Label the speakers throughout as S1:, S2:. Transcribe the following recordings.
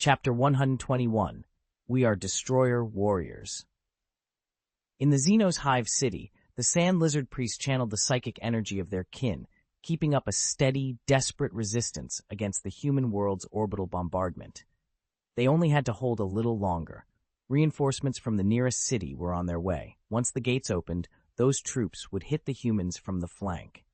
S1: Chapter 121. We are Destroyer Warriors. In the Xenos hive city, the sand lizard priests channeled the psychic energy of their kin, keeping up a steady, desperate resistance against the human world's orbital bombardment. They only had to hold a little longer. Reinforcements from the nearest city were on their way. Once the gates opened, those troops would hit the humans from the flank.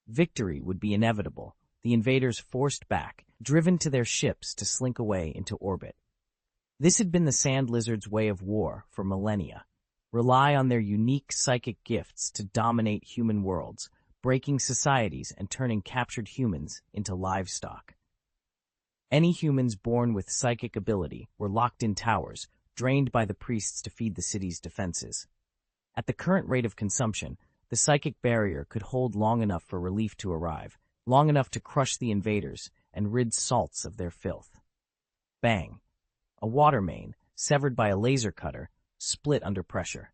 S1: Victory would be inevitable, the invaders forced back, driven to their ships to slink away into orbit. This had been the sand lizards' way of war for millennia. Rely on their unique psychic gifts to dominate human worlds, breaking societies and turning captured humans into livestock. Any humans born with psychic ability were locked in towers, drained by the priests to feed the city's defenses. At the current rate of consumption, the psychic barrier could hold long enough for relief to arrive, long enough to crush the invaders and rid salts of their filth. Bang! A water main, severed by a laser cutter, split under pressure.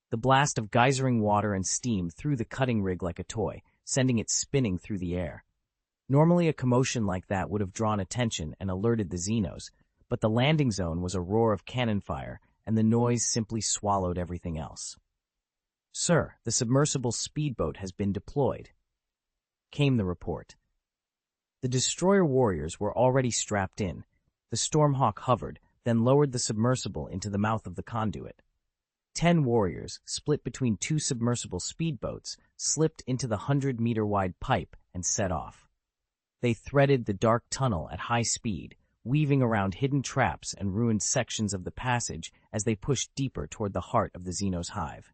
S1: The blast of geysering water and steam threw the cutting rig like a toy, sending it spinning through the air. Normally a commotion like that would have drawn attention and alerted the Xenos, but the landing zone was a roar of cannon fire, and the noise simply swallowed everything else. "Sir, the submersible speedboat has been deployed," came the report. The destroyer warriors were already strapped in. The Stormhawk hovered, then lowered the submersible into the mouth of the conduit. 10 warriors, split between 2 submersible speedboats, slipped into the 100-meter-wide pipe and set off. They threaded the dark tunnel at high speed, weaving around hidden traps and ruined sections of the passage as they pushed deeper toward the heart of the Xenos hive.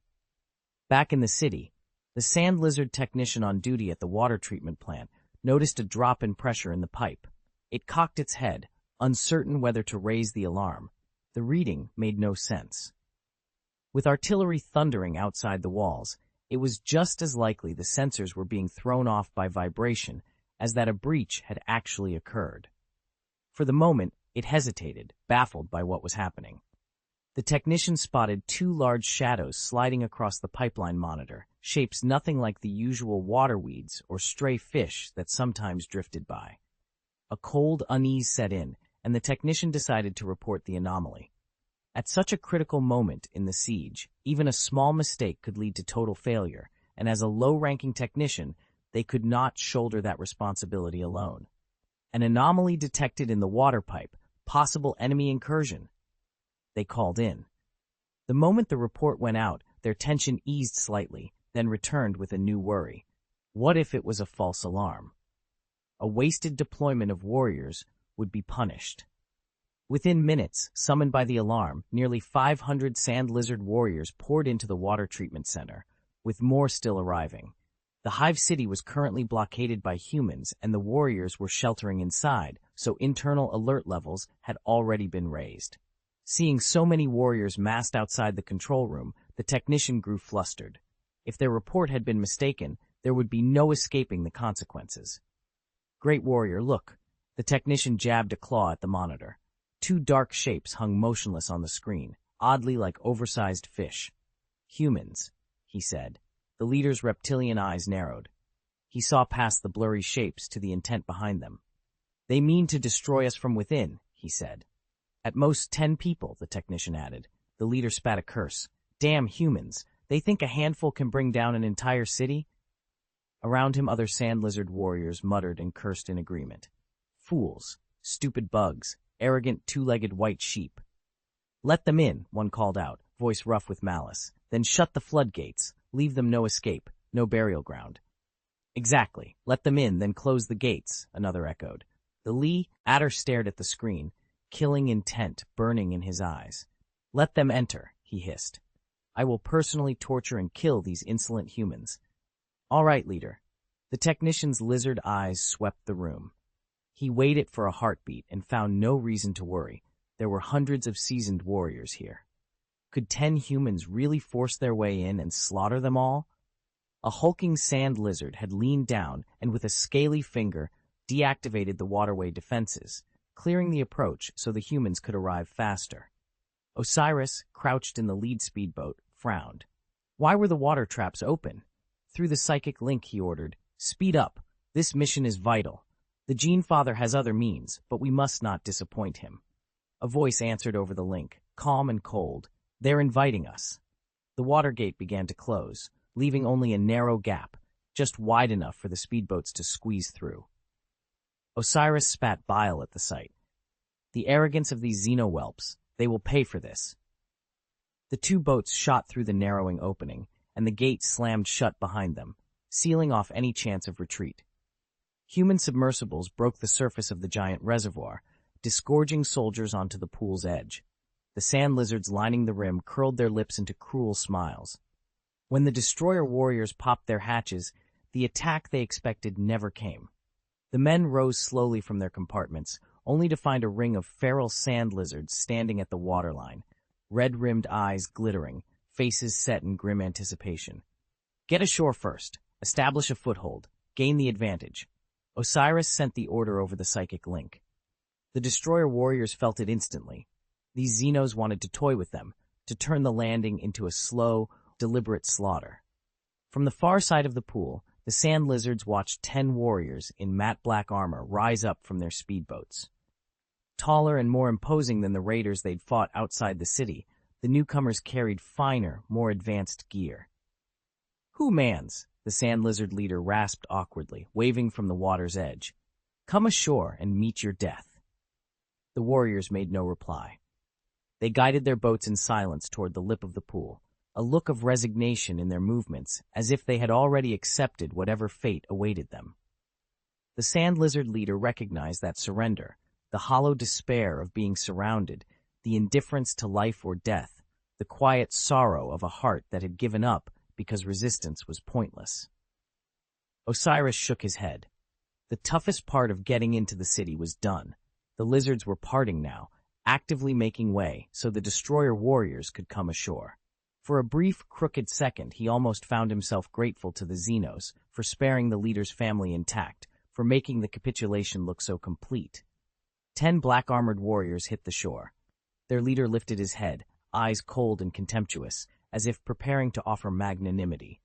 S1: Back in the city, the sand lizard technician on duty at the water treatment plant noticed a drop in pressure in the pipe. It cocked its head, uncertain whether to raise the alarm. The reading made no sense. With artillery thundering outside the walls, it was just as likely the sensors were being thrown off by vibration as that a breach had actually occurred. For the moment, it hesitated, baffled by what was happening. The technician spotted 2 large shadows sliding across the pipeline monitor, shapes nothing like the usual water weeds or stray fish that sometimes drifted by. A cold unease set in, and the technician decided to report the anomaly. At such a critical moment in the siege, even a small mistake could lead to total failure, and as a low-ranking technician, they could not shoulder that responsibility alone. An anomaly detected in the water pipe, possible enemy incursion. They called in. The moment the report went out, their tension eased slightly, then returned with a new worry. What if it was a false alarm? A wasted deployment of warriors would be punished. Within minutes, summoned by the alarm, nearly 500 sand lizard warriors poured into the water treatment center, with more still arriving. The hive city was currently blockaded by humans, and the warriors were sheltering inside, so internal alert levels had already been raised. Seeing so many warriors massed outside the control room, the technician grew flustered. If their report had been mistaken, there would be no escaping the consequences. "Great warrior, look." The technician jabbed a claw at the monitor. 2 dark shapes hung motionless on the screen, oddly like oversized fish. "Humans," he said. The leader's reptilian eyes narrowed. He saw past the blurry shapes to the intent behind them. "They mean to destroy us from within," he said. "At most 10 people," the technician added. The leader spat a curse. "Damn humans. They think a handful can bring down an entire city?" Around him, other sand lizard warriors muttered and cursed in agreement. "Fools. Stupid bugs. Arrogant 2-legged white sheep." "Let them in," one called out, voice rough with malice. "Then shut the floodgates. Leave them no escape, no burial ground." "Exactly. Let them in, then close the gates," another echoed. The Adder stared at the screen, killing intent burning in his eyes. "Let them enter," he hissed. "I will personally torture and kill these insolent humans." "All right, leader." The technician's lizard eyes swept the room. He weighed it for a heartbeat and found no reason to worry. There were hundreds of seasoned warriors here. Could 10 humans really force their way in and slaughter them all? A hulking sand lizard had leaned down and with a scaly finger deactivated the waterway defenses, clearing the approach so the humans could arrive faster. Osiris, crouched in the lead speedboat, frowned. Why were the water traps open? Through the psychic link, he ordered, "Speed up. This mission is vital. The Gene Father has other means, but we must not disappoint him." A voice answered over the link, calm and cold. "They're inviting us." The water gate began to close, leaving only a narrow gap, just wide enough for the speedboats to squeeze through. Osiris spat bile at the sight. The arrogance of these xeno-whelps, they will pay for this. The two boats shot through the narrowing opening, and the gate slammed shut behind them, sealing off any chance of retreat. Human submersibles broke the surface of the giant reservoir, disgorging soldiers onto the pool's edge. The sand lizards lining the rim curled their lips into cruel smiles. When the destroyer warriors popped their hatches, the attack they expected never came. The men rose slowly from their compartments, only to find a ring of feral sand lizards standing at the waterline, red-rimmed eyes glittering, faces set in grim anticipation. "Get ashore first. Establish a foothold. Gain the advantage." Osiris sent the order over the psychic link. The destroyer warriors felt it instantly. These Xenos wanted to toy with them, to turn the landing into a slow, deliberate slaughter. From the far side of the pool, the sand lizards watched 10 warriors in matte black armor rise up from their speedboats. Taller and more imposing than the raiders they'd fought outside the city, the newcomers carried finer, more advanced gear. "Who mans?" the sand lizard leader rasped awkwardly, waving from the water's edge. "Come ashore and meet your death." The warriors made no reply. They guided their boats in silence toward the lip of the pool, a look of resignation in their movements, as if they had already accepted whatever fate awaited them. The sand lizard leader recognized that surrender, the hollow despair of being surrounded, the indifference to life or death, the quiet sorrow of a heart that had given up because resistance was pointless. Osiris shook his head. The toughest part of getting into the city was done. The lizards were parting now, actively making way so the destroyer warriors could come ashore. For a brief, crooked second, he almost found himself grateful to the Xenos for sparing the leader's family intact, for making the capitulation look so complete. 10 black-armored warriors hit the shore. Their leader lifted his head, eyes cold and contemptuous, as if preparing to offer magnanimity.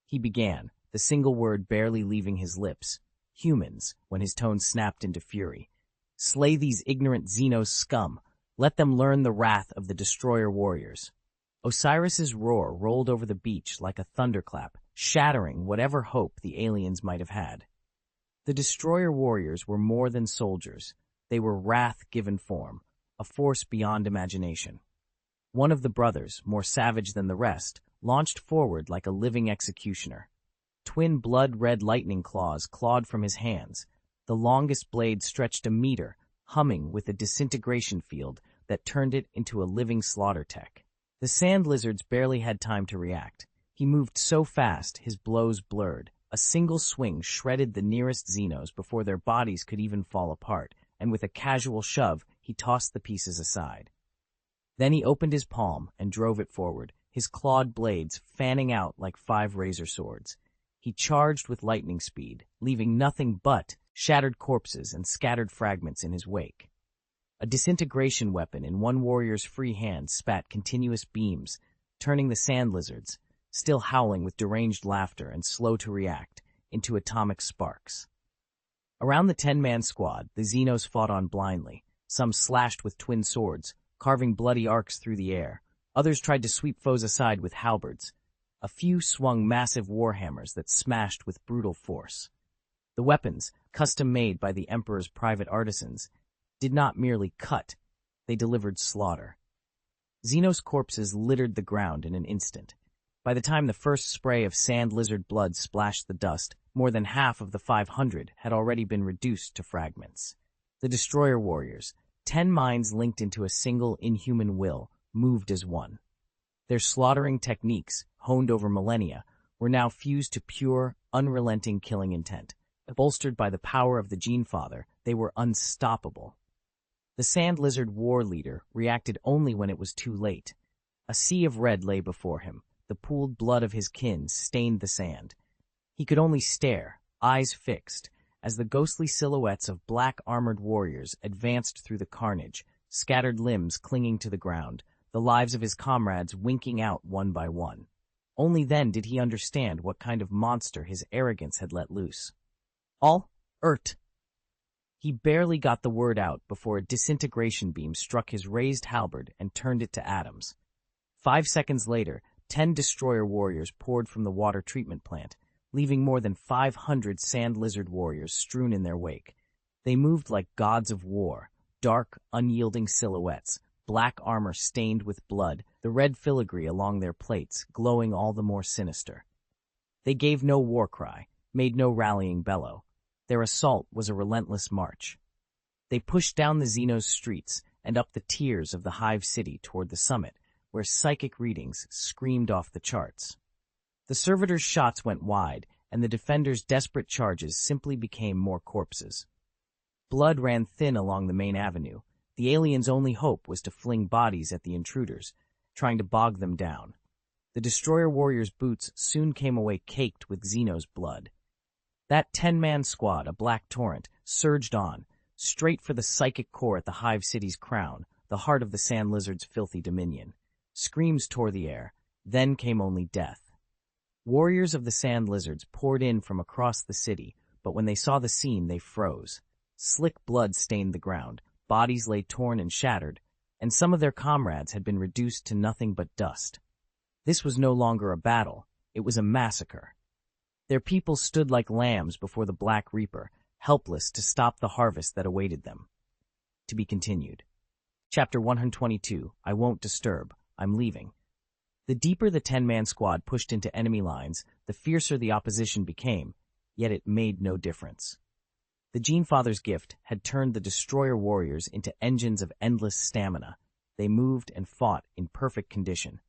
S1: He began, the single word barely leaving his lips, "Humans," when his tone snapped into fury. "Slay these ignorant Xenos scum. Let them learn the wrath of the destroyer warriors." Osiris's roar rolled over the beach like a thunderclap, shattering whatever hope the aliens might have had. The destroyer warriors were more than soldiers. They were wrath given form, a force beyond imagination. One of the brothers, more savage than the rest, launched forward like a living executioner. Twin blood-red lightning claws clawed from his hands. The longest blade stretched a meter, humming with a disintegration field that turned it into a living slaughter tech. The sand lizards barely had time to react. He moved so fast, his blows blurred. A single swing shredded the nearest Xenos before their bodies could even fall apart, and with a casual shove, he tossed the pieces aside. Then he opened his palm and drove it forward, his clawed blades fanning out like 5 razor swords. He charged with lightning speed, leaving nothing but shattered corpses and scattered fragments in his wake. A disintegration weapon in one warrior's free hand spat continuous beams, turning the sand lizards, still howling with deranged laughter and slow to react, into atomic sparks. Around the 10-man squad, the Xenos fought on blindly. Some slashed with twin swords, carving bloody arcs through the air. Others tried to sweep foes aside with halberds. A few swung massive warhammers that smashed with brutal force. The weapons, custom-made by the Emperor's private artisans, did not merely cut, they delivered slaughter. Xenos corpses littered the ground in an instant. By the time the first spray of sand lizard blood splashed the dust, more than half of the 500 had already been reduced to fragments. The destroyer warriors, 10 minds linked into a single inhuman will, moved as one. Their slaughtering techniques, honed over millennia, were now fused to pure, unrelenting killing intent. Bolstered by the power of the Gene Father, they were unstoppable. The sand lizard war leader reacted only when it was too late. A sea of red lay before him. The pooled blood of his kin stained the sand. He could only stare, eyes fixed, as the ghostly silhouettes of black-armored warriors advanced through the carnage, scattered limbs clinging to the ground, the lives of his comrades winking out one by one. Only then did he understand what kind of monster his arrogance had let loose. "All, ert!" He barely got the word out before a disintegration beam struck his raised halberd and turned it to atoms. 5 seconds later, 10 destroyer warriors poured from the water treatment plant, leaving more than 500 sand lizard warriors strewn in their wake. They moved like gods of war, dark, unyielding silhouettes, black armor stained with blood, the red filigree along their plates glowing all the more sinister. They gave no war cry, made no rallying bellow. Their assault was a relentless march. They pushed down the Xenos streets and up the tiers of the Hive City toward the summit, where psychic readings screamed off the charts. The servitors' shots went wide, and the defenders' desperate charges simply became more corpses. Blood ran thin along the main avenue. The aliens' only hope was to fling bodies at the intruders, trying to bog them down. The destroyer warriors' boots soon came away caked with Xenos blood. That 10-man squad, a black torrent, surged on, straight for the psychic core at the Hive City's crown, the heart of the sand lizard's filthy dominion. Screams tore the air. Then came only death. Warriors of the sand lizards poured in from across the city, but when they saw the scene, they froze. Slick blood stained the ground, bodies lay torn and shattered, and some of their comrades had been reduced to nothing but dust. This was no longer a battle, it was a massacre. Their people stood like lambs before the Black Reaper, helpless to stop the harvest that awaited them. To be continued. Chapter 122, I Won't Disturb, I'm Leaving. The deeper the 10-man squad pushed into enemy lines, the fiercer the opposition became, yet it made no difference. The Genefather's gift had turned the destroyer warriors into engines of endless stamina. They moved and fought in perfect condition.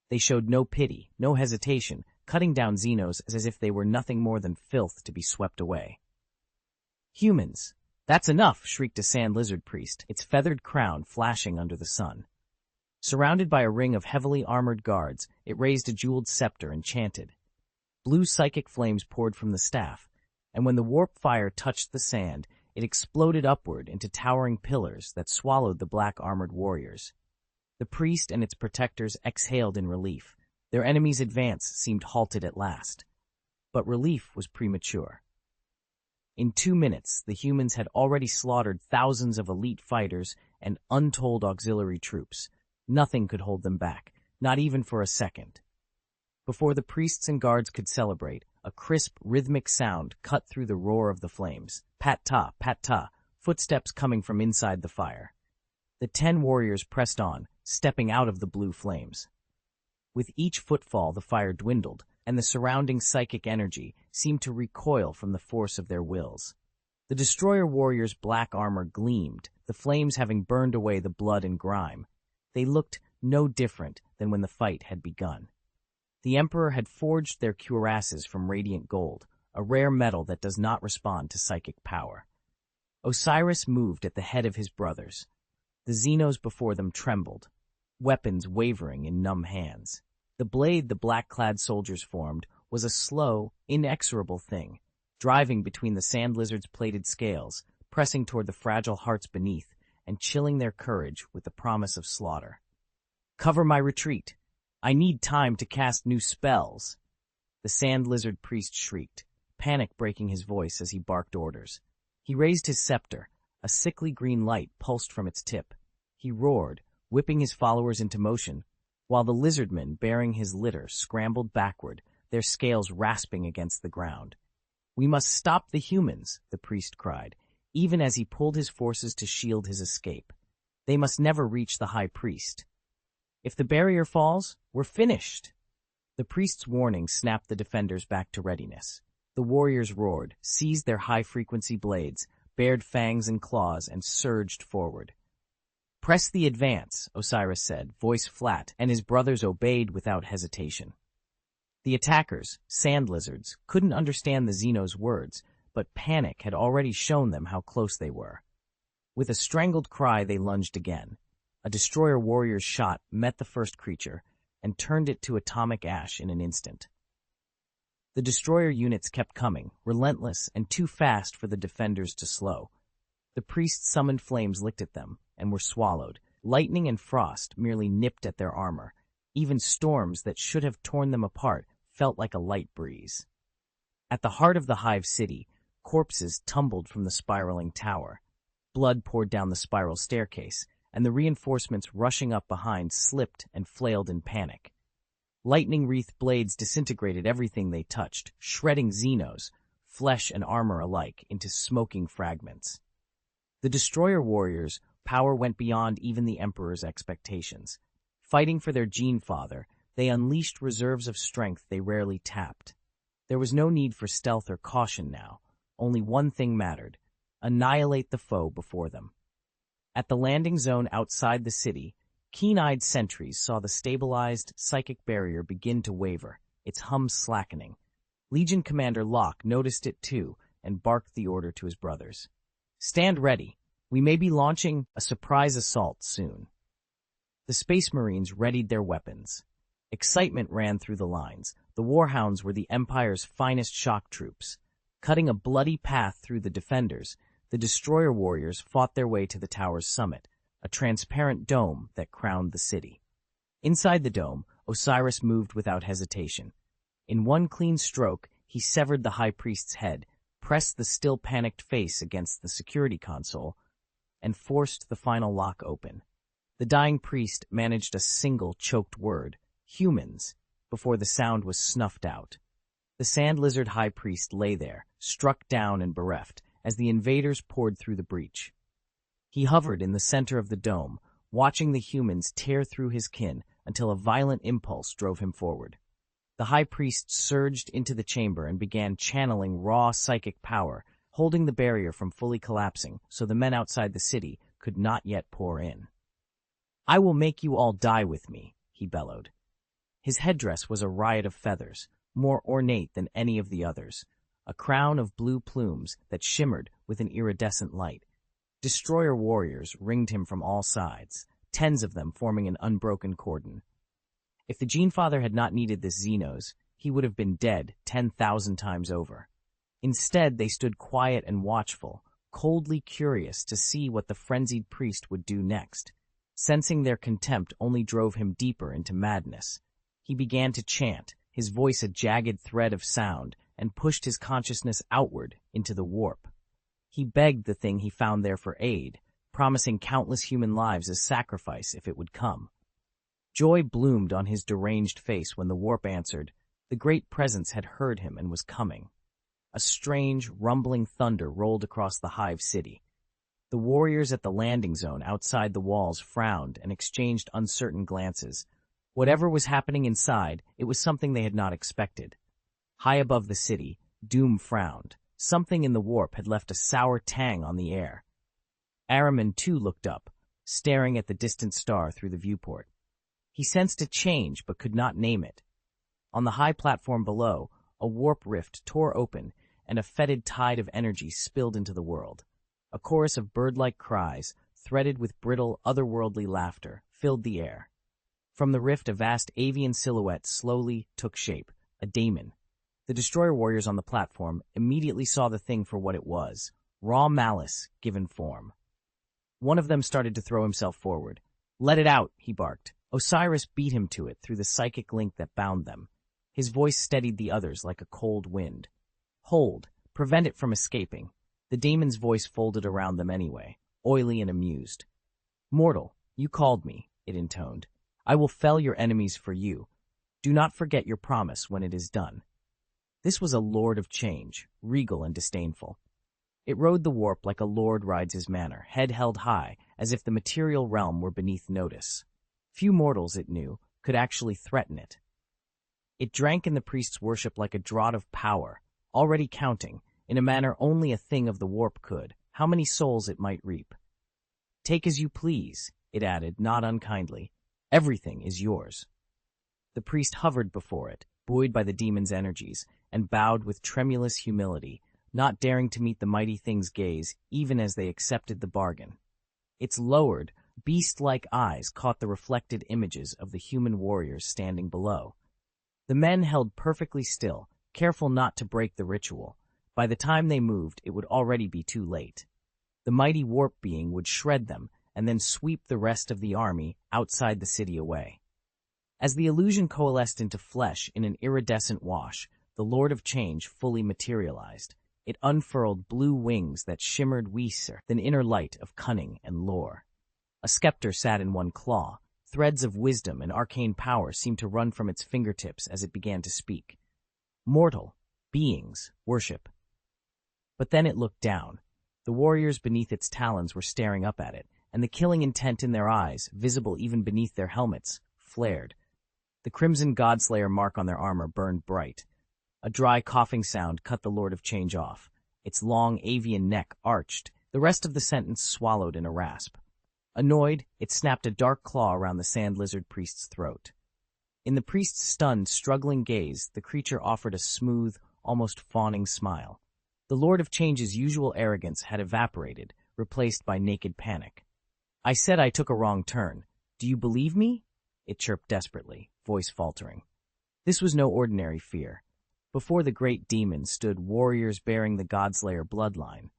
S1: They showed no pity, no hesitation, cutting down Xenos as if they were nothing more than filth to be swept away. Humans! That's enough, shrieked a sand lizard priest, its feathered crown flashing under the sun. Surrounded by a ring of heavily armored guards, it raised a jeweled scepter and chanted. Blue psychic flames poured from the staff, and when the warp fire touched the sand, it exploded upward into towering pillars that swallowed the black-armored warriors. The priest and its protectors exhaled in relief. Their enemy's advance seemed halted at last. But relief was premature. In 2 minutes, the humans had already slaughtered thousands of elite fighters and untold auxiliary troops. Nothing could hold them back, not even for a second. Before the priests and guards could celebrate, a crisp, rhythmic sound cut through the roar of the flames. Pat-ta, pat-ta, footsteps coming from inside the fire. The 10 warriors pressed on, stepping out of the blue flames. With each footfall, the fire dwindled, and the surrounding psychic energy seemed to recoil from the force of their wills. The destroyer warriors' black armor gleamed, the flames having burned away the blood and grime. They looked no different than when the fight had begun. The Emperor had forged their cuirasses from radiant gold, a rare metal that does not respond to psychic power. Osiris moved at the head of his brothers. The Xenos before them trembled, weapons wavering in numb hands. The blade the black-clad soldiers formed was a slow, inexorable thing, driving between the sand lizard's plated scales, pressing toward the fragile hearts beneath, and chilling their courage with the promise of slaughter. Cover my retreat! I need time to cast new spells! The sand lizard priest shrieked, panic breaking his voice as he barked orders. He raised his scepter. A sickly green light pulsed from its tip. He roared, whipping his followers into motion, while the lizardmen bearing his litter scrambled backward, their scales rasping against the ground. We must stop the humans, the priest cried, even as he pulled his forces to shield his escape. They must never reach the high priest. If the barrier falls, we're finished. The priest's warning snapped the defenders back to readiness. The warriors roared, seized their high-frequency blades, bared fangs and claws, and surged forward. Press the advance, Osiris said, voice flat, and his brothers obeyed without hesitation. The attackers, sand lizards, couldn't understand the Xenos' words, but panic had already shown them how close they were. With a strangled cry, they lunged again. A destroyer warrior's shot met the first creature and turned it to atomic ash in an instant. The destroyer units kept coming, relentless and too fast for the defenders to slow. The priest's summoned flames licked at them and were swallowed. Lightning and frost merely nipped at their armor. Even storms that should have torn them apart felt like a light breeze. At the heart of the Hive City, Corpses tumbled from the spiraling tower. Blood poured down the spiral staircase, and the reinforcements rushing up behind slipped and flailed in panic. Lightning-wreathed blades disintegrated everything they touched, shredding Xenos, flesh and armor alike, into smoking fragments. The destroyer warriors' power went beyond even the Emperor's expectations. Fighting for their gene father, they unleashed reserves of strength they rarely tapped. There was no need for stealth or caution now. Only one thing mattered: annihilate the foe before them. At the landing zone outside the city, keen-eyed sentries saw the stabilized psychic barrier begin to waver, its hum slackening. Legion Commander Locke noticed it too and barked the order to his brothers. "Stand ready. We may be launching a surprise assault soon." The Space Marines readied their weapons. Excitement ran through the lines. The Warhounds were the Empire's finest shock troops. Cutting a bloody path through the defenders, the destroyer warriors fought their way to the tower's summit, a transparent dome that crowned the city. Inside the dome, Osiris moved without hesitation. In one clean stroke, he severed the High Priest's head, pressed the still panicked face against the security console, and forced the final lock open. The dying priest managed a single choked word, "humans," before the sound was snuffed out. The Sand Lizard High Priest lay there, struck down and bereft, as the invaders poured through the breach. He hovered in the center of the dome, watching the humans tear through his kin until a violent impulse drove him forward. The High Priest surged into the chamber and began channeling raw psychic power, holding the barrier from fully collapsing so the men outside the city could not yet pour in. "I will make you all die with me," he bellowed. His headdress was a riot of feathers, more ornate than any of the others, a crown of blue plumes that shimmered with an iridescent light. Destroyer warriors ringed him from all sides, tens of them forming an unbroken cordon. If the Genefather had not needed this Xenos, he would have been dead 10,000 times over. Instead, they stood quiet and watchful, coldly curious to see what the frenzied priest would do next. Sensing their contempt only drove him deeper into madness. He began to chant, his voice a jagged thread of sound, and pushed his consciousness outward into the warp. He begged the thing he found there for aid, promising countless human lives as sacrifice if it would come. Joy bloomed on his deranged face when the warp answered. The great presence had heard him and was coming. A strange, rumbling thunder rolled across the hive city. The warriors at the landing zone outside the walls frowned and exchanged uncertain glances. Whatever was happening inside, it was something they had not expected. High above the city, Doom frowned. Something in the warp had left a sour tang on the air. Araman too looked up, staring at the distant star through the viewport. He sensed a change but could not name it. On the high platform below, a warp rift tore open and a fetid tide of energy spilled into the world. A chorus of bird-like cries, threaded with brittle, otherworldly laughter, filled the air. From the rift, a vast avian silhouette slowly took shape, a daemon. The destroyer warriors on the platform immediately saw the thing for what it was, raw malice given form. One of them started to throw himself forward. "Let it out," he barked. Osiris beat him to it through the psychic link that bound them. His voice steadied the others like a cold wind. "Hold. Prevent it from escaping." The daemon's voice folded around them anyway, oily and amused. "Mortal, you called me," it intoned. "I will fell your enemies for you. Do not forget your promise when it is done." This was a lord of change, regal and disdainful. It rode the warp like a lord rides his manor, head held high, as if the material realm were beneath notice. Few mortals, it knew, could actually threaten it. It drank in the priest's worship like a draught of power, already counting, in a manner only a thing of the warp could, how many souls it might reap. "Take as you please," it added, not unkindly. "Everything is yours." The priest hovered before it, buoyed by the demon's energies, and bowed with tremulous humility, not daring to meet the mighty thing's gaze even as they accepted the bargain. Its lowered, beast-like eyes caught the reflected images of the human warriors standing below. The men held perfectly still, careful not to break the ritual. By the time they moved, it would already be too late. The mighty warp being would shred them and then sweep the rest of the army outside the city away. As the illusion coalesced into flesh in an iridescent wash, the Lord of Change fully materialized. It unfurled blue wings that shimmered with an inner light of cunning and lore. A scepter sat in one claw. Threads of wisdom and arcane power seemed to run from its fingertips as it began to speak. Mortal beings worship. But then it looked down. The warriors beneath its talons were staring up at it, and the killing intent in their eyes, visible even beneath their helmets, flared. The crimson godslayer mark on their armor burned bright. A dry coughing sound cut the Lord of Change off. Its long avian neck arched, the rest of the sentence swallowed in a rasp. Annoyed, it snapped a dark claw around the sand lizard priest's throat. In the priest's stunned, struggling gaze, the creature offered a smooth, almost fawning smile. The Lord of Change's usual arrogance had evaporated, replaced by naked panic. "I said I took a wrong turn. Do you believe me?" It chirped desperately, voice faltering. This was no ordinary fear. Before the great demons stood warriors bearing the Godslayer bloodline.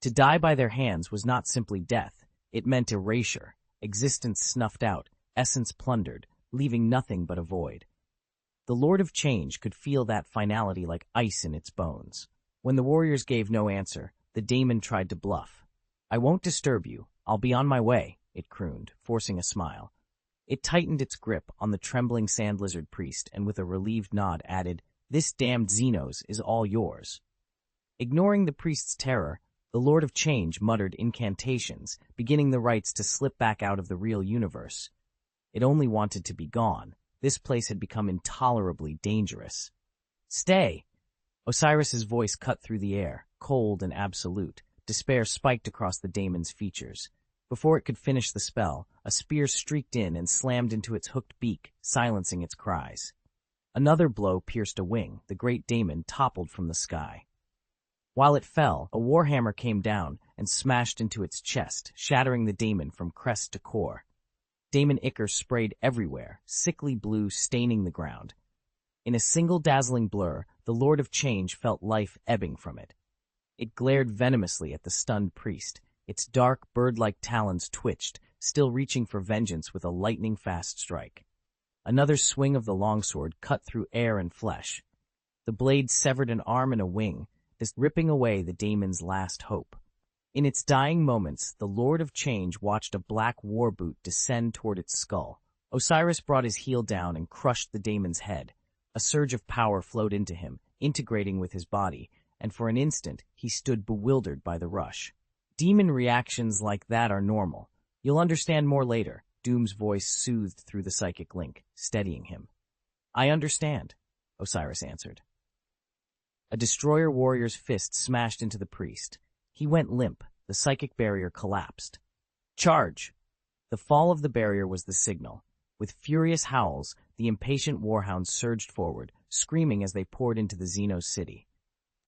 S1: To die by their hands was not simply death. It meant erasure, existence snuffed out, essence plundered, leaving nothing but a void. The Lord of Change could feel that finality like ice in its bones. When the warriors gave no answer, the daemon tried to bluff. "I won't disturb you. I'll be on my way," it crooned, forcing a smile. It tightened its grip on the trembling sand lizard priest and with a relieved nod added, "This damned Xenos is all yours." Ignoring the priest's terror, the Lord of Change muttered incantations, beginning the rites to slip back out of the real universe. It only wanted to be gone. This place had become intolerably dangerous. "Stay!" Osiris's voice cut through the air, cold and absolute. Despair spiked across the daemon's features. Before it could finish the spell, a spear streaked in and slammed into its hooked beak, silencing its cries. Another blow pierced a wing. The great daemon toppled from the sky. While it fell, a warhammer came down and smashed into its chest, shattering the daemon from crest to core. Daemon ichor sprayed everywhere, sickly blue staining the ground. In a single dazzling blur, the Lord of Change felt life ebbing from it. It glared venomously at the stunned priest. Its dark, bird-like talons twitched, still reaching for vengeance with a lightning-fast strike. Another swing of the longsword cut through air and flesh. The blade severed an arm and a wing, ripping away the daemon's last hope. In its dying moments, the Lord of Change watched a black war boot descend toward its skull. Osiris brought his heel down and crushed the daemon's head. A surge of power flowed into him, integrating with his body, and for an instant he stood bewildered by the rush. "Demon reactions like that are normal. You'll understand more later," Doom's voice soothed through the psychic link, steadying him. "I understand," Osiris answered. A destroyer warrior's fist smashed into the priest. He went limp. The psychic barrier collapsed. "Charge!" The fall of the barrier was the signal. With furious howls, the impatient warhounds surged forward, screaming as they poured into the Xenos city.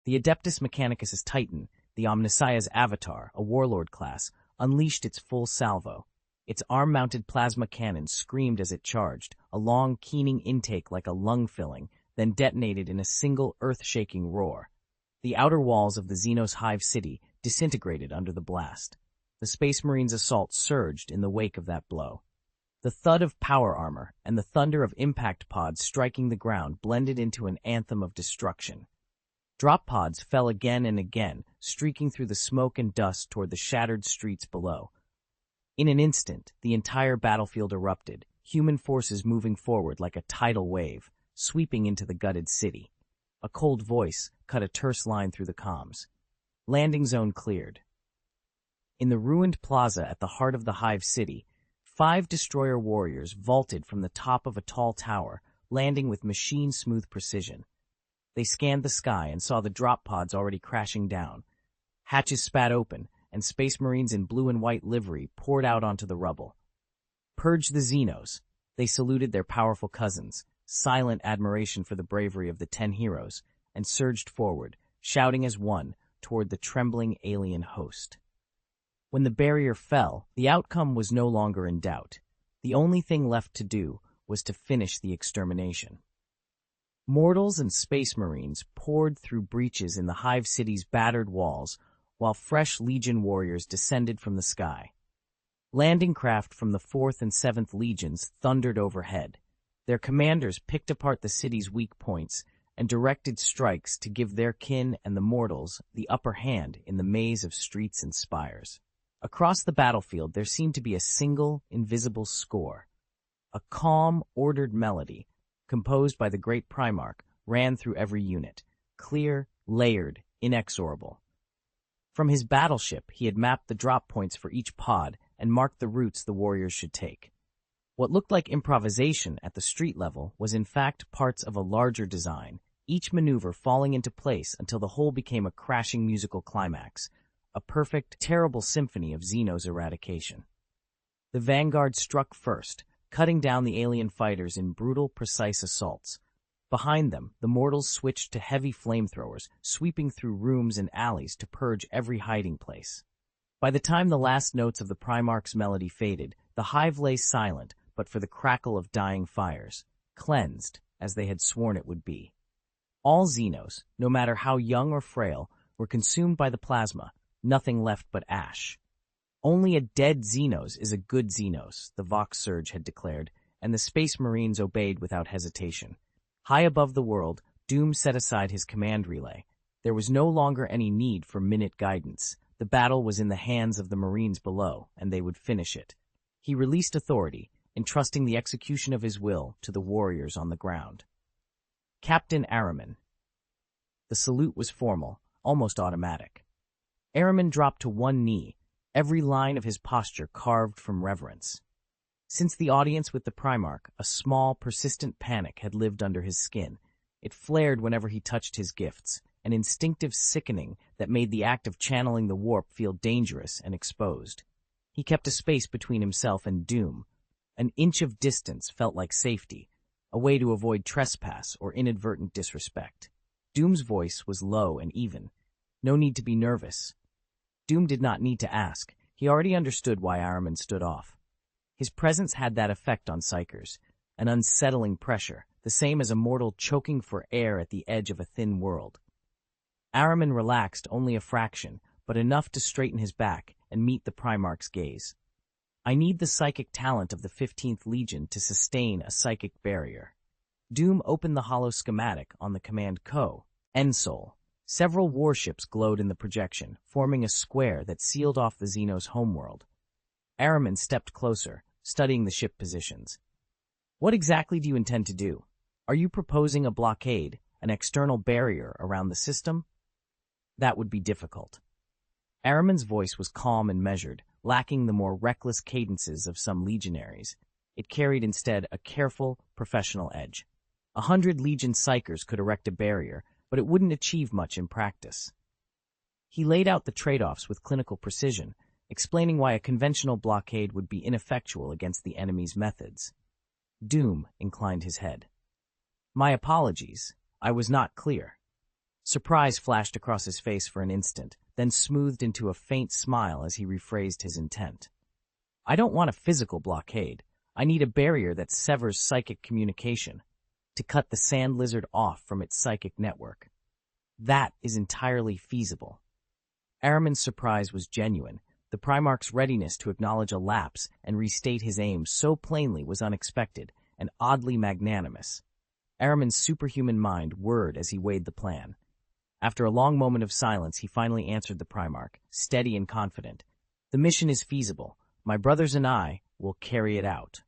S1: The Adeptus Mechanicus's Titan, the Omnissiah's avatar, a warlord class, unleashed its full salvo. Its arm-mounted plasma cannon screamed as it charged, a long, keening intake like a lung filling, then detonated in a single earth-shaking roar. The outer walls of the Xenos hive city disintegrated under the blast. The Space Marine's assault surged in the wake of that blow. The thud of power armor and the thunder of impact pods striking the ground blended into an anthem of destruction. Drop pods fell again and again, streaking through the smoke and dust toward the shattered streets below. In an instant, the entire battlefield erupted, human forces moving forward like a tidal wave, sweeping into the gutted city. A cold voice cut a terse line through the comms. Landing zone cleared. In the ruined plaza at the heart of the hive city, 5 destroyer warriors vaulted from the top of a tall tower, landing with machine-smooth precision. They scanned the sky and saw the drop pods already crashing down. Hatches spat open, and Space Marines in blue and white livery poured out onto the rubble. "Purge the Xenos," they saluted their powerful cousins, silent admiration for the bravery of the 10 heroes, and surged forward, shouting as one, toward the trembling alien host. When the barrier fell, the outcome was no longer in doubt. The only thing left to do was to finish the extermination. Mortals and Space Marines poured through breaches in the hive city's battered walls, while fresh Legion warriors descended from the sky. Landing craft from the 4th and 7th Legions thundered overhead. Their commanders picked apart the city's weak points and directed strikes to give their kin and the mortals the upper hand in the maze of streets and spires. Across the battlefield there seemed to be a single, invisible score. A calm, ordered melody, composed by the great Primarch, ran through every unit, clear, layered, inexorable. From his battleship, he had mapped the drop points for each pod and marked the routes the warriors should take. What looked like improvisation at the street level was in fact parts of a larger design, each maneuver falling into place until the whole became a crashing musical climax, a perfect, terrible symphony of Xenos eradication. The vanguard struck first, cutting down the alien fighters in brutal, precise assaults. Behind them, the mortals switched to heavy flamethrowers, sweeping through rooms and alleys to purge every hiding place. By the time the last notes of the Primarch's melody faded, the hive lay silent but for the crackle of dying fires, cleansed as they had sworn it would be. All Xenos, no matter how young or frail, were consumed by the plasma, nothing left but ash. Only a dead Xenos is a good Xenos, the Vox Surge had declared, and the Space Marines obeyed without hesitation. High above the world, Doom set aside his command relay. There was no longer any need for minute guidance. The battle was in the hands of the Marines below, and they would finish it. He released authority, entrusting the execution of his will to the warriors on the ground. Captain Araman. The salute was formal, almost automatic. Araman dropped to one knee, every line of his posture carved from reverence. Since the audience with the Primarch, a small, persistent panic had lived under his skin. It flared whenever he touched his gifts, an instinctive sickening that made the act of channeling the warp feel dangerous and exposed. He kept a space between himself and Doom. An inch of distance felt like safety, a way to avoid trespass or inadvertent disrespect. Doom's voice was low and even. No need to be nervous. Doom did not need to ask. He already understood why Araman stood off. His presence had that effect on psychers, an unsettling pressure, the same as a mortal choking for air at the edge of a thin world. Araman relaxed only a fraction, but enough to straighten his back and meet the Primarch's gaze. I need the psychic talent of the 15th Legion to sustain a psychic barrier. Doom opened the hollow schematic on the command Ensol. Several warships glowed in the projection, forming a square that sealed off the Xenos' homeworld. Araman stepped closer, studying the ship positions. What exactly do you intend to do? Are you proposing a blockade, an external barrier around the system? That would be difficult. Araman's voice was calm and measured, lacking the more reckless cadences of some legionaries. It carried instead a careful, professional edge. 100 Legion psychers could erect a barrier, but it wouldn't achieve much in practice. He laid out the trade-offs with clinical precision, explaining why a conventional blockade would be ineffectual against the enemy's methods. Doom inclined his head. My apologies, I was not clear. Surprise flashed across his face for an instant, then smoothed into a faint smile as he rephrased his intent. I don't want a physical blockade. I need a barrier that severs psychic communication, to cut the sand lizard off from its psychic network. That is entirely feasible. Araman's surprise was genuine. The Primarch's readiness to acknowledge a lapse and restate his aim so plainly was unexpected and oddly magnanimous. Araman's superhuman mind whirred as he weighed the plan. After a long moment of silence, he finally answered the Primarch, steady and confident. The mission is feasible. My brothers and I will carry it out.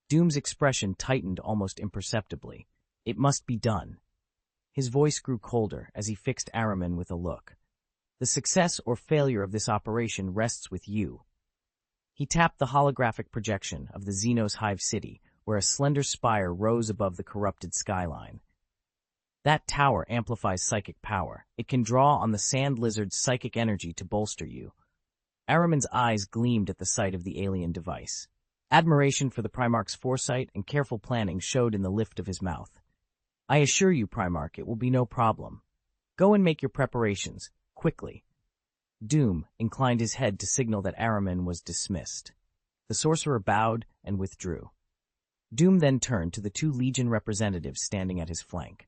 S1: Doom's expression tightened almost imperceptibly. It must be done. His voice grew colder as he fixed Araman with a look. The success or failure of this operation rests with you. He tapped the holographic projection of the Xenos Hive City, where a slender spire rose above the corrupted skyline. That tower amplifies psychic power. It can draw on the sand lizard's psychic energy to bolster you. Araman's eyes gleamed at the sight of the alien device. Admiration for the Primarch's foresight and careful planning showed in the lift of his mouth. I assure you, Primarch, it will be no problem. Go and make your preparations, quickly. Doom inclined his head to signal that Araman was dismissed. The sorcerer bowed and withdrew. Doom then turned to the 2 Legion representatives standing at his flank.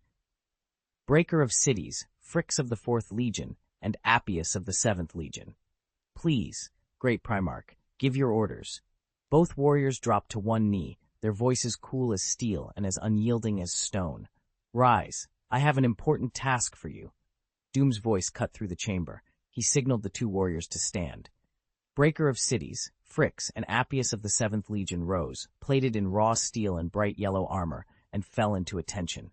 S1: Breaker of Cities, Frix of the 4th Legion, and Appius of the 7th Legion. Please, Great Primarch, give your orders. Both warriors dropped to one knee, their voices cool as steel and as unyielding as stone. Rise, I have an important task for you. Doom's voice cut through the chamber. He signaled the two warriors to stand. Breaker of Cities, Phrix, and Appius of the 7th Legion rose, plated in raw steel and bright yellow armor, and fell into attention.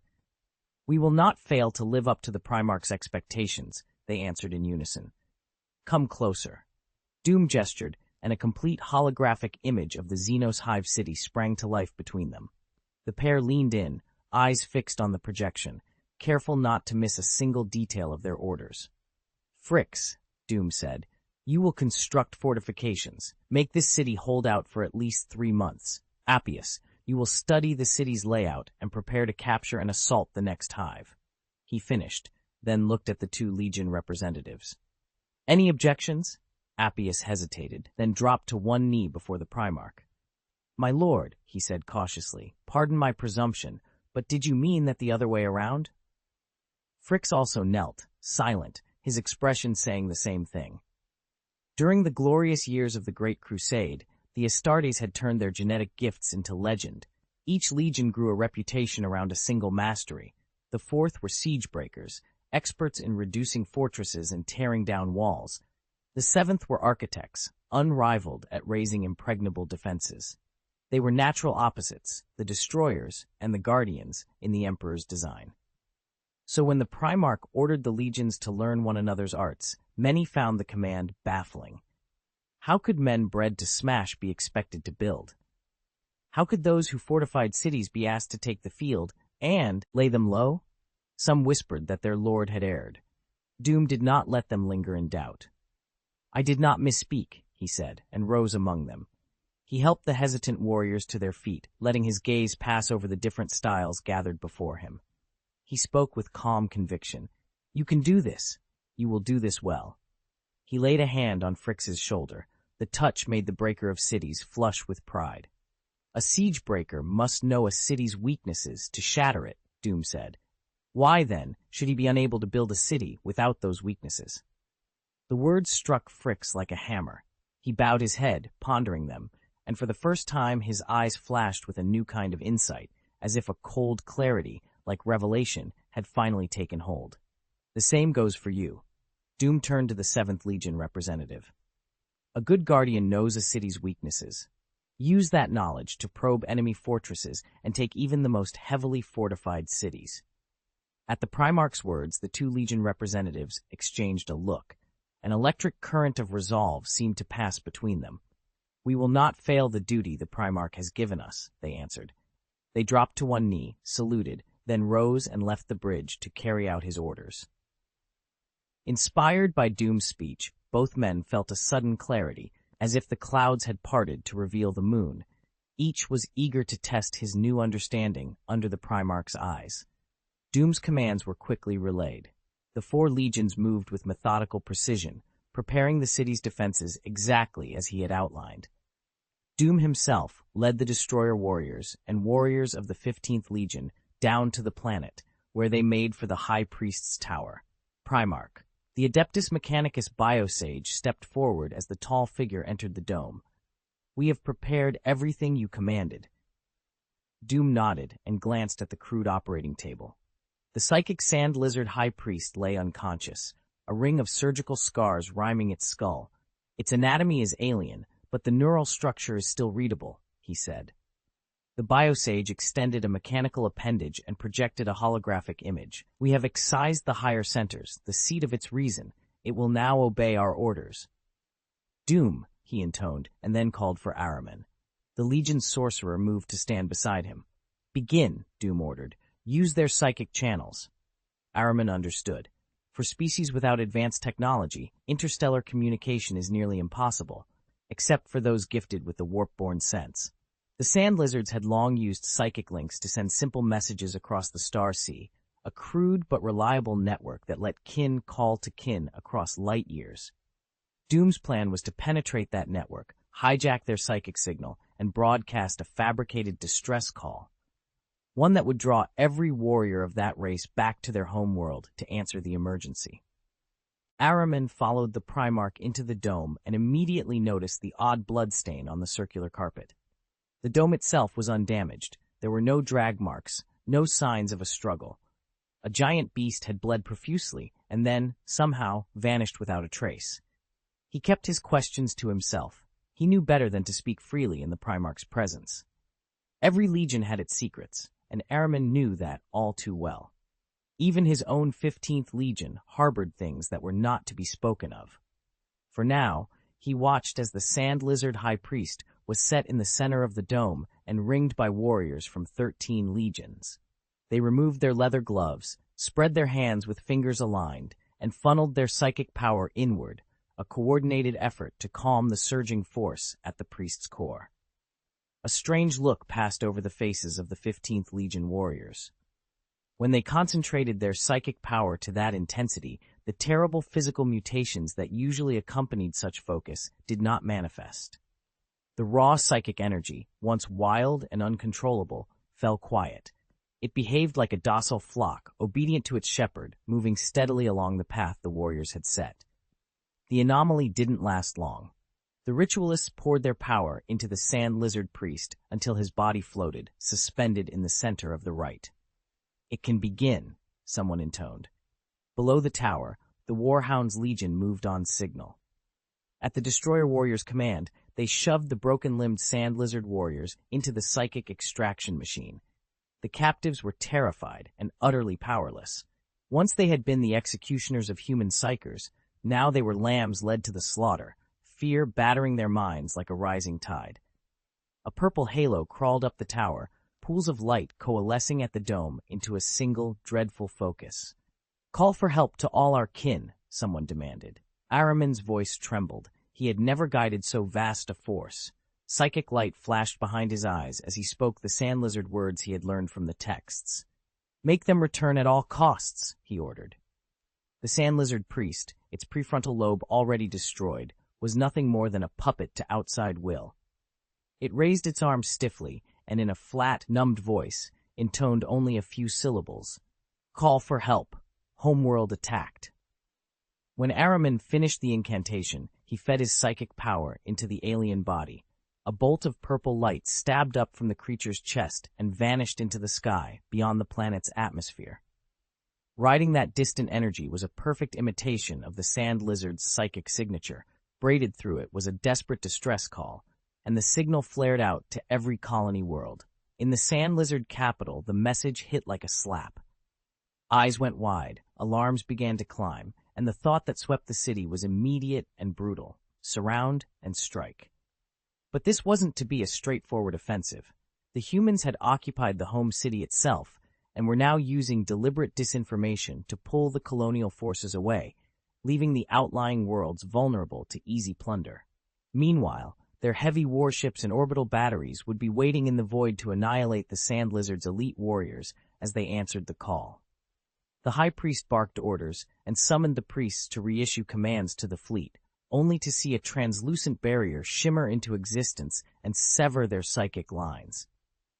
S1: We will not fail to live up to the Primarch's expectations, they answered in unison. Come closer. Doom gestured, and a complete holographic image of the Xenos hive city sprang to life between them. The pair leaned in, eyes fixed on the projection, careful not to miss a single detail of their orders. Phrix, Doom said, you will construct fortifications. Make this city hold out for at least 3 months. Appius, you will study the city's layout and prepare to capture and assault the next hive. He finished, then looked at the 2 Legion representatives. Any objections? Appius hesitated, then dropped to one knee before the Primarch. My lord, he said cautiously, pardon my presumption, but did you mean that the other way around? Phrix also knelt, silent, his expression saying the same thing. During the glorious years of the Great Crusade, the Astartes had turned their genetic gifts into legend. Each legion grew a reputation around a single mastery. The 4th were siege breakers, experts in reducing fortresses and tearing down walls. The 7th were architects, unrivaled at raising impregnable defenses. They were natural opposites, the destroyers and the guardians in the Emperor's design. So when the Primarch ordered the legions to learn one another's arts, many found the command baffling. How could men bred to smash be expected to build? How could those who fortified cities be asked to take the field and lay them low? Some whispered that their lord had erred. Doom did not let them linger in doubt. I did not misspeak, he said, and rose among them. He helped the hesitant warriors to their feet, letting his gaze pass over the different styles gathered before him. He spoke with calm conviction. You can do this. You will do this well. He laid a hand on Phrix's shoulder. The touch made the Breaker of Cities flush with pride. A siege breaker must know a city's weaknesses to shatter it, Doom said. Why, then, should he be unable to build a city without those weaknesses? The words struck Phrix like a hammer. He bowed his head, pondering them, and for the first time his eyes flashed with a new kind of insight, as if a cold clarity, like revelation, had finally taken hold. The same goes for you. Doom turned to the 7th Legion representative. A good guardian knows a city's weaknesses. Use that knowledge to probe enemy fortresses and take even the most heavily fortified cities. At the Primarch's words, the 2 Legion representatives exchanged a look. An electric current of resolve seemed to pass between them. We will not fail the duty the Primarch has given us, they answered. They dropped to one knee, saluted, then rose and left the bridge to carry out his orders. Inspired by Doom's speech, both men felt a sudden clarity, as if the clouds had parted to reveal the moon. Each was eager to test his new understanding under the Primarch's eyes. Doom's commands were quickly relayed. The 4 legions moved with methodical precision, preparing the city's defenses exactly as he had outlined. Doom himself led the destroyer warriors and warriors of the 15th Legion down to the planet, where they made for the High Priest's tower. Primarch, the Adeptus Mechanicus Biosage stepped forward as the tall figure entered the dome. We have prepared everything you commanded. Doom nodded and glanced at the crude operating table. The psychic sand lizard High Priest lay unconscious, a ring of surgical scars rhyming its skull. Its anatomy is alien, but the neural structure is still readable, he said. The Biosage extended a mechanical appendage and projected a holographic image. We have excised the higher centers, the seat of its reason. It will now obey our orders. Doom, he intoned, and then called for Ahriman. The Legion's sorcerer moved to stand beside him. Begin, Doom ordered. Use their psychic channels. Ahriman understood. For species without advanced technology, interstellar communication is nearly impossible, except for those gifted with the warp-born sense. The sand lizards had long used psychic links to send simple messages across the star sea, a crude but reliable network that let kin call to kin across light years. Doom's plan was to penetrate that network, hijack their psychic signal, and broadcast a fabricated distress call, one that would draw every warrior of that race back to their home world to answer the emergency. Ahriman followed the Primarch into the dome and immediately noticed the odd bloodstain on the circular carpet. The dome itself was undamaged. There were no drag marks, no signs of a struggle. A giant beast had bled profusely and then, somehow, vanished without a trace. He kept his questions to himself. He knew better than to speak freely in the Primarch's presence. Every legion had its secrets, and Ahriman knew that all too well. Even his own 15th Legion harbored things that were not to be spoken of. For now, he watched as the Sand Lizard High Priest was set in the center of the dome and ringed by warriors from 13 legions. They removed their leather gloves, spread their hands with fingers aligned, and funneled their psychic power inward, a coordinated effort to calm the surging force at the priest's core. A strange look passed over the faces of the 15th Legion warriors. When they concentrated their psychic power to that intensity, the terrible physical mutations that usually accompanied such focus did not manifest. The raw psychic energy, once wild and uncontrollable, fell quiet. It behaved like a docile flock, obedient to its shepherd, moving steadily along the path the warriors had set. The anomaly didn't last long. The ritualists poured their power into the Sand Lizard Priest until his body floated, suspended in the center of the rite. "It can begin," someone intoned. Below the tower, the Warhound's Legion moved on signal. At the Destroyer Warrior's command, they shoved the broken-limbed Sand Lizard warriors into the psychic extraction machine. The captives were terrified and utterly powerless. Once they had been the executioners of human psychers, now they were lambs led to the slaughter, fear battering their minds like a rising tide. A purple halo crawled up the tower, pools of light coalescing at the dome into a single, dreadful focus. "Call for help to all our kin," someone demanded. Ahriman's voice trembled. He had never guided so vast a force. Psychic light flashed behind his eyes as he spoke the Sand Lizard words he had learned from the texts. "Make them return at all costs," he ordered. The Sand Lizard Priest, its prefrontal lobe already destroyed, was nothing more than a puppet to outside will. It raised its arm stiffly, and in a flat, numbed voice, intoned only a few syllables. "Call for help. Homeworld attacked." When Ahriman finished the incantation, he fed his psychic power into the alien body. A bolt of purple light stabbed up from the creature's chest and vanished into the sky beyond the planet's atmosphere. Riding that distant energy was a perfect imitation of the Sand Lizard's psychic signature. Braided through it was a desperate distress call, and the signal flared out to every colony world. In the Sand Lizard capital, the message hit like a slap. Eyes went wide, alarms began to climb, and the thought that swept the city was immediate and brutal: surround and strike. But this wasn't to be a straightforward offensive. The humans had occupied the home city itself, and were now using deliberate disinformation to pull the colonial forces away, leaving the outlying worlds vulnerable to easy plunder. Meanwhile, their heavy warships and orbital batteries would be waiting in the void to annihilate the Sand Lizard's elite warriors as they answered the call. The High Priest barked orders and summoned the priests to reissue commands to the fleet, only to see a translucent barrier shimmer into existence and sever their psychic lines.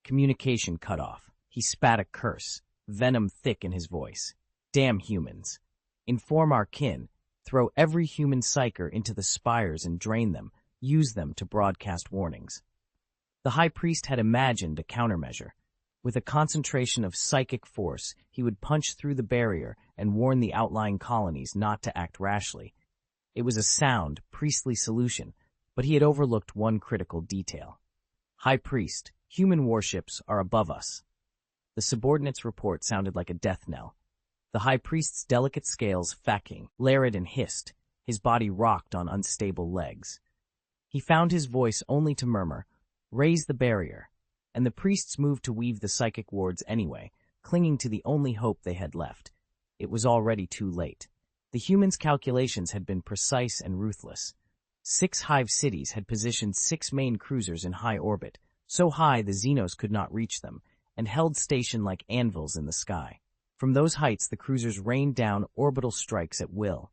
S1: Communication cut off. He spat a curse, venom thick in his voice. "Damn humans. Inform our kin. Throw every human psyker into the spires and drain them. Use them to broadcast warnings." The High Priest had imagined a countermeasure. With a concentration of psychic force, he would punch through the barrier and warn the outlying colonies not to act rashly. It was a sound, priestly solution, but he had overlooked one critical detail. "High Priest, human warships are above us." The subordinate's report sounded like a death knell. The High Priest's delicate scales facking, larid and hissed. His body rocked on unstable legs. He found his voice only to murmur, "Raise the barrier," and the priests moved to weave the psychic wards anyway, clinging to the only hope they had left. It was already too late. The humans' calculations had been precise and ruthless. 6 hive cities had positioned 6 main cruisers in high orbit, so high the Xenos could not reach them, and held station like anvils in the sky. From those heights the cruisers rained down orbital strikes at will.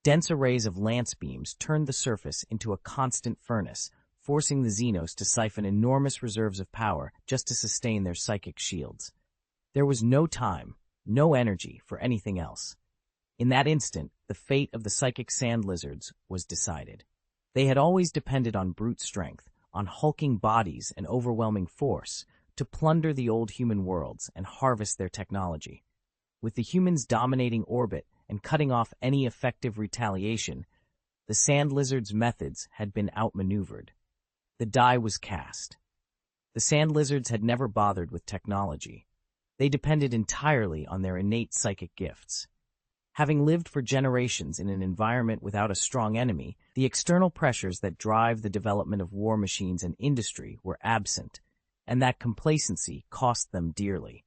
S1: Dense arrays of lance beams turned the surface into a constant furnace, forcing the Xenos to siphon enormous reserves of power just to sustain their psychic shields. There was no time, no energy for anything else. In that instant, the fate of the psychic sand lizards was decided. They had always depended on brute strength, on hulking bodies and overwhelming force, to plunder the old human worlds and harvest their technology. With the humans dominating orbit and cutting off any effective retaliation, the sand lizard's methods had been outmaneuvered. The die was cast. The sand lizards had never bothered with technology. They depended entirely on their innate psychic gifts. Having lived for generations in an environment without a strong enemy, the external pressures that drive the development of war machines and industry were absent, and that complacency cost them dearly.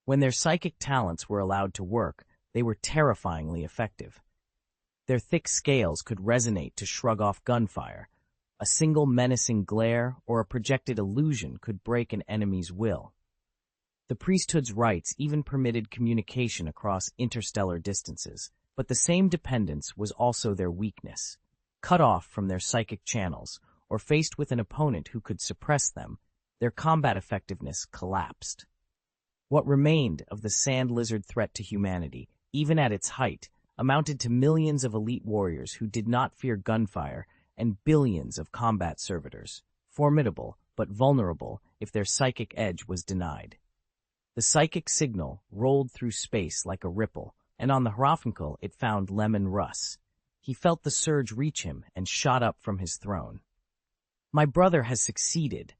S1: When their psychic talents were allowed to work, they were terrifyingly effective. Their thick scales could resonate to shrug off gunfire. A single menacing glare or a projected illusion could break an enemy's will. The priesthood's rites even permitted communication across interstellar distances, but the same dependence was also their weakness. Cut off from their psychic channels, or faced with an opponent who could suppress them, their combat effectiveness collapsed. What remained of the sand lizard threat to humanity, even at its height, amounted to millions of elite warriors who did not fear gunfire and billions of combat servitors, formidable but vulnerable if their psychic edge was denied. The psychic signal rolled through space like a ripple, and on the hierophant it found Lemon Russ. He felt the surge reach him and shot up from his throne. "My brother has succeeded."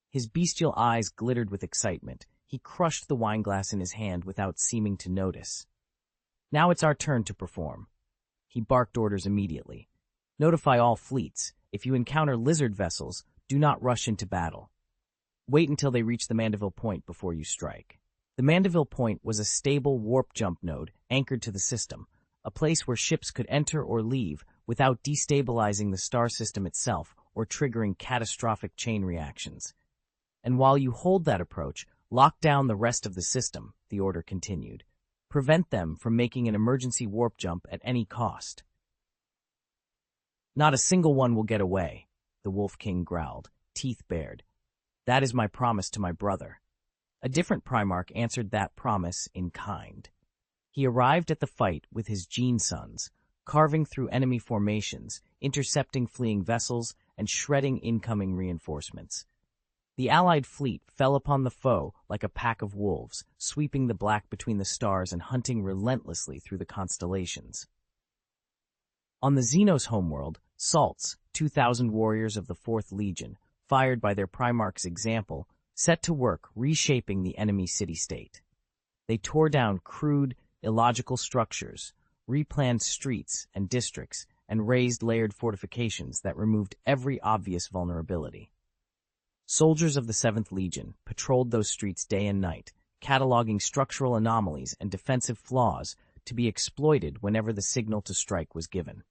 S1: His bestial eyes glittered with excitement. He crushed the wineglass in his hand without seeming to notice. "Now it's our turn to perform." He barked orders immediately. "Notify all fleets. If you encounter lizard vessels, do not rush into battle. Wait until they reach the Mandeville Point before you strike." The Mandeville Point was a stable warp jump node anchored to the system, a place where ships could enter or leave without destabilizing the star system itself or triggering catastrophic chain reactions. "And while you hold that approach, lock down the rest of the system," the order continued. "Prevent them from making an emergency warp jump at any cost." "Not a single one will get away," the Wolf King growled, teeth bared. "That is my promise to my brother." A different Primarch answered that promise in kind. He arrived at the fight with his Gene Sons, carving through enemy formations, intercepting fleeing vessels, and shredding incoming reinforcements. The Allied fleet fell upon the foe like a pack of wolves, sweeping the black between the stars and hunting relentlessly through the constellations. On the Xenos homeworld, Salts, 2,000 warriors of the 4th Legion, fired by their Primarch's example, set to work reshaping the enemy city-state. They tore down crude, illogical structures, replanned streets and districts, and raised layered fortifications that removed every obvious vulnerability. Soldiers of the 7th Legion patrolled those streets day and night, cataloging structural anomalies and defensive flaws to be exploited whenever the signal to strike was given.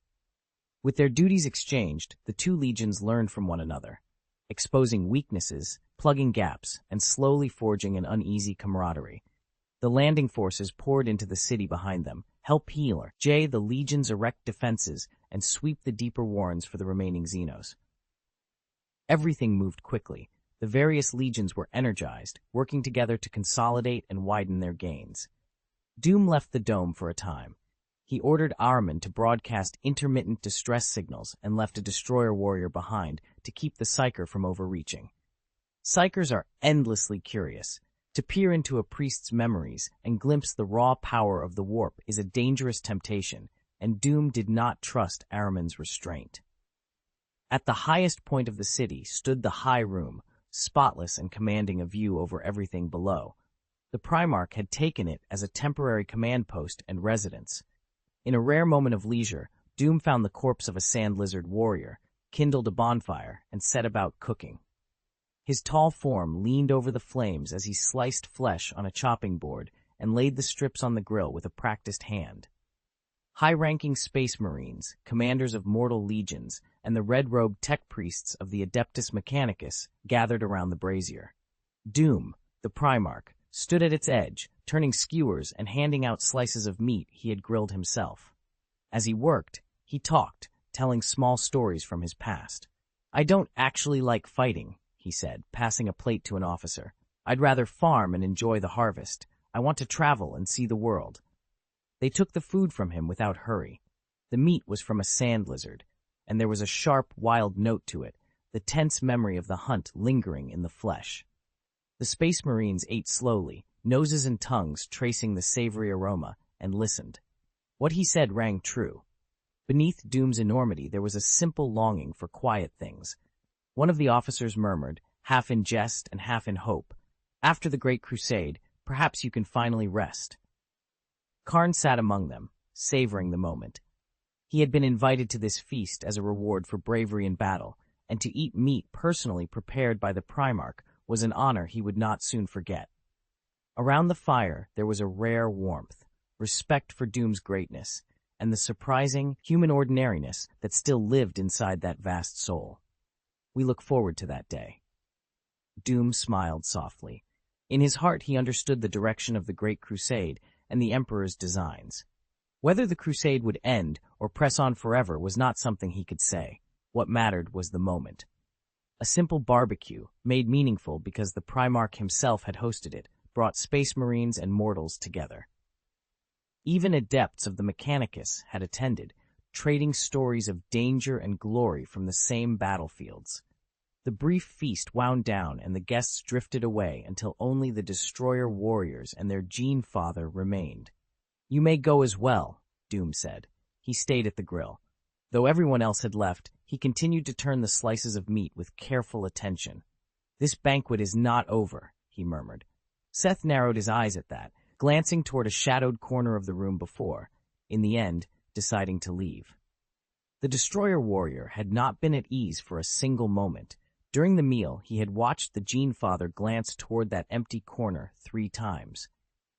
S1: With their duties exchanged, the two legions learned from one another, exposing weaknesses, plugging gaps, and slowly forging an uneasy camaraderie. The landing forces poured into the city behind them, help heal the legion's erect defenses, and sweep the deeper warrens for the remaining Xenos. Everything moved quickly. The various legions were energized, working together to consolidate and widen their gains. Doom left the dome for a time. He ordered Ahriman to broadcast intermittent distress signals and left a destroyer warrior behind to keep the Psyker from overreaching. Psykers are endlessly curious. To peer into a priest's memories and glimpse the raw power of the warp is a dangerous temptation, and Doom did not trust Ahriman's restraint. At the highest point of the city stood the High Room, spotless and commanding a view over everything below. The Primarch had taken it as a temporary command post and residence. In a rare moment of leisure, Doom found the corpse of a sand lizard warrior, kindled a bonfire, and set about cooking. His tall form leaned over the flames as he sliced flesh on a chopping board and laid the strips on the grill with a practiced hand. High-ranking space marines, commanders of mortal legions, and the red-robed tech priests of the Adeptus Mechanicus gathered around the brazier. Doom, the Primarch, stood at its edge, turning skewers and handing out slices of meat he had grilled himself. As he worked, he talked, telling small stories from his past. "I don't actually like fighting," he said, passing a plate to an officer. "I'd rather farm and enjoy the harvest. I want to travel and see the world." They took the food from him without hurry. The meat was from a sand lizard, and there was a sharp, wild note to it, the tense memory of the hunt lingering in the flesh. The Space Marines ate slowly, noses and tongues tracing the savory aroma, and listened. What he said rang true. Beneath Doom's enormity there was a simple longing for quiet things. One of the officers murmured, half in jest and half in hope, "After the Great Crusade, perhaps you can finally rest." Karn sat among them, savoring the moment. He had been invited to this feast as a reward for bravery in battle, and to eat meat personally prepared by the Primarch was an honor he would not soon forget. Around the fire there was a rare warmth, respect for Doom's greatness, and the surprising human ordinariness that still lived inside that vast soul. We look forward to that day. Doom smiled softly. In his heart he understood the direction of the Great Crusade and the Emperor's designs. Whether the crusade would end or press on forever was not something he could say. What mattered was the moment. A simple barbecue, made meaningful because the Primarch himself had hosted it, brought Space Marines and mortals together. Even adepts of the Mechanicus had attended, trading stories of danger and glory from the same battlefields. The brief feast wound down and the guests drifted away until only the destroyer warriors and their Gene Father remained. "You may go as well," Doom said. He stayed at the grill. Though everyone else had left, he continued to turn the slices of meat with careful attention. "This banquet is not over," he murmured. Seth narrowed his eyes at that, glancing toward a shadowed corner of the room before, in the end, deciding to leave. The destroyer warrior had not been at ease for a single moment. During the meal, he had watched the Gene Father glance toward that empty corner 3 times.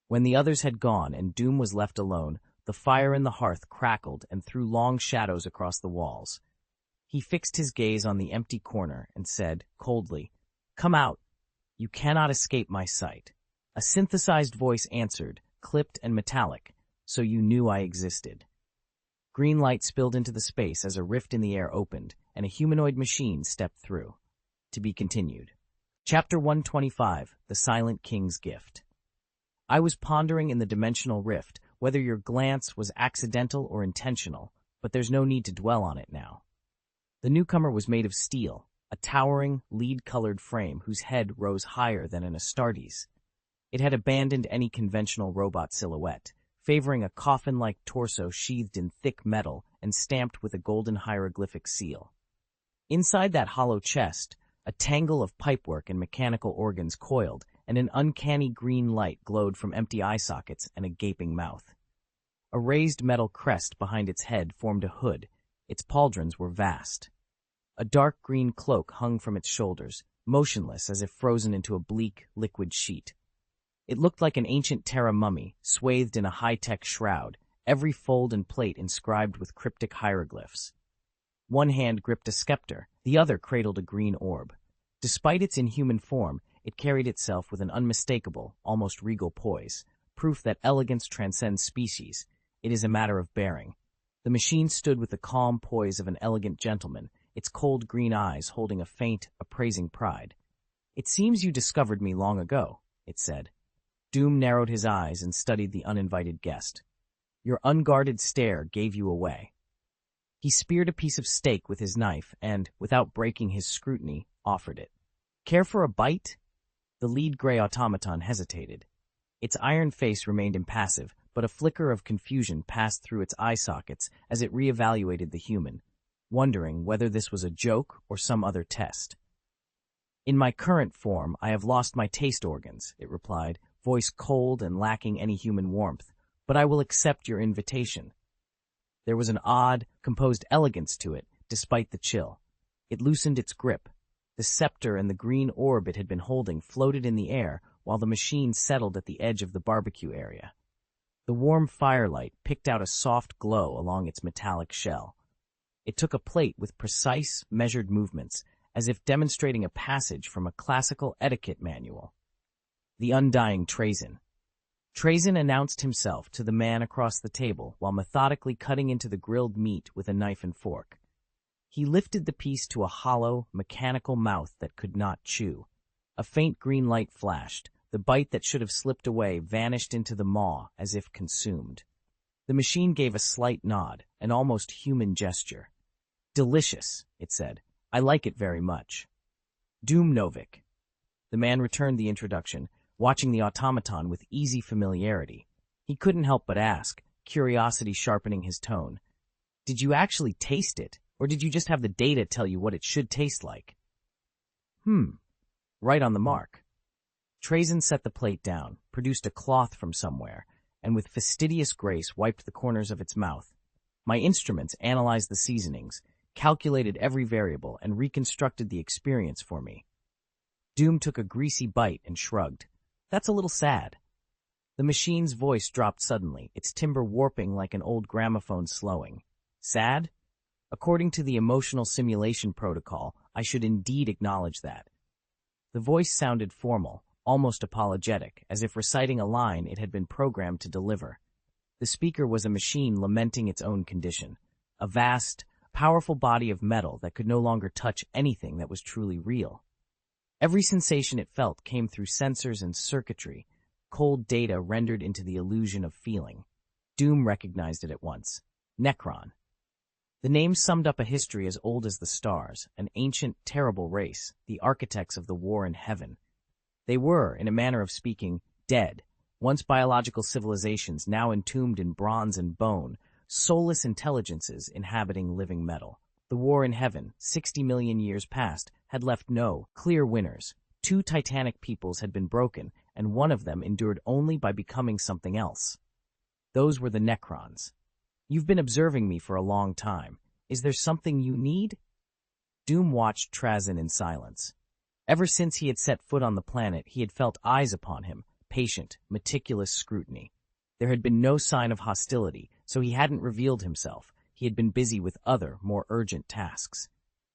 S1: When the others had gone and Doom was left alone, the fire in the hearth crackled and threw long shadows across the walls. He fixed his gaze on the empty corner and said, coldly, "Come out. You cannot escape my sight." A synthesized voice answered, clipped and metallic, "So you knew I existed." Green light spilled into the space as a rift in the air opened, and a humanoid machine stepped through. To be continued. Chapter 125, The Silent King's Gift. I was pondering in the dimensional rift whether your glance was accidental or intentional, but there's no need to dwell on it now. The newcomer was made of steel, a towering, lead-colored frame whose head rose higher than an Astartes. It had abandoned any conventional robot silhouette, favoring a coffin-like torso sheathed in thick metal and stamped with a golden hieroglyphic seal. Inside that hollow chest, a tangle of pipework and mechanical organs coiled, and an uncanny green light glowed from empty eye sockets and a gaping mouth. A raised metal crest behind its head formed a hood. Its pauldrons were vast. A dark green cloak hung from its shoulders, motionless as if frozen into a bleak, liquid sheet. It looked like an ancient Terra mummy, swathed in a high-tech shroud, every fold and plate inscribed with cryptic hieroglyphs. One hand gripped a scepter, the other cradled a green orb. Despite its inhuman form, it carried itself with an unmistakable, almost regal poise, proof that elegance transcends species. It is a matter of bearing. The machine stood with the calm poise of an elegant gentleman, its cold green eyes holding a faint, appraising pride. "It seems you discovered me long ago," it said. Doom narrowed his eyes and studied the uninvited guest. "Your unguarded stare gave you away." He speared a piece of steak with his knife and, without breaking his scrutiny, offered it. "Care for a bite?" The lead gray automaton hesitated. Its iron face remained impassive, but a flicker of confusion passed through its eye sockets as it reevaluated the human, wondering whether this was a joke or some other test. "In my current form, I have lost my taste organs," it replied, voice cold and lacking any human warmth, "but I will accept your invitation." There was an odd, composed elegance to it, despite the chill. It loosened its grip. The scepter and the green orb it had been holding floated in the air while the machine settled at the edge of the barbecue area. The warm firelight picked out a soft glow along its metallic shell. It took a plate with precise, measured movements, as if demonstrating a passage from a classical etiquette manual. The undying Trazyn. Trazyn announced himself to the man across the table while methodically cutting into the grilled meat with a knife and fork. He lifted the piece to a hollow, mechanical mouth that could not chew. A faint green light flashed. The bite that should have slipped away vanished into the maw as if consumed. The machine gave a slight nod, an almost human gesture. "Delicious," it said. "I like it very much." "Doom Novik." The man returned the introduction, watching the automaton with easy familiarity. He couldn't help but ask, curiosity sharpening his tone. Did you actually taste it, or did you just have the data tell you what it should taste like? Right on the mark. Trazen set the plate down, produced a cloth from somewhere, and with fastidious grace wiped the corners of its mouth. My instruments analyzed the seasonings, calculated every variable, and reconstructed the experience for me. Doom took a greasy bite and shrugged. That's a little sad. The machine's voice dropped suddenly, its timbre warping like an old gramophone slowing. Sad? According to the emotional simulation protocol, I should indeed acknowledge that. The voice sounded formal, almost apologetic, as if reciting a line it had been programmed to deliver. The speaker was a machine lamenting its own condition, a vast, powerful body of metal that could no longer touch anything that was truly real. Every sensation it felt came through sensors and circuitry, cold data rendered into the illusion of feeling. Doom recognized it at once. Necron. The name summed up a history as old as the stars, an ancient, terrible race, the architects of the war in heaven. They were, in a manner of speaking, dead, once biological civilizations now entombed in bronze and bone, soulless intelligences inhabiting living metal. The war in heaven, 60 million years past, had left no clear winners. 2 titanic peoples had been broken, and one of them endured only by becoming something else. Those were the Necrons. You've been observing me for a long time. Is there something you need? Doom watched Trazen in silence. Ever since he had set foot on the planet, he had felt eyes upon him, patient, meticulous scrutiny. There had been no sign of hostility, so he hadn't revealed himself. He had been busy with other, more urgent tasks.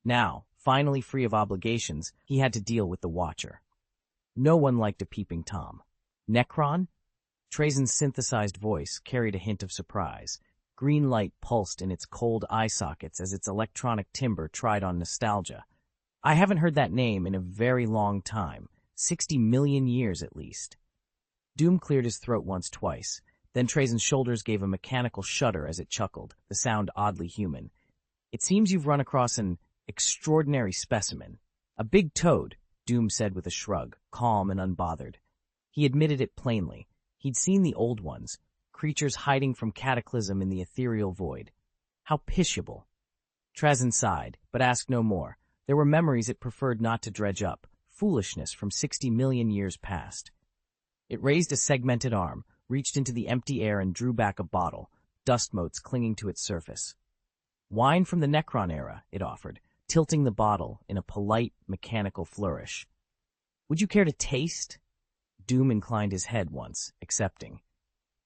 S1: Now, finally free of obligations, he had to deal with the Watcher. No one liked a peeping Tom. Necron? Trazen's synthesized voice carried a hint of surprise. Green light pulsed in its cold eye sockets as its electronic timbre tried on nostalgia. I haven't heard that name in a very long time, 60 million years at least. Doom cleared his throat twice. Then Trazen's shoulders gave a mechanical shudder as it chuckled, the sound oddly human. It seems you've run across an extraordinary specimen. A big toad, Doom said with a shrug, calm and unbothered. He admitted it plainly. He'd seen the old ones, creatures hiding from cataclysm in the ethereal void. How pitiable. Trazen sighed, but asked no more. There were memories it preferred not to dredge up, foolishness from 60 million years past. It raised a segmented arm, reached into the empty air and drew back a bottle, dust motes clinging to its surface. Wine from the Necron era, it offered, tilting the bottle in a polite, mechanical flourish. Would you care to taste? Doom inclined his head once, accepting.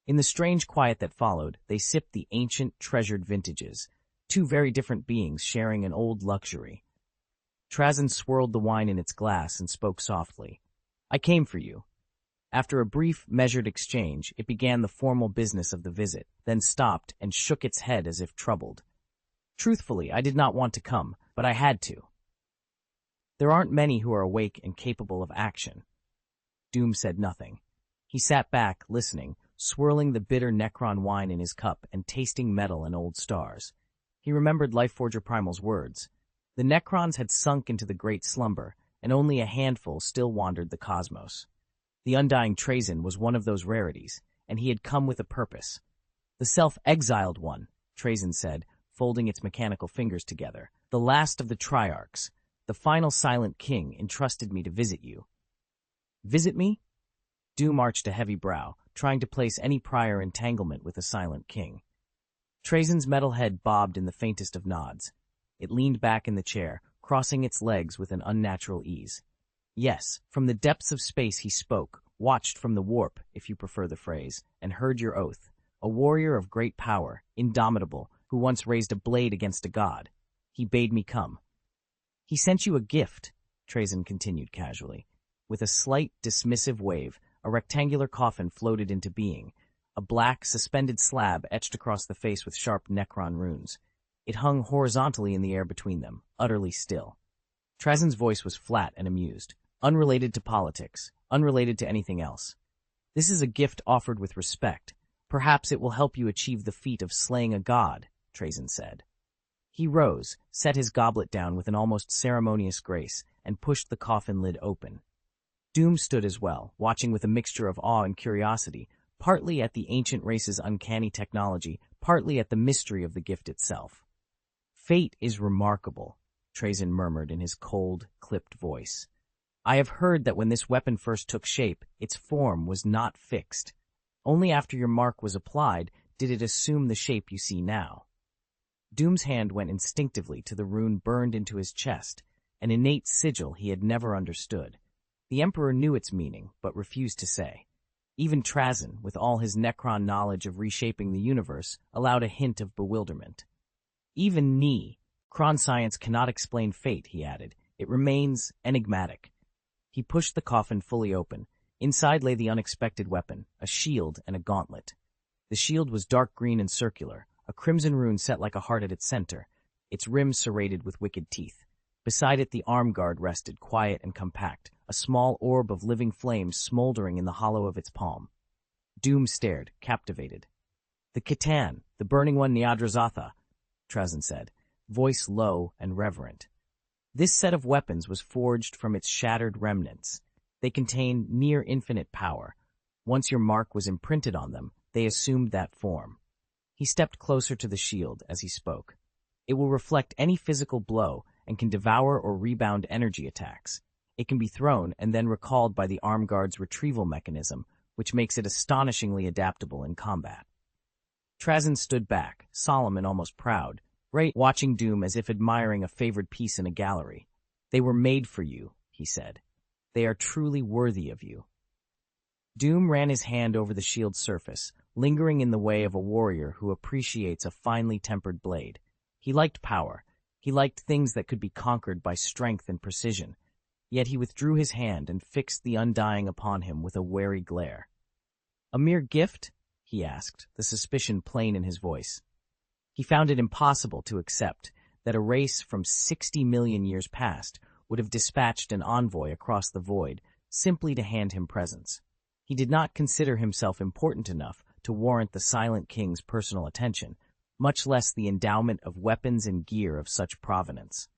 S1: In the strange quiet that followed, they sipped the ancient, treasured vintages, 2 very different beings sharing an old luxury. Trazen swirled the wine in its glass and spoke softly. I came for you. After a brief, measured exchange, it began the formal business of the visit, then stopped and shook its head as if troubled. Truthfully, I did not want to come, but I had to. There aren't many who are awake and capable of action. Doom said nothing. He sat back, listening, swirling the bitter Necron wine in his cup and tasting metal and old stars. He remembered Lifeforger Primal's words. The Necrons had sunk into the great slumber, and only a handful still wandered the cosmos. The undying Trazen was one of those rarities, and he had come with a purpose. The self-exiled one, Trazen said, folding its mechanical fingers together. The last of the Triarchs, the final silent king, entrusted me to visit you. Visit me? Doom arched a heavy brow, trying to place any prior entanglement with the silent king. Trazen's metal head bobbed in the faintest of nods. It leaned back in the chair, crossing its legs with an unnatural ease. Yes, from the depths of space he spoke, watched from the warp, if you prefer the phrase, and heard your oath. A warrior of great power, indomitable, who once raised a blade against a god. He bade me come. He sent you a gift, Trazen continued casually. With a slight, dismissive wave, a rectangular coffin floated into being, a black, suspended slab etched across the face with sharp Necron runes. It hung horizontally in the air between them, utterly still. Trazen's voice was flat and amused, unrelated to politics, unrelated to anything else. This is a gift offered with respect. Perhaps it will help you achieve the feat of slaying a god, Trazen said. He rose, set his goblet down with an almost ceremonious grace, and pushed the coffin lid open. Doom stood as well, watching with a mixture of awe and curiosity, partly at the ancient race's uncanny technology, partly at the mystery of the gift itself. "Fate is remarkable," Trazyn murmured in his cold, clipped voice. "I have heard that when this weapon first took shape, its form was not fixed. Only after your mark was applied did it assume the shape you see now." Doom's hand went instinctively to the rune burned into his chest, an innate sigil he had never understood. The Emperor knew its meaning, but refused to say. Even Trazyn, with all his Necron knowledge of reshaping the universe, allowed a hint of bewilderment. "Even Kron science cannot explain fate," he added. "It remains enigmatic." He pushed the coffin fully open. Inside lay the unexpected weapon, a shield and a gauntlet. The shield was dark green and circular, a crimson rune set like a heart at its center, its rim serrated with wicked teeth. Beside it the arm guard rested, quiet and compact, a small orb of living flame smoldering in the hollow of its palm. Doom stared, captivated. "The Khitan, the Burning One Nyadrazatha," Trazyn said, voice low and reverent. "This set of weapons was forged from its shattered remnants. They contain near infinite power. Once your mark was imprinted on them, they assumed that form." He stepped closer to the shield as he spoke. "It will reflect any physical blow and can devour or rebound energy attacks. It can be thrown and then recalled by the arm guard's retrieval mechanism, which makes it astonishingly adaptable in combat." Trazyn stood back, solemn and almost proud, watching Doom as if admiring a favored piece in a gallery. "They were made for you," he said. "They are truly worthy of you." Doom ran his hand over the shield's surface, lingering in the way of a warrior who appreciates a finely tempered blade. He liked power. He liked things that could be conquered by strength and precision. Yet he withdrew his hand and fixed the undying upon him with a wary glare. "A mere gift?" he asked, the suspicion plain in his voice. He found it impossible to accept that a race from 60 million years past would have dispatched an envoy across the void simply to hand him presents. He did not consider himself important enough to warrant the Silent King's personal attention, much less the endowment of weapons and gear of such provenance.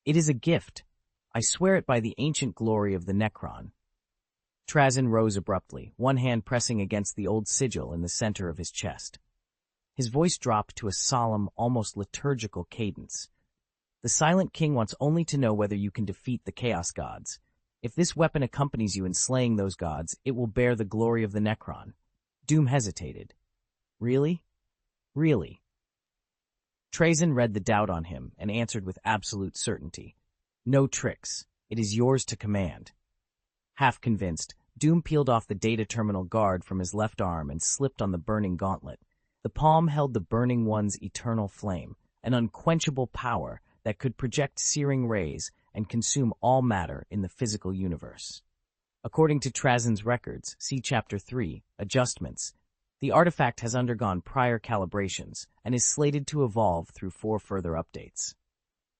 S1: "It is a gift. I swear it by the ancient glory of the Necron." Trazyn rose abruptly, one hand pressing against the old sigil in the center of his chest. His voice dropped to a solemn, almost liturgical cadence. "The Silent King wants only to know whether you can defeat the Chaos Gods. If this weapon accompanies you in slaying those gods, it will bear the glory of the Necron." Doom hesitated. "Really? Really?" Trazyn read the doubt on him and answered with absolute certainty. "No tricks. It is yours to command." Half convinced, Doom peeled off the data terminal guard from his left arm and slipped on the burning gauntlet. The palm held the Burning One's eternal flame, an unquenchable power that could project searing rays and consume all matter in the physical universe. According to Trazyn's records, see Chapter 3, Adjustments, the artifact has undergone prior calibrations and is slated to evolve through 4 further updates.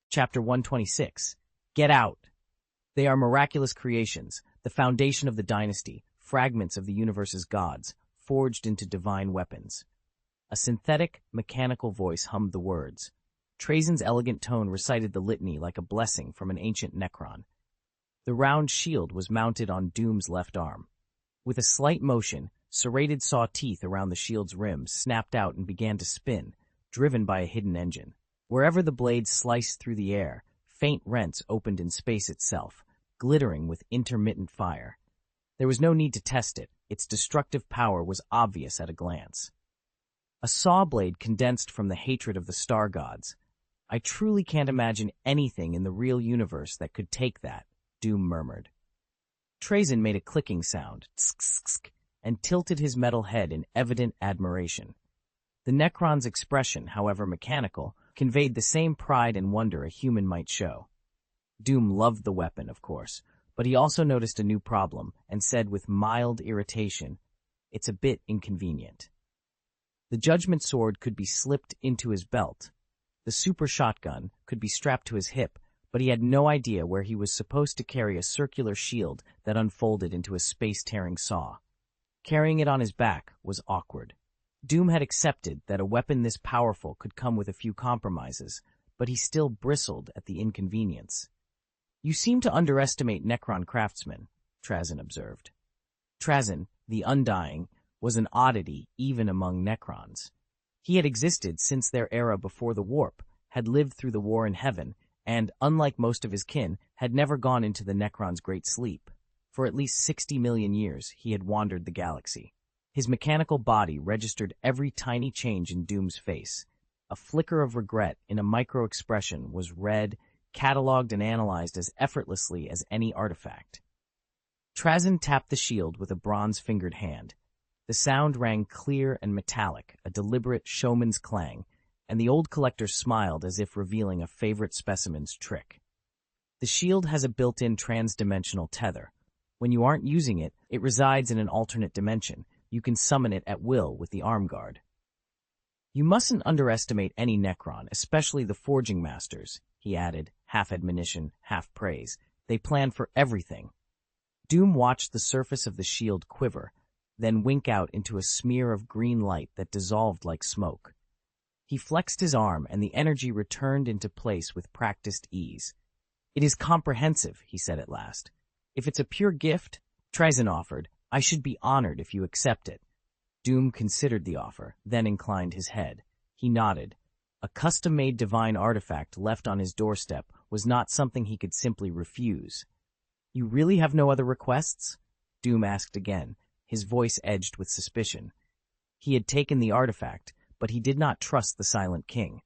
S1: Chapter 126, Get Out! They are miraculous creations, the foundation of the dynasty, fragments of the universe's gods, forged into divine weapons. A synthetic, mechanical voice hummed the words. Trazyn's elegant tone recited the litany like a blessing from an ancient Necron. The round shield was mounted on Doom's left arm. With a slight motion, serrated saw teeth around the shield's rim snapped out and began to spin, driven by a hidden engine. Wherever the blade sliced through the air, faint rents opened in space itself, glittering with intermittent fire. There was no need to test it. Its destructive power was obvious at a glance. A saw blade condensed from the hatred of the star gods. "I truly can't imagine anything in the real universe that could take that," Doom murmured. Trazyn made a clicking sound, tsk, and tilted his metal head in evident admiration. The Necron's expression, however mechanical, conveyed the same pride and wonder a human might show. Doom loved the weapon, of course, but he also noticed a new problem and said with mild irritation, "It's a bit inconvenient." The Judgment Sword could be slipped into his belt. The super shotgun could be strapped to his hip, but he had no idea where he was supposed to carry a circular shield that unfolded into a space-tearing saw. Carrying it on his back was awkward. Doom had accepted that a weapon this powerful could come with a few compromises, but he still bristled at the inconvenience. "You seem to underestimate Necron craftsmen," Trazyn observed. Trazyn, the Undying, was an oddity even among Necrons. He had existed since their era before the warp, had lived through the war in heaven, and, unlike most of his kin, had never gone into the Necrons' great sleep. For at least 60 million years, he had wandered the galaxy. His mechanical body registered every tiny change in Doom's face. A flicker of regret in a micro-expression was read, catalogued, and analyzed as effortlessly as any artifact. Trazyn tapped the shield with a bronze-fingered hand. The sound rang clear and metallic, a deliberate showman's clang, and the old collector smiled as if revealing a favorite specimen's trick. The shield has a built-in trans-dimensional tether. When you aren't using it, it resides in an alternate dimension. You can summon it at will with the arm guard. You mustn't underestimate any Necron, especially the Forging Masters, he added, half admonition, half praise. They plan for everything. Doom watched the surface of the shield quiver, then wink out into a smear of green light that dissolved like smoke. He flexed his arm, and the energy returned into place with practiced ease. It is comprehensive, he said at last. If it's a pure gift, Trazyn offered, I should be honored if you accept it. Doom considered the offer, then inclined his head. He nodded. A custom-made divine artifact left on his doorstep was not something he could simply refuse. You really have no other requests? Doom asked again, his voice edged with suspicion. He had taken the artifact, but he did not trust the Silent King.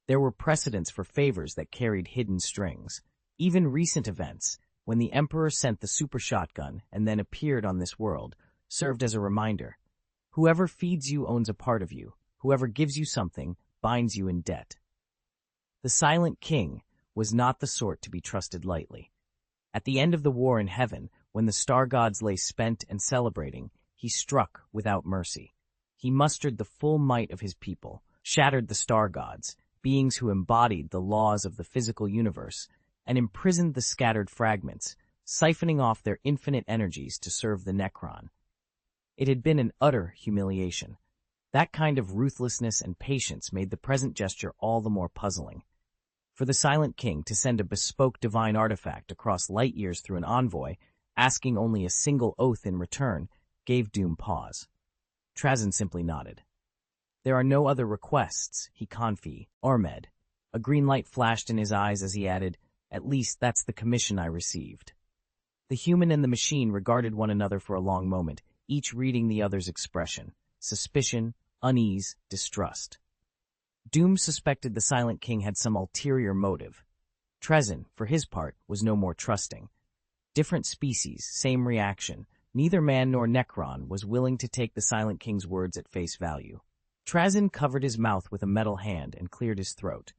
S1: There were precedents for favors that carried hidden strings. Even recent events, when the Emperor sent the super shotgun and then appeared on this world, served as a reminder. Whoever feeds you owns a part of you. Whoever gives you something binds you in debt. The Silent King was not the sort to be trusted lightly. At the end of the war in heaven, when the star gods lay spent and celebrating, he struck without mercy. He mustered the full might of his people, shattered the star gods, beings who embodied the laws of the physical universe, and imprisoned the scattered fragments, siphoning off their infinite energies to serve the Necron. It had been an utter humiliation. That kind of ruthlessness and patience made the present gesture all the more puzzling. For the Silent King to send a bespoke divine artifact across light years through an envoy, asking only a single oath in return, gave Doom pause. Trazyn simply nodded. There are no other requests, he Ormed. A green light flashed in his eyes as he added, At least that's the commission I received. The human and the machine regarded one another for a long moment, each reading the other's expression. Suspicion, unease, distrust. Doom suspected the Silent King had some ulterior motive. Trazyn, for his part, was no more trusting. Different species, same reaction. Neither man nor Necron was willing to take the Silent King's words at face value. Trazyn covered his mouth with a metal hand and cleared his throat.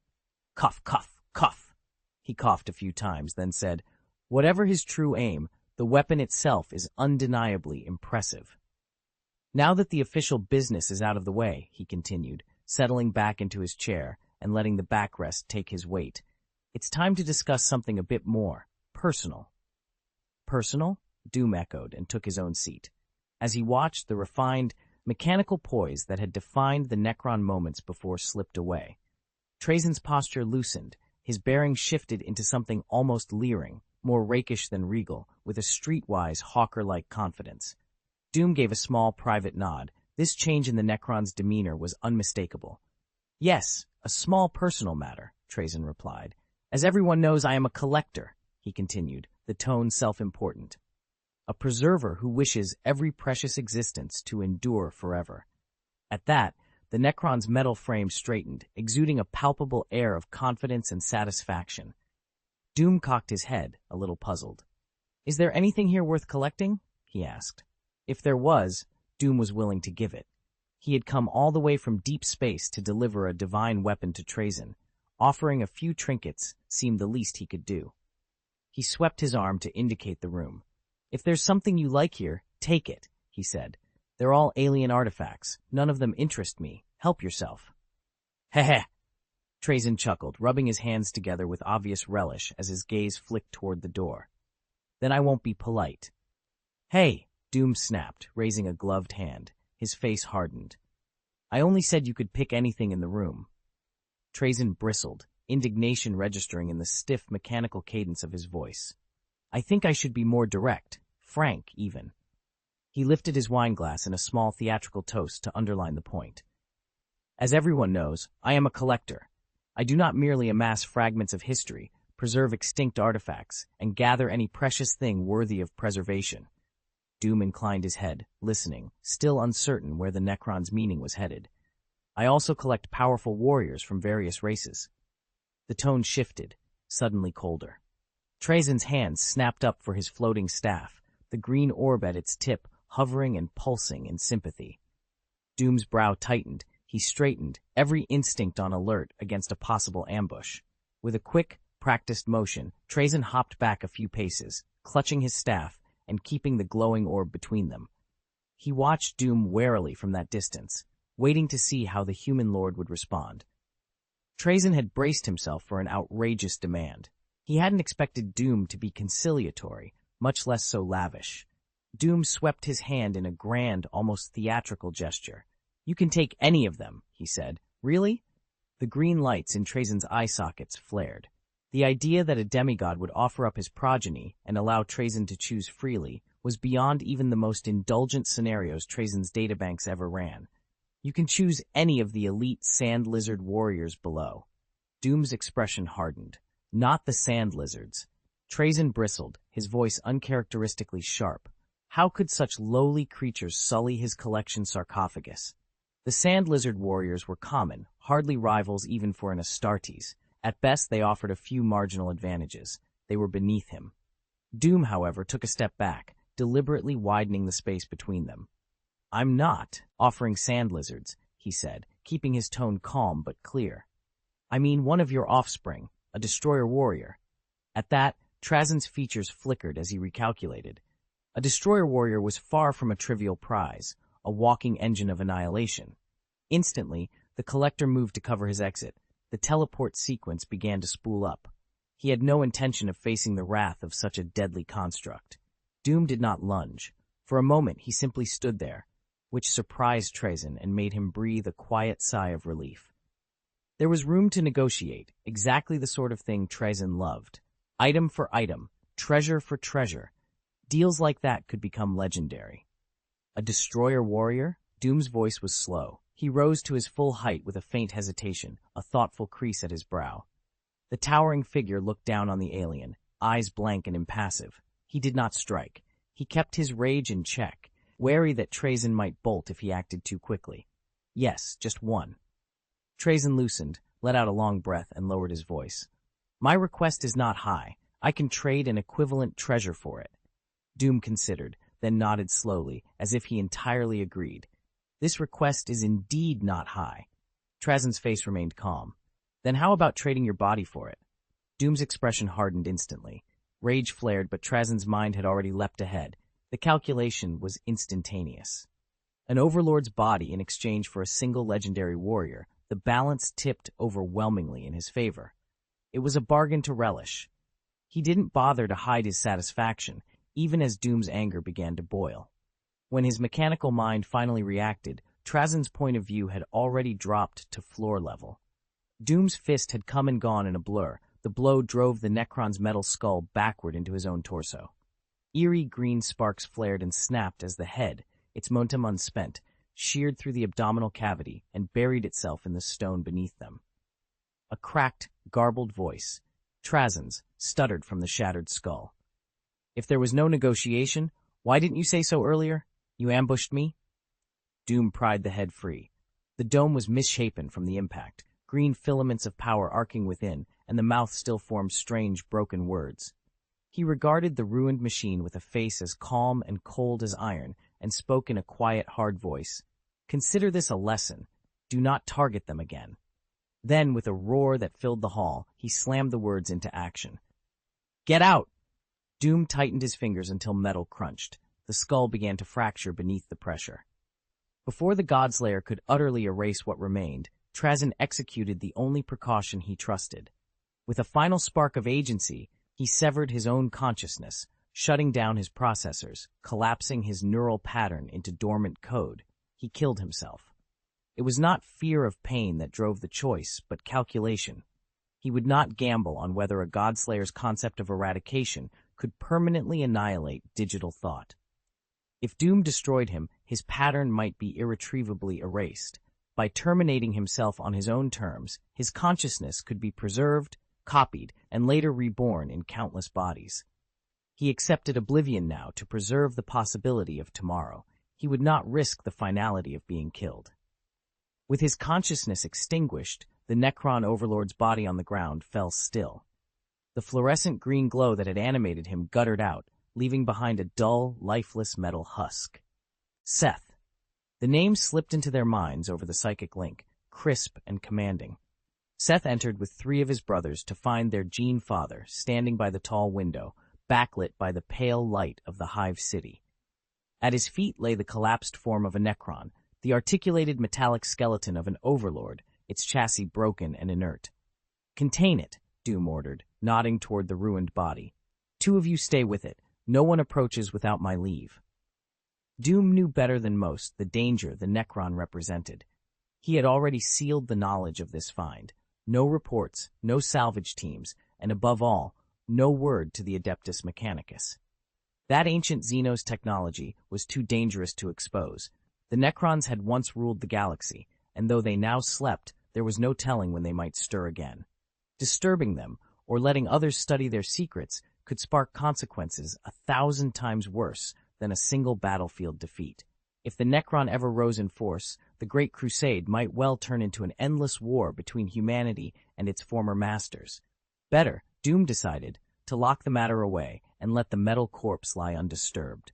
S1: Cough, cough, cough. He coughed a few times, then said, Whatever his true aim, the weapon itself is undeniably impressive. Now that the official business is out of the way, he continued, settling back into his chair and letting the backrest take his weight, it's time to discuss something a bit more personal. Personal? Doom echoed and took his own seat. As he watched, the refined, mechanical poise that had defined the Necron moments before slipped away. Trazyn's posture loosened, his bearing shifted into something almost leering, more rakish than regal, with a streetwise, hawker-like confidence. Doom gave a small, private nod. This change in the Necron's demeanor was unmistakable. Yes, a small personal matter, Trazyn replied. As everyone knows, I am a collector, he continued, the tone self-important. A preserver who wishes every precious existence to endure forever. At that, the Necron's metal frame straightened, exuding a palpable air of confidence and satisfaction. Doom cocked his head, a little puzzled. Is there anything here worth collecting? He asked. If there was, Doom was willing to give it. He had come all the way from deep space to deliver a divine weapon to Trazyn. Offering a few trinkets seemed the least he could do. He swept his arm to indicate the room. If there's something you like here, take it, he said. They're all alien artifacts. None of them interest me. Help yourself. Heh. Trazyn chuckled, rubbing his hands together with obvious relish as his gaze flicked toward the door. Then I won't be polite. Hey, Doom snapped, raising a gloved hand. His face hardened. I only said you could pick anything in the room. Trazyn bristled, indignation registering in the stiff, mechanical cadence of his voice. I think I should be more direct. frank even. He lifted his wineglass in a small theatrical toast to underline the point. As everyone knows, I am a collector. I do not merely amass fragments of history, preserve extinct artifacts, and gather any precious thing worthy of preservation. Doom inclined his head, listening, still uncertain where the Necron's meaning was headed. I also collect powerful warriors from various races. The tone shifted, suddenly colder. Trazen's hands snapped up for his floating staff, the green orb at its tip hovering and pulsing in sympathy. Doom's brow tightened. He straightened, every instinct on alert against a possible ambush. With a quick, practiced motion, Trazen hopped back a few paces, clutching his staff and keeping the glowing orb between them. He watched Doom warily from that distance, waiting to see how the human lord would respond. Trazen had braced himself for an outrageous demand. He hadn't expected Doom to be conciliatory, much less so lavish. Doom swept his hand in a grand, almost theatrical gesture. "You can take any of them," he said. "Really?" The green lights in Trazen's eye sockets flared. The idea that a demigod would offer up his progeny and allow Trazen to choose freely was beyond even the most indulgent scenarios Trazen's databanks ever ran. "You can choose any of the elite sand lizard warriors below." Doom's expression hardened. "Not the sand lizards." Trazen bristled, his voice uncharacteristically sharp. How could such lowly creatures sully his collection sarcophagus? The sand lizard warriors were common, hardly rivals even for an Astartes. At best, they offered a few marginal advantages. They were beneath him. Doom, however, took a step back, deliberately widening the space between them. "I'm not offering sand lizards," he said, keeping his tone calm but clear. "I mean one of your offspring, a destroyer warrior." At that, Trazen's features flickered as he recalculated. A destroyer warrior was far from a trivial prize, a walking engine of annihilation. Instantly, the collector moved to cover his exit. The teleport sequence began to spool up. He had no intention of facing the wrath of such a deadly construct. Doom did not lunge. For a moment, he simply stood there, which surprised Trazen and made him breathe a quiet sigh of relief. There was room to negotiate, exactly the sort of thing Trazen loved. Item for item, treasure for treasure. Deals like that could become legendary. A destroyer warrior? Doom's voice was slow. He rose to his full height with a faint hesitation, a thoughtful crease at his brow. The towering figure looked down on the alien, eyes blank and impassive. He did not strike. He kept his rage in check, wary that Trazen might bolt if he acted too quickly. "Yes, just one." Trazen loosened, let out a long breath, and lowered his voice. "My request is not high. I can trade an equivalent treasure for it." Doom considered, then nodded slowly, as if he entirely agreed. "This request is indeed not high." Trazen's face remained calm. "Then how about trading your body for it?" Doom's expression hardened instantly. Rage flared, but Trazen's mind had already leapt ahead. The calculation was instantaneous. An overlord's body in exchange for a single legendary warrior, the balance tipped overwhelmingly in his favor. It was a bargain to relish. He didn't bother to hide his satisfaction, even as Doom's anger began to boil. When his mechanical mind finally reacted, Trazen's point of view had already dropped to floor level. Doom's fist had come and gone in a blur. The blow drove the Necron's metal skull backward into his own torso. Eerie green sparks flared and snapped as the head, its momentum unspent, sheared through the abdominal cavity and buried itself in the stone beneath them. A cracked, garbled voice, Trazen's, stuttered from the shattered skull. "If there was no negotiation, why didn't you say so earlier? You ambushed me?" Doom pried the head free. The dome was misshapen from the impact, green filaments of power arcing within, and the mouth still formed strange, broken words. He regarded the ruined machine with a face as calm and cold as iron, and spoke in a quiet, hard voice. "Consider this a lesson. Do not target them again." Then, with a roar that filled the hall, he slammed the words into action. "Get out!" Doom tightened his fingers until metal crunched. The skull began to fracture beneath the pressure. Before the Godslayer could utterly erase what remained, Trazen executed the only precaution he trusted. With a final spark of agency, he severed his own consciousness, shutting down his processors, collapsing his neural pattern into dormant code. He killed himself. It was not fear of pain that drove the choice, but calculation. He would not gamble on whether a Godslayer's concept of eradication could permanently annihilate digital thought. If Doom destroyed him, his pattern might be irretrievably erased. By terminating himself on his own terms, his consciousness could be preserved, copied, and later reborn in countless bodies. He accepted oblivion now to preserve the possibility of tomorrow. He would not risk the finality of being killed. With his consciousness extinguished, the Necron Overlord's body on the ground fell still. The fluorescent green glow that had animated him guttered out, leaving behind a dull, lifeless metal husk. Seth. The name slipped into their minds over the psychic link, crisp and commanding. Seth entered with 3 of his brothers to find their Gene father standing by the tall window, backlit by the pale light of the Hive City. At his feet lay the collapsed form of a Necron, the articulated metallic skeleton of an Overlord, its chassis broken and inert. "Contain it," Doom ordered, nodding toward the ruined body. "2 of you stay with it. No one approaches without my leave." Doom knew better than most the danger the Necron represented. He had already sealed the knowledge of this find. No reports, no salvage teams, and above all, no word to the Adeptus Mechanicus. That ancient Xenos technology was too dangerous to expose. The Necrons had once ruled the galaxy, and though they now slept, there was no telling when they might stir again. Disturbing them, or letting others study their secrets, could spark consequences 1,000 times worse than a single battlefield defeat. If the Necron ever rose in force, the Great Crusade might well turn into an endless war between humanity and its former masters. Better, Doom decided, to lock the matter away and let the metal corpse lie undisturbed.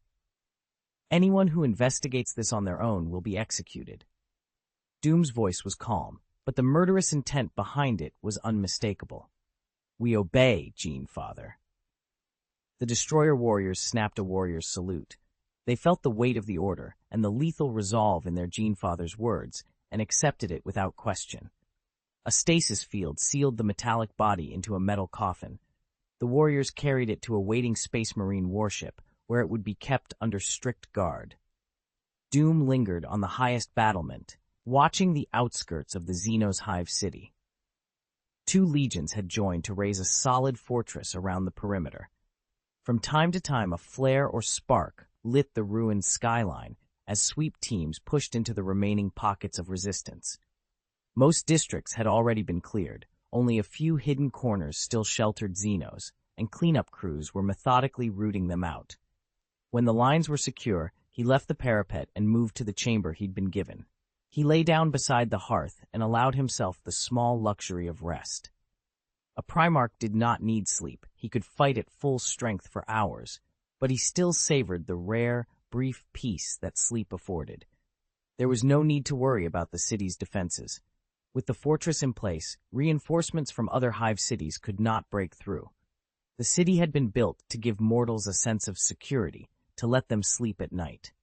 S1: Anyone who investigates this on their own will be executed. Doom's voice was calm, but the murderous intent behind it was unmistakable. "We obey, Gene Father." The Destroyer warriors snapped a warrior's salute. They felt the weight of the order and the lethal resolve in their Gene Father's words and accepted it without question. A stasis field sealed the metallic body into a metal coffin. The warriors carried it to a waiting Space Marine warship, where it would be kept under strict guard. Doom lingered on the highest battlement, watching the outskirts of the Xenos Hive City. 2 legions had joined to raise a solid fortress around the perimeter. From time to time, a flare or spark lit the ruined skyline as sweep teams pushed into the remaining pockets of resistance. Most districts had already been cleared. Only a few hidden corners still sheltered Xenos, and cleanup crews were methodically rooting them out. When the lines were secure, he left the parapet and moved to the chamber he'd been given. He lay down beside the hearth and allowed himself the small luxury of rest. A Primarch did not need sleep. He could fight at full strength for hours, but he still savored the rare, brief peace that sleep afforded. There was no need to worry about the city's defenses. With the fortress in place, reinforcements from other Hive cities could not break through. The city had been built to give mortals a sense of security, to let them sleep at night.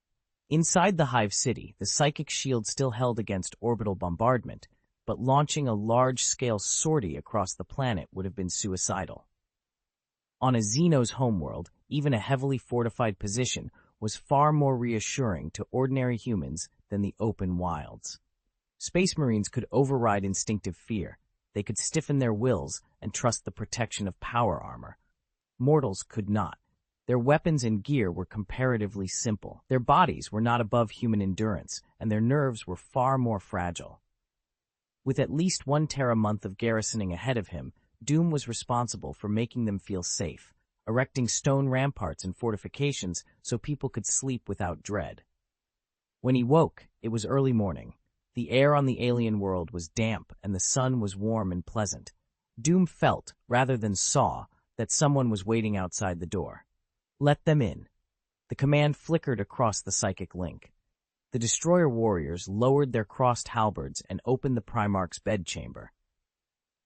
S1: Inside the Hive city, the psychic shield still held against orbital bombardment, but launching a large-scale sortie across the planet would have been suicidal. On a Xenos homeworld, even a heavily fortified position was far more reassuring to ordinary humans than the open wilds. Space Marines could override instinctive fear. They could stiffen their wills and trust the protection of power armor. Mortals could not. Their weapons and gear were comparatively simple. Their bodies were not above human endurance, and their nerves were far more fragile. With at least 1 tera-month of garrisoning ahead of him, Doom was responsible for making them feel safe, erecting stone ramparts and fortifications so people could sleep without dread. When he woke, it was early morning. The air on the alien world was damp and the sun was warm and pleasant. Doom felt, rather than saw, that someone was waiting outside the door. "Let them in." The command flickered across the psychic link. The Destroyer warriors lowered their crossed halberds and opened the Primarch's bedchamber.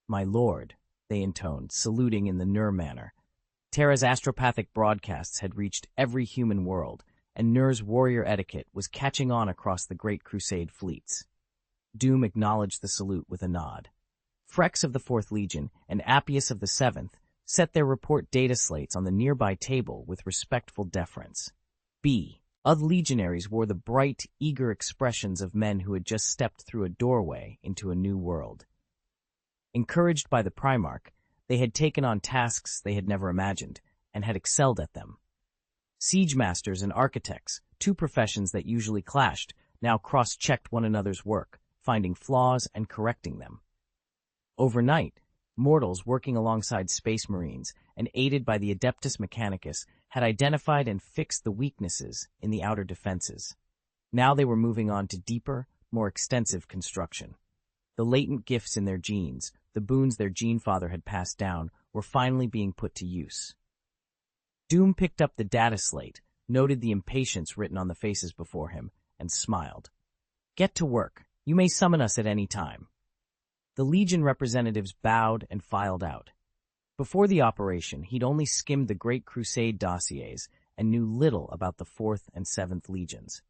S1: "My lord," they intoned, saluting in the Nur manner. Terra's astropathic broadcasts had reached every human world, and Nur's warrior etiquette was catching on across the Great Crusade fleets. Doom acknowledged the salute with a nod. Frex of the 4th Legion and Appius of the 7th set their report data slates on the nearby table with respectful deference. Other legionaries wore the bright, eager expressions of men who had just stepped through a doorway into a new world. Encouraged by the Primarch, they had taken on tasks they had never imagined, and had excelled at them. Siege masters and architects, two professions that usually clashed, now cross-checked one another's work, finding flaws and correcting them. Overnight, mortals working alongside space marines and aided by the Adeptus Mechanicus had identified and fixed the weaknesses in the outer defenses. Now they were moving on to deeper, more extensive construction. The latent gifts in their genes, the boons their gene father had passed down, were finally being put to use. Doom picked up the data slate, noted the impatience written on the faces before him, and smiled. "Get to work. You may summon us at any time." The Legion representatives bowed and filed out. Before the operation, he'd only skimmed the Great Crusade dossiers and knew little about the 4th and 7th Legions.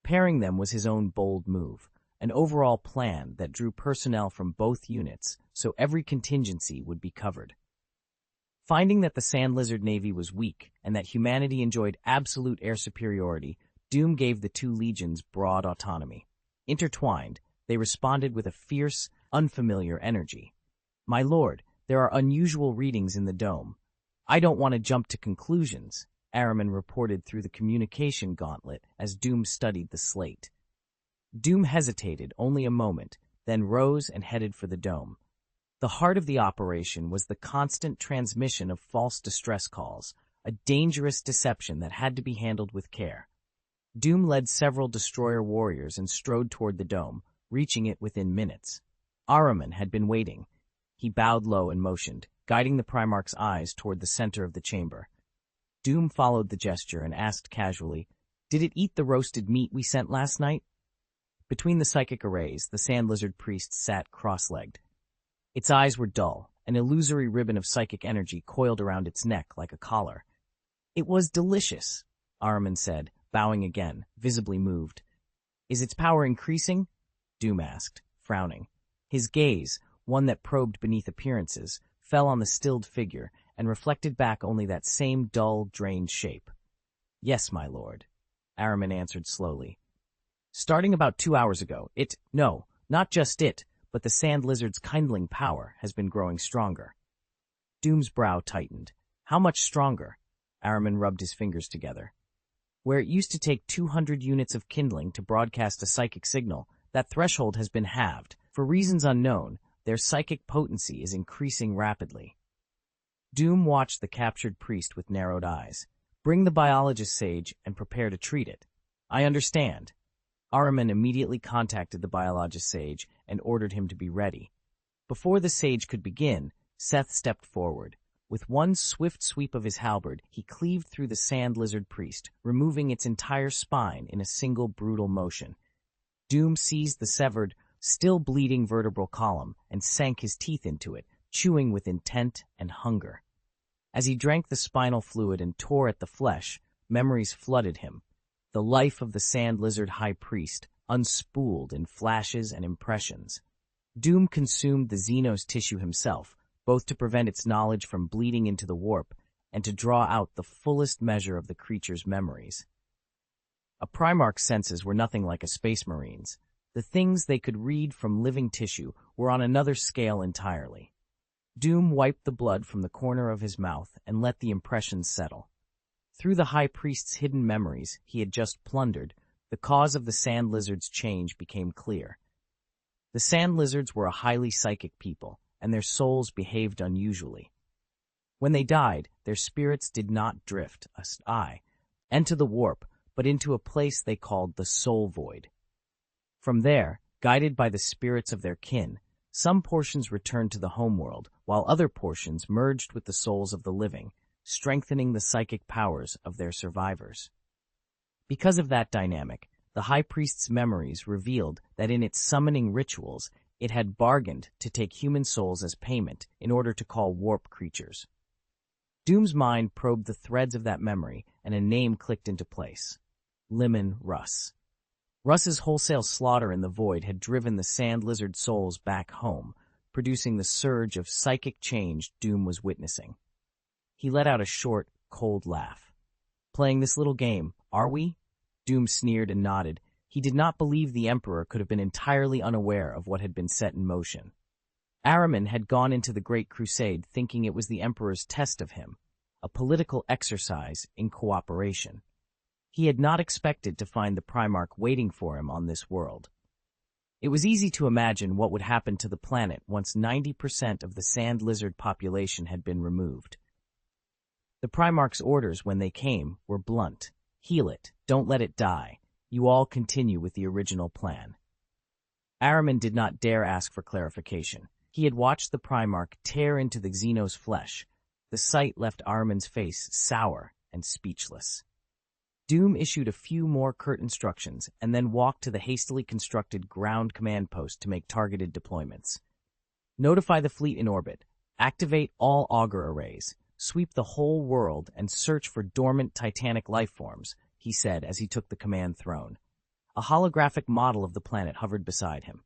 S1: Pairing them was his own bold move, an overall plan that drew personnel from both units so every contingency would be covered. Finding that the Sand Lizard Navy was weak and that humanity enjoyed absolute air superiority, Doom gave the two legions broad autonomy. Intertwined, they responded with a fierce, unfamiliar energy. "My lord, there are unusual readings in the dome. I don't want to jump to conclusions," Araman reported through the communication gauntlet as Doom studied the slate. Doom hesitated only a moment, then rose and headed for the dome. The heart of the operation was the constant transmission of false distress calls, a dangerous deception that had to be handled with care. Doom led several destroyer warriors and strode toward the dome, reaching it within minutes. Araman had been waiting. He bowed low and motioned, guiding the Primarch's eyes toward the center of the chamber. Doom followed the gesture and asked casually, "Did it eat the roasted meat we sent last night?" Between the psychic arrays, the Sand Lizard priest sat cross-legged. Its eyes were dull, an illusory ribbon of psychic energy coiled around its neck like a collar. "It was delicious," Araman said, bowing again, visibly moved. "Is its power increasing?" Doom asked, frowning. His gaze, one that probed beneath appearances, fell on the stilled figure and reflected back only that same dull, drained shape. "Yes, my lord," Araman answered slowly. "Starting about 2 hours ago, no, not just it, but the Sand Lizard's kindling power has been growing stronger." Doom's brow tightened. "How much stronger?" Araman rubbed his fingers together. "Where it used to take 200 units of kindling to broadcast a psychic signal, that threshold has been halved. For reasons unknown, their psychic potency is increasing rapidly." Doom watched the captured priest with narrowed eyes. "Bring the biologist sage and prepare to treat it." "I understand." Araman immediately contacted the biologist sage and ordered him to be ready. Before the sage could begin, Seth stepped forward. With one swift sweep of his halberd, he cleaved through the Sand Lizard priest, removing its entire spine in a single brutal motion. Doom seized the severed, still bleeding vertebral column and sank his teeth into it, chewing with intent and hunger. As he drank the spinal fluid and tore at the flesh, memories flooded him. The life of the Sand Lizard High Priest, unspooled in flashes and impressions. Doom consumed the Xenos tissue himself, both to prevent its knowledge from bleeding into the warp and to draw out the fullest measure of the creature's memories. A Primarch's senses were nothing like a Space Marine's. The things they could read from living tissue were on another scale entirely. Doom wiped the blood from the corner of his mouth and let the impressions settle. Through the High Priest's hidden memories he had just plundered, the cause of the Sand Lizard's change became clear. The Sand Lizards were a highly psychic people, and their souls behaved unusually. When they died, their spirits did not drift into the warp, but into a place they called the Soul Void. From there, guided by the spirits of their kin, some portions returned to the homeworld, while other portions merged with the souls of the living, strengthening the psychic powers of their survivors. Because of that dynamic, the High Priest's memories revealed that in its summoning rituals, it had bargained to take human souls as payment in order to call warp creatures. Doom's mind probed the threads of that memory, and a name clicked into place. Limon Russ. Russ's wholesale slaughter in the void had driven the Sand Lizard souls back home, producing the surge of psychic change Doom was witnessing. He let out a short, cold laugh. "Playing this little game, are we?" Doom sneered and nodded. He did not believe the Emperor could have been entirely unaware of what had been set in motion. Araman had gone into the Great Crusade thinking it was the Emperor's test of him, a political exercise in cooperation. He had not expected to find the Primarch waiting for him on this world. It was easy to imagine what would happen to the planet once 90% of the sand lizard population had been removed. The Primarch's orders when they came were blunt. Heal it, don't let it die. You all continue with the original plan. Ahriman did not dare ask for clarification. He had watched the Primarch tear into the Xenos' flesh. The sight left Ahriman's face sour and speechless. Doom issued a few more curt instructions and then walked to the hastily constructed ground command post to make targeted deployments. Notify the fleet in orbit. Activate all auger arrays. Sweep the whole world and search for dormant titanic life forms, he said as he took the command throne. A holographic model of the planet hovered beside him.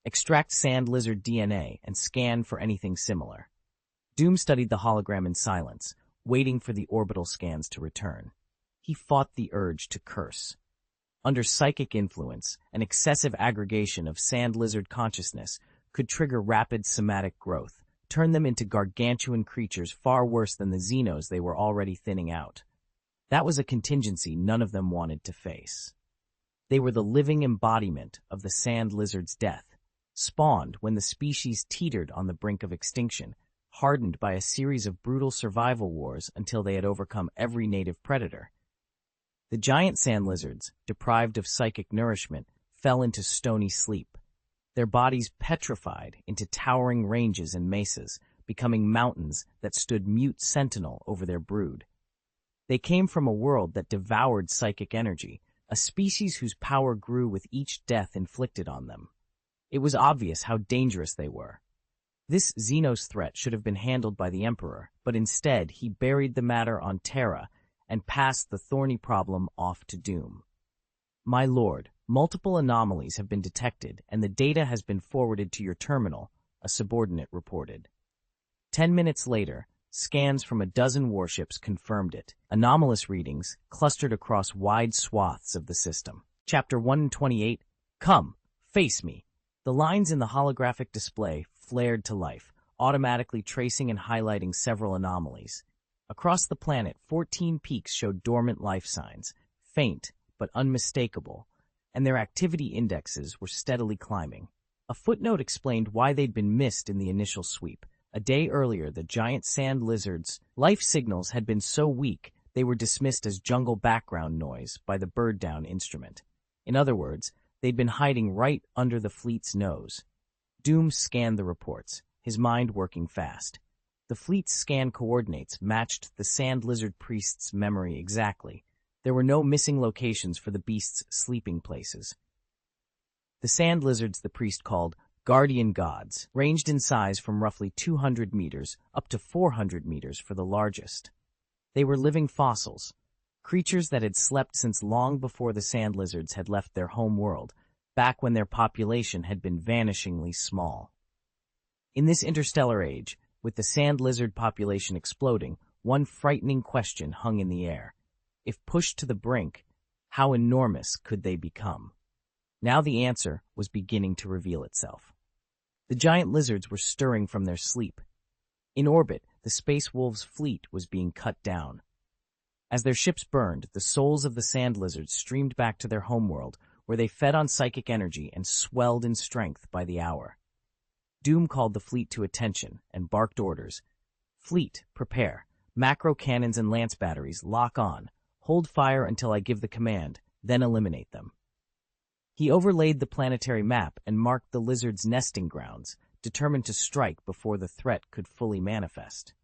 S1: Extract sand lizard DNA and scan for anything similar. Doom studied the hologram in silence, waiting for the orbital scans to return. He fought the urge to curse. Under psychic influence, an excessive aggregation of sand lizard consciousness could trigger rapid somatic growth, turn them into gargantuan creatures far worse than the Xenos they were already thinning out. That was a contingency none of them wanted to face. They were the living embodiment of the sand lizard's death, spawned when the species teetered on the brink of extinction, hardened by a series of brutal survival wars until they had overcome every native predator. The giant sand lizards, deprived of psychic nourishment, fell into stony sleep, their bodies petrified into towering ranges and mesas, becoming mountains that stood mute sentinel over their brood. They came from a world that devoured psychic energy, a species whose power grew with each death inflicted on them. It was obvious how dangerous they were. This Xenos threat should have been handled by the Emperor, but instead he buried the matter on Terra and passed the thorny problem off to Doom. My lord, multiple anomalies have been detected and the data has been forwarded to your terminal, a subordinate reported. 10 minutes later, scans from a dozen warships confirmed it. Anomalous readings clustered across wide swaths of the system. Chapter 128, Come, Face Me. The lines in the holographic display flared to life, automatically tracing and highlighting several anomalies. Across the planet, 14 peaks showed dormant life signs, faint but unmistakable, and their activity indexes were steadily climbing. A footnote explained why they'd been missed in the initial sweep. A day earlier, the giant sand lizards' life signals had been so weak they were dismissed as jungle background noise by the bird down instrument. In other words, they'd been hiding right under the fleet's nose. Doom scanned the reports, his mind working fast. The fleet's scan coordinates matched the sand lizard priest's memory exactly. There were no missing locations for the beast's sleeping places. The sand lizards the priest called guardian gods ranged in size from roughly 200 meters up to 400 meters for the largest. They were living fossils, creatures that had slept since long before the sand lizards had left their home world, back when their population had been vanishingly small. In this interstellar age, with the sand lizard population exploding, one frightening question hung in the air. If pushed to the brink, how enormous could they become? Now the answer was beginning to reveal itself. The giant lizards were stirring from their sleep. In orbit, the Space Wolves' fleet was being cut down. As their ships burned, the souls of the sand lizards streamed back to their homeworld, where they fed on psychic energy and swelled in strength by the hour. Doom called the fleet to attention and barked orders. Fleet, prepare. Macro cannons and lance batteries, lock on. Hold fire until I give the command, then eliminate them. He overlaid the planetary map and marked the lizards' nesting grounds, determined to strike before the threat could fully manifest.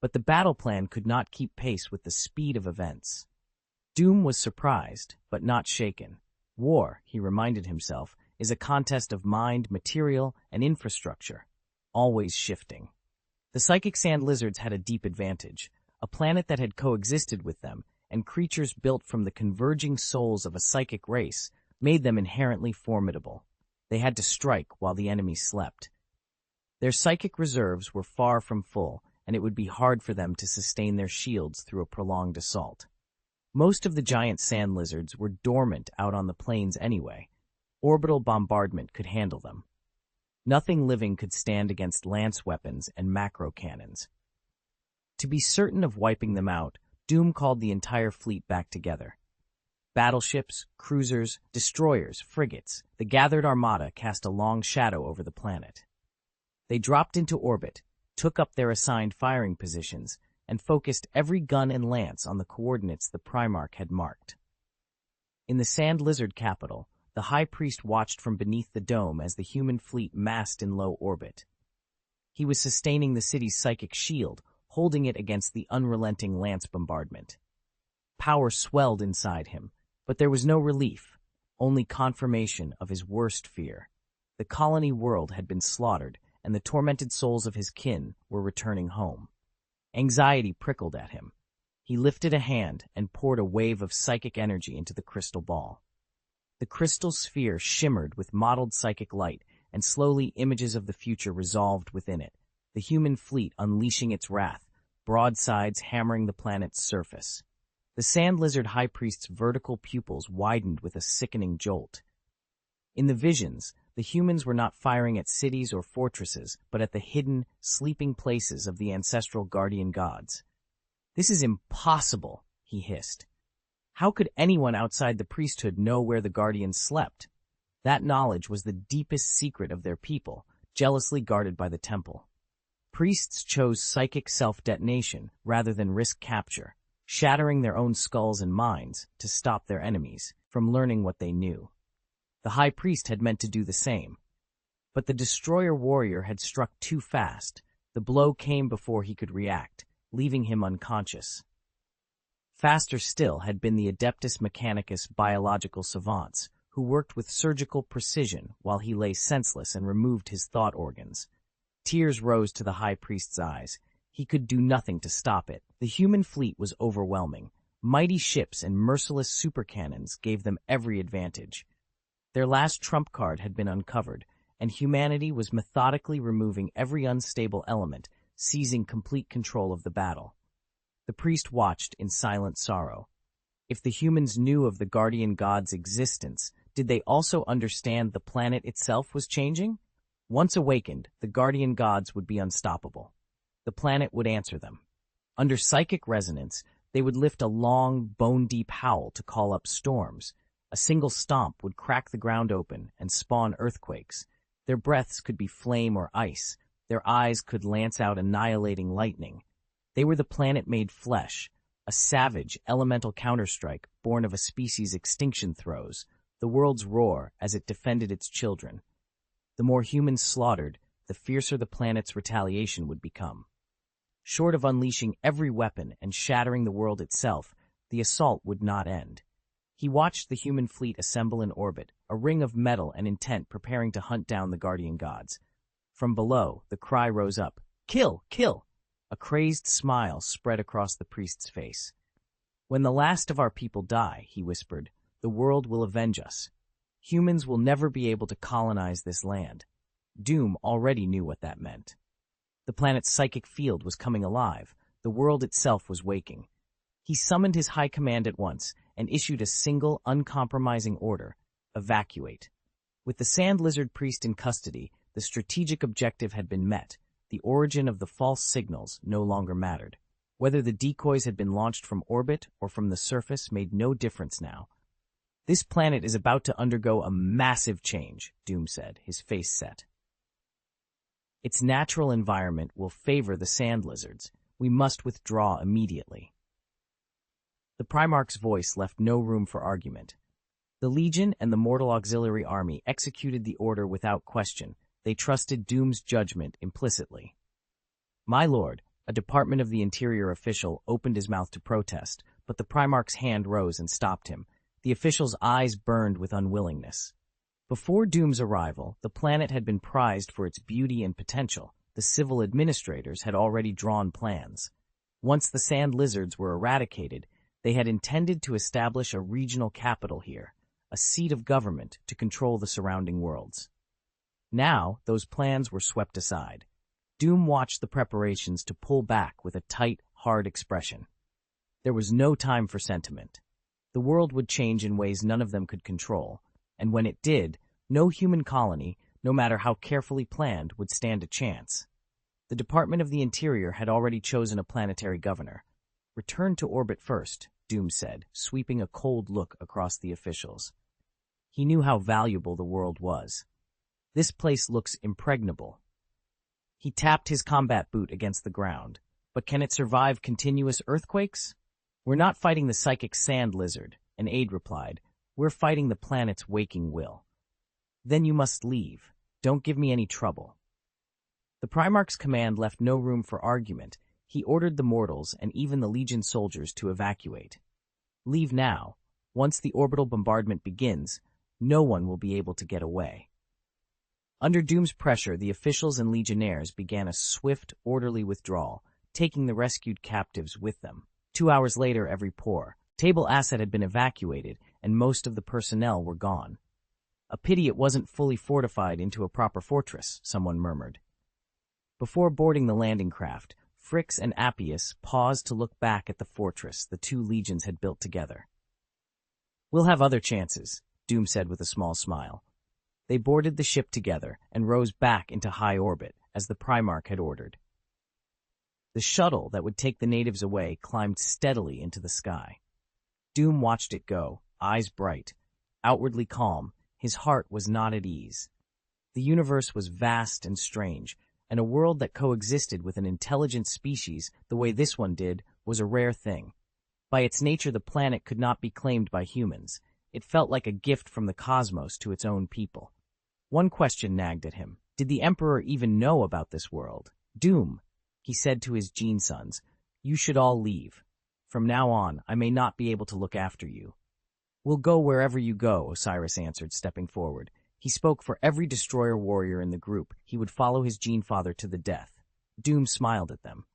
S1: But the battle plan could not keep pace with the speed of events. Doom was surprised, but not shaken. War, he reminded himself, is a contest of mind, material, and infrastructure, always shifting. The psychic sand lizards had a deep advantage, a planet that had coexisted with them, and creatures built from the converging souls of a psychic race made them inherently formidable. They had to strike while the enemy slept. Their psychic reserves were far from full, and it would be hard for them to sustain their shields through a prolonged assault. Most of the giant sand lizards were dormant out on the plains anyway. Orbital bombardment could handle them. Nothing living could stand against lance weapons and macro cannons. To be certain of wiping them out, Doom called the entire fleet back together. Battleships, cruisers, destroyers, frigates, the gathered armada cast a long shadow over the planet. They dropped into orbit, took up their assigned firing positions, and focused every gun and lance on the coordinates the Primarch had marked. In the Sand Lizard capital, the High Priest watched from beneath the dome as the human fleet massed in low orbit. He was sustaining the city's psychic shield, holding it against the unrelenting lance bombardment. Power swelled inside him, but there was no relief, only confirmation of his worst fear. The colony world had been slaughtered, and the tormented souls of his kin were returning home. Anxiety prickled at him. He lifted a hand and poured a wave of psychic energy into the crystal ball. The crystal sphere shimmered with mottled psychic light, and slowly images of the future resolved within it, the human fleet unleashing its wrath, broadsides hammering the planet's surface. The Sand Lizard High Priest's vertical pupils widened with a sickening jolt. In the visions, the humans were not firing at cities or fortresses, but at the hidden, sleeping places of the ancestral guardian gods. "This is impossible," he hissed. How could anyone outside the priesthood know where the guardians slept? That knowledge was the deepest secret of their people, jealously guarded by the temple. Priests chose psychic self-detonation rather than risk capture, shattering their own skulls and minds to stop their enemies from learning what they knew. The High Priest had meant to do the same. But the Destroyer warrior had struck too fast. The blow came before he could react, leaving him unconscious. Faster still had been the Adeptus Mechanicus biological savants, who worked with surgical precision while he lay senseless and removed his thought organs. Tears rose to the High Priest's eyes. He could do nothing to stop it. The human fleet was overwhelming. Mighty ships and merciless supercannons gave them every advantage. Their last trump card had been uncovered, and humanity was methodically removing every unstable element, seizing complete control of the battle. The priest watched in silent sorrow. If the humans knew of the guardian god's existence, did they also understand the planet itself was changing? Once awakened, the guardian gods would be unstoppable. The planet would answer them. Under psychic resonance, they would lift a long, bone-deep howl to call up storms. A single stomp would crack the ground open and spawn earthquakes. Their breaths could be flame or ice. Their eyes could lance out annihilating lightning. They were the planet-made flesh, a savage, elemental counterstrike born of a species' extinction throes, the world's roar as it defended its children. The more humans slaughtered, the fiercer the planet's retaliation would become. Short of unleashing every weapon and shattering the world itself, the assault would not end. He watched the human fleet assemble in orbit, a ring of metal and intent preparing to hunt down the guardian gods. From below, the cry rose up, "Kill! Kill!" A crazed smile spread across the priest's face. "When the last of our people die," he whispered, "the world will avenge us. Humans will never be able to colonize this land." Doom already knew what that meant. The planet's psychic field was coming alive. The world itself was waking. He summoned his high command at once and issued a single, uncompromising order: evacuate. With the Sand Lizard priest in custody, the strategic objective had been met. The origin of the false signals no longer mattered. Whether the decoys had been launched from orbit or from the surface made no difference now. "This planet is about to undergo a massive change," Doom said, his face set. "Its natural environment will favor the sand lizards. We must withdraw immediately." The Primarch's voice left no room for argument. The Legion and the Mortal Auxiliary Army executed the order without question. They trusted Doom's judgment implicitly. "My lord," a Department of the Interior official opened his mouth to protest, but the Primarch's hand rose and stopped him. The official's eyes burned with unwillingness. Before Doom's arrival, the planet had been prized for its beauty and potential. The civil administrators had already drawn plans. Once the sand lizards were eradicated, they had intended to establish a regional capital here, a seat of government to control the surrounding worlds. Now, those plans were swept aside. Doom watched the preparations to pull back with a tight, hard expression. There was no time for sentiment. The world would change in ways none of them could control, and when it did, no human colony, no matter how carefully planned, would stand a chance. The Department of the Interior had already chosen a planetary governor. "Return to orbit first," Doom said, sweeping a cold look across the officials. He knew how valuable the world was. "This place looks impregnable." He tapped his combat boot against the ground. "But can it survive continuous earthquakes?" "We're not fighting the psychic sand lizard," an aide replied. "We're fighting the planet's waking will." "Then you must leave. Don't give me any trouble." The Primarch's command left no room for argument. He ordered the mortals and even the Legion soldiers to evacuate. "Leave now. Once the orbital bombardment begins, no one will be able to get away." Under Doom's pressure, the officials and legionnaires began a swift, orderly withdrawal, taking the rescued captives with them. 2 hours later, every pore, table asset had been evacuated, and most of the personnel were gone. "A pity it wasn't fully fortified into a proper fortress," someone murmured. Before boarding the landing craft, Fricks and Appius paused to look back at the fortress the two legions had built together. "We'll have other chances," Doom said with a small smile. They boarded the ship together and rose back into high orbit, as the Primarch had ordered. The shuttle that would take the natives away climbed steadily into the sky. Doom watched it go, eyes bright, outwardly calm. His heart was not at ease. The universe was vast and strange, and a world that coexisted with an intelligent species the way this one did was a rare thing. By its nature, the planet could not be claimed by humans. It felt like a gift from the cosmos to its own people. One question nagged at him. Did the Emperor even know about this world? "Doom," he said to his gene sons, "you should all leave. From now on, I may not be able to look after you." "We'll go wherever you go," Osiris answered, stepping forward. He spoke for every destroyer warrior in the group. He would follow his gene father to the death. Doom smiled at them.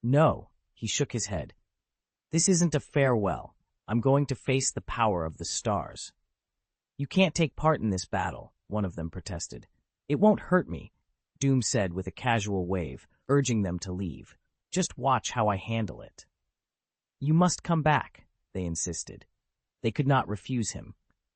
S1: "No," he shook his head. "This isn't a farewell. I'm going to face the power of the stars." "You can't take part in this battle," one of them protested. "It won't hurt me," Doom said with a casual wave, urging them to leave. "Just watch how I handle it." "You must come back," they insisted. They could not refuse him.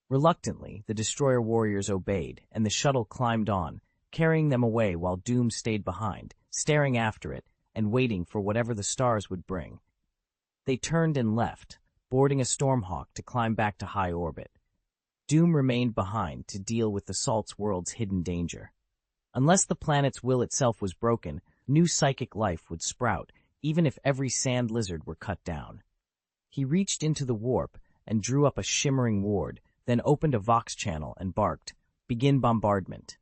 S1: Reluctantly, the destroyer warriors obeyed, and the shuttle climbed on, carrying them away while Doom stayed behind, staring after it and waiting for whatever the stars would bring. They turned and left, boarding a Stormhawk to climb back to high orbit. Doom remained behind to deal with the Salt's world's hidden danger. Unless the planet's will itself was broken, new psychic life would sprout, even if every sand lizard were cut down. He reached into the warp and drew up a shimmering ward, then opened a Vox channel and barked, "Begin bombardment."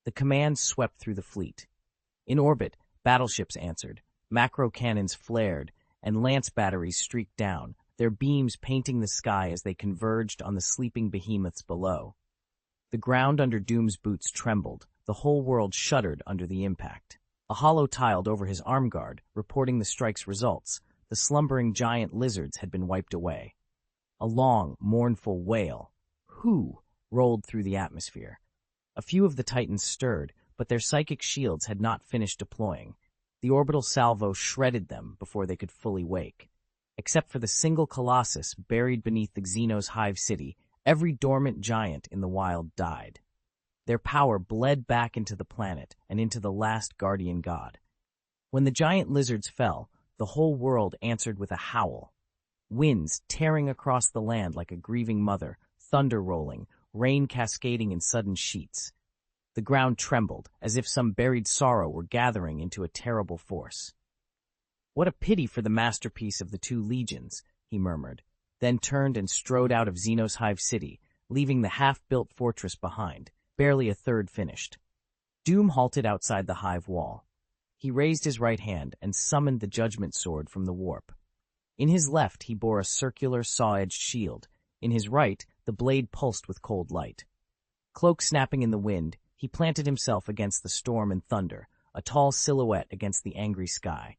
S1: The command swept through the fleet. In orbit, battleships answered, macro cannons flared, and lance batteries streaked down, their beams painting the sky as they converged on the sleeping behemoths below. The ground under Doom's boots trembled, the whole world shuddered under the impact. A hollow tiled over his arm guard, reporting the strike's results. The slumbering giant lizards had been wiped away. A long, mournful wail, "Who?" rolled through the atmosphere. A few of the Titans stirred, but their psychic shields had not finished deploying. The orbital salvo shredded them before they could fully wake. Except for the single Colossus buried beneath the Xenos hive city, every dormant giant in the wild died. Their power bled back into the planet and into the last guardian god. When the giant lizards fell, the whole world answered with a howl. Winds tearing across the land like a grieving mother, thunder rolling, rain cascading in sudden sheets. The ground trembled, as if some buried sorrow were gathering into a terrible force. "What a pity for the masterpiece of the two legions," he murmured, then turned and strode out of Xenos hive city, leaving the half-built fortress behind, barely a third finished. Doom halted outside the hive wall. He raised his right hand and summoned the judgment sword from the warp. In his left he bore a circular, saw-edged shield. In his right, the blade pulsed with cold light. Cloak snapping in the wind, he planted himself against the storm and thunder, a tall silhouette against the angry sky.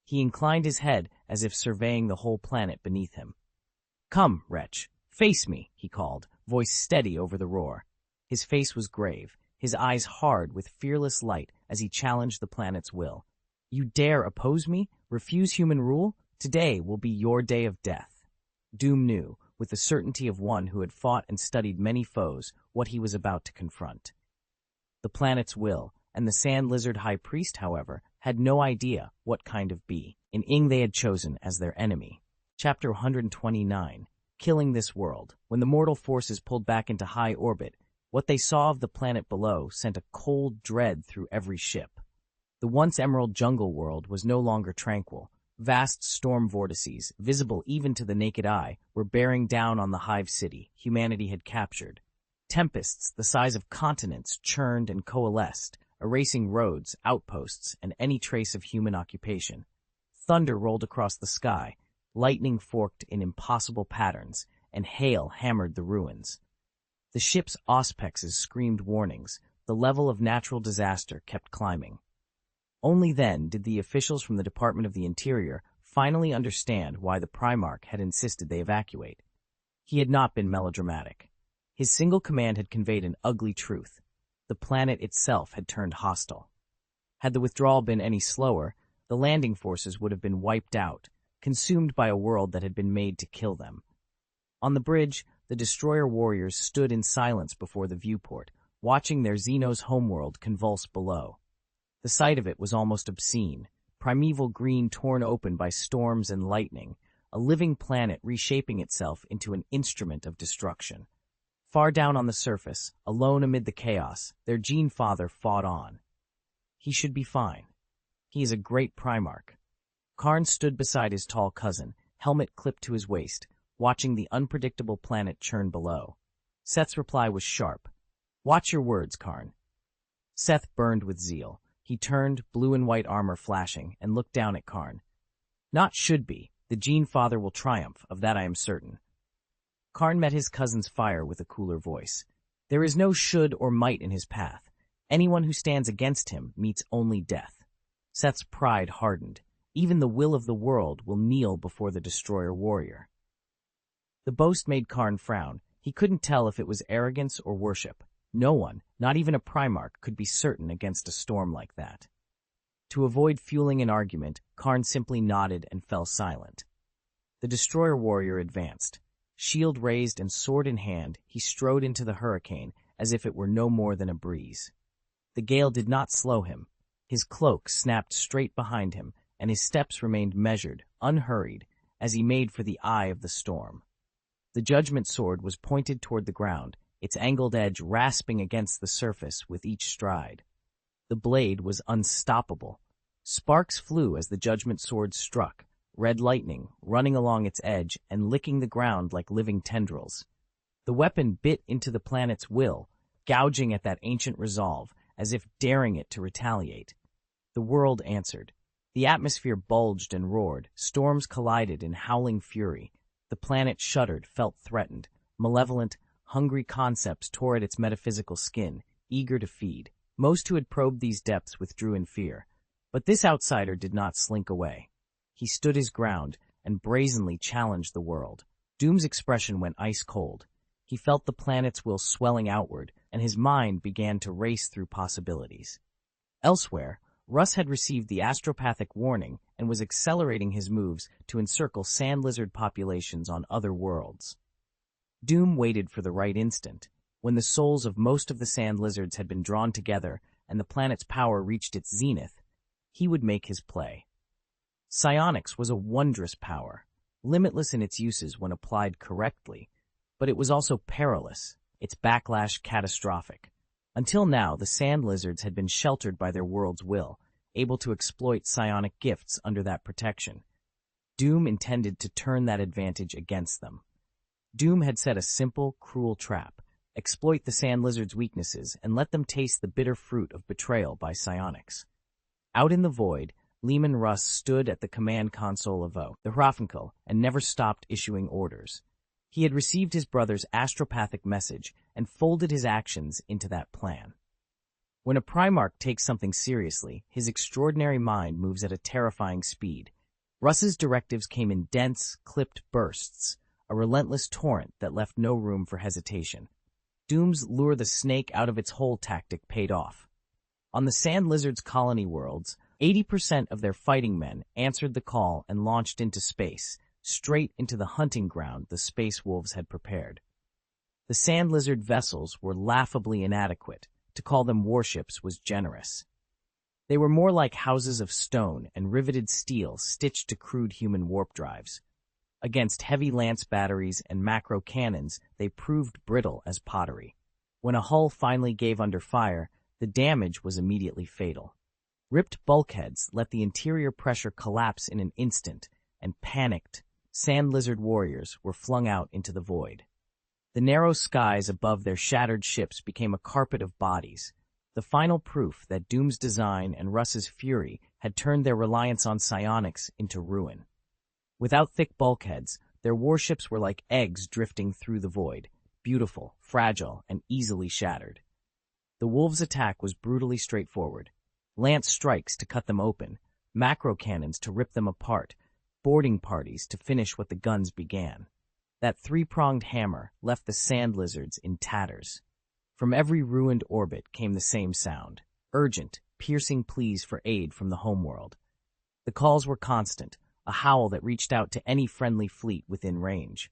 S1: He inclined his head as if surveying the whole planet beneath him. "Come, wretch, face me," he called, voice steady over the roar. His face was grave, his eyes hard with fearless light as he challenged the planet's will. "You dare oppose me? Refuse human rule? Today will be your day of death." Doom knew, with the certainty of one who had fought and studied many foes, what he was about to confront. The planet's will, and the Sand Lizard High Priest, however, had no idea what kind of bee in Ing they had chosen as their enemy. Chapter 129, Killing This World. When the mortal forces pulled back into high orbit, what they saw of the planet below sent a cold dread through every ship. The once emerald jungle world was no longer tranquil. Vast storm vortices, visible even to the naked eye, were bearing down on the hive city humanity had captured. Tempests the size of continents churned and coalesced, erasing roads, outposts, and any trace of human occupation. Thunder rolled across the sky, lightning forked in impossible patterns, and hail hammered the ruins. The ship's auspexes screamed warnings. The level of natural disaster kept climbing. Only then did the officials from the Department of the Interior finally understand why the Primarch had insisted they evacuate. He had not been melodramatic. His single command had conveyed an ugly truth. The planet itself had turned hostile. Had the withdrawal been any slower, the landing forces would have been wiped out, consumed by a world that had been made to kill them. On the bridge, the destroyer warriors stood in silence before the viewport, watching their Xenos homeworld convulse below. The sight of it was almost obscene, primeval green torn open by storms and lightning, a living planet reshaping itself into an instrument of destruction. Far down on the surface, alone amid the chaos, their gene father fought on. He should be fine. He is a great Primarch. Karn stood beside his tall cousin, helmet clipped to his waist, watching the unpredictable planet churn below. Seth's reply was sharp. "Watch your words, Karn." Seth burned with zeal. He turned, blue and white armor flashing, and looked down at Karn. "Not should be. The Gene Father will triumph, of that I am certain." Karn met his cousin's fire with a cooler voice. "There is no should or might in his path. Anyone who stands against him meets only death." Seth's pride hardened. Even the will of the world will kneel before the destroyer warrior. The boast made Karn frown. He couldn't tell if it was arrogance or worship. No one, not even a Primarch, could be certain against a storm like that. To avoid fueling an argument, Karn simply nodded and fell silent. The destroyer warrior advanced. Shield raised and sword in hand, he strode into the hurricane as if it were no more than a breeze. The gale did not slow him. His cloak snapped straight behind him, and his steps remained measured, unhurried, as he made for the eye of the storm. The judgment sword was pointed toward the ground, its angled edge rasping against the surface with each stride. The blade was unstoppable. Sparks flew as the judgment sword struck, red lightning running along its edge and licking the ground like living tendrils. The weapon bit into the planet's will, gouging at that ancient resolve, as if daring it to retaliate. The world answered. The atmosphere bulged and roared, storms collided in howling fury. The planet shuddered, felt threatened. Malevolent, hungry concepts tore at its metaphysical skin, eager to feed. Most who had probed these depths withdrew in fear. But this outsider did not slink away. He stood his ground and brazenly challenged the world. Doom's expression went ice cold. He felt the planet's will swelling outward, and his mind began to race through possibilities. Elsewhere, Russ had received the astropathic warning and was accelerating his moves to encircle sand lizard populations on other worlds. Doom waited for the right instant. When the souls of most of the sand lizards had been drawn together and the planet's power reached its zenith, he would make his play. Psionics was a wondrous power, limitless in its uses when applied correctly, but it was also perilous, its backlash catastrophic. Until now, the sand lizards had been sheltered by their world's will, able to exploit psionic gifts under that protection. Doom intended to turn that advantage against them. Doom had set a simple, cruel trap: exploit the sand lizards' weaknesses and let them taste the bitter fruit of betrayal by psionics. Out in the void, Leman Russ stood at the command console of the Hrafnkel and never stopped issuing orders. He had received his brother's astropathic message and folded his actions into that plan. When a Primarch takes something seriously, his extraordinary mind moves at a terrifying speed. Russ's directives came in dense, clipped bursts, a relentless torrent that left no room for hesitation. Doom's lure the snake out of its hole tactic paid off. On the sand lizards' colony worlds, 80% of their fighting men answered the call and launched into space, straight into the hunting ground the space wolves had prepared. The sand lizard vessels were laughably inadequate. To call them warships was generous. They were more like houses of stone and riveted steel stitched to crude human warp drives. Against heavy lance batteries and macro cannons, they proved brittle as pottery. When a hull finally gave under fire, the damage was immediately fatal. Ripped bulkheads let the interior pressure collapse in an instant, and panicked, sand lizard warriors were flung out into the void. The narrow skies above their shattered ships became a carpet of bodies, the final proof that Doom's design and Russ's fury had turned their reliance on psionics into ruin. Without thick bulkheads, their warships were like eggs drifting through the void, beautiful, fragile, and easily shattered. The wolves' attack was brutally straightforward. Lance strikes to cut them open, macro cannons to rip them apart, boarding parties to finish what the guns began. That three-pronged hammer left the sand lizards in tatters. From every ruined orbit came the same sound, urgent, piercing pleas for aid from the homeworld. The calls were constant, a howl that reached out to any friendly fleet within range.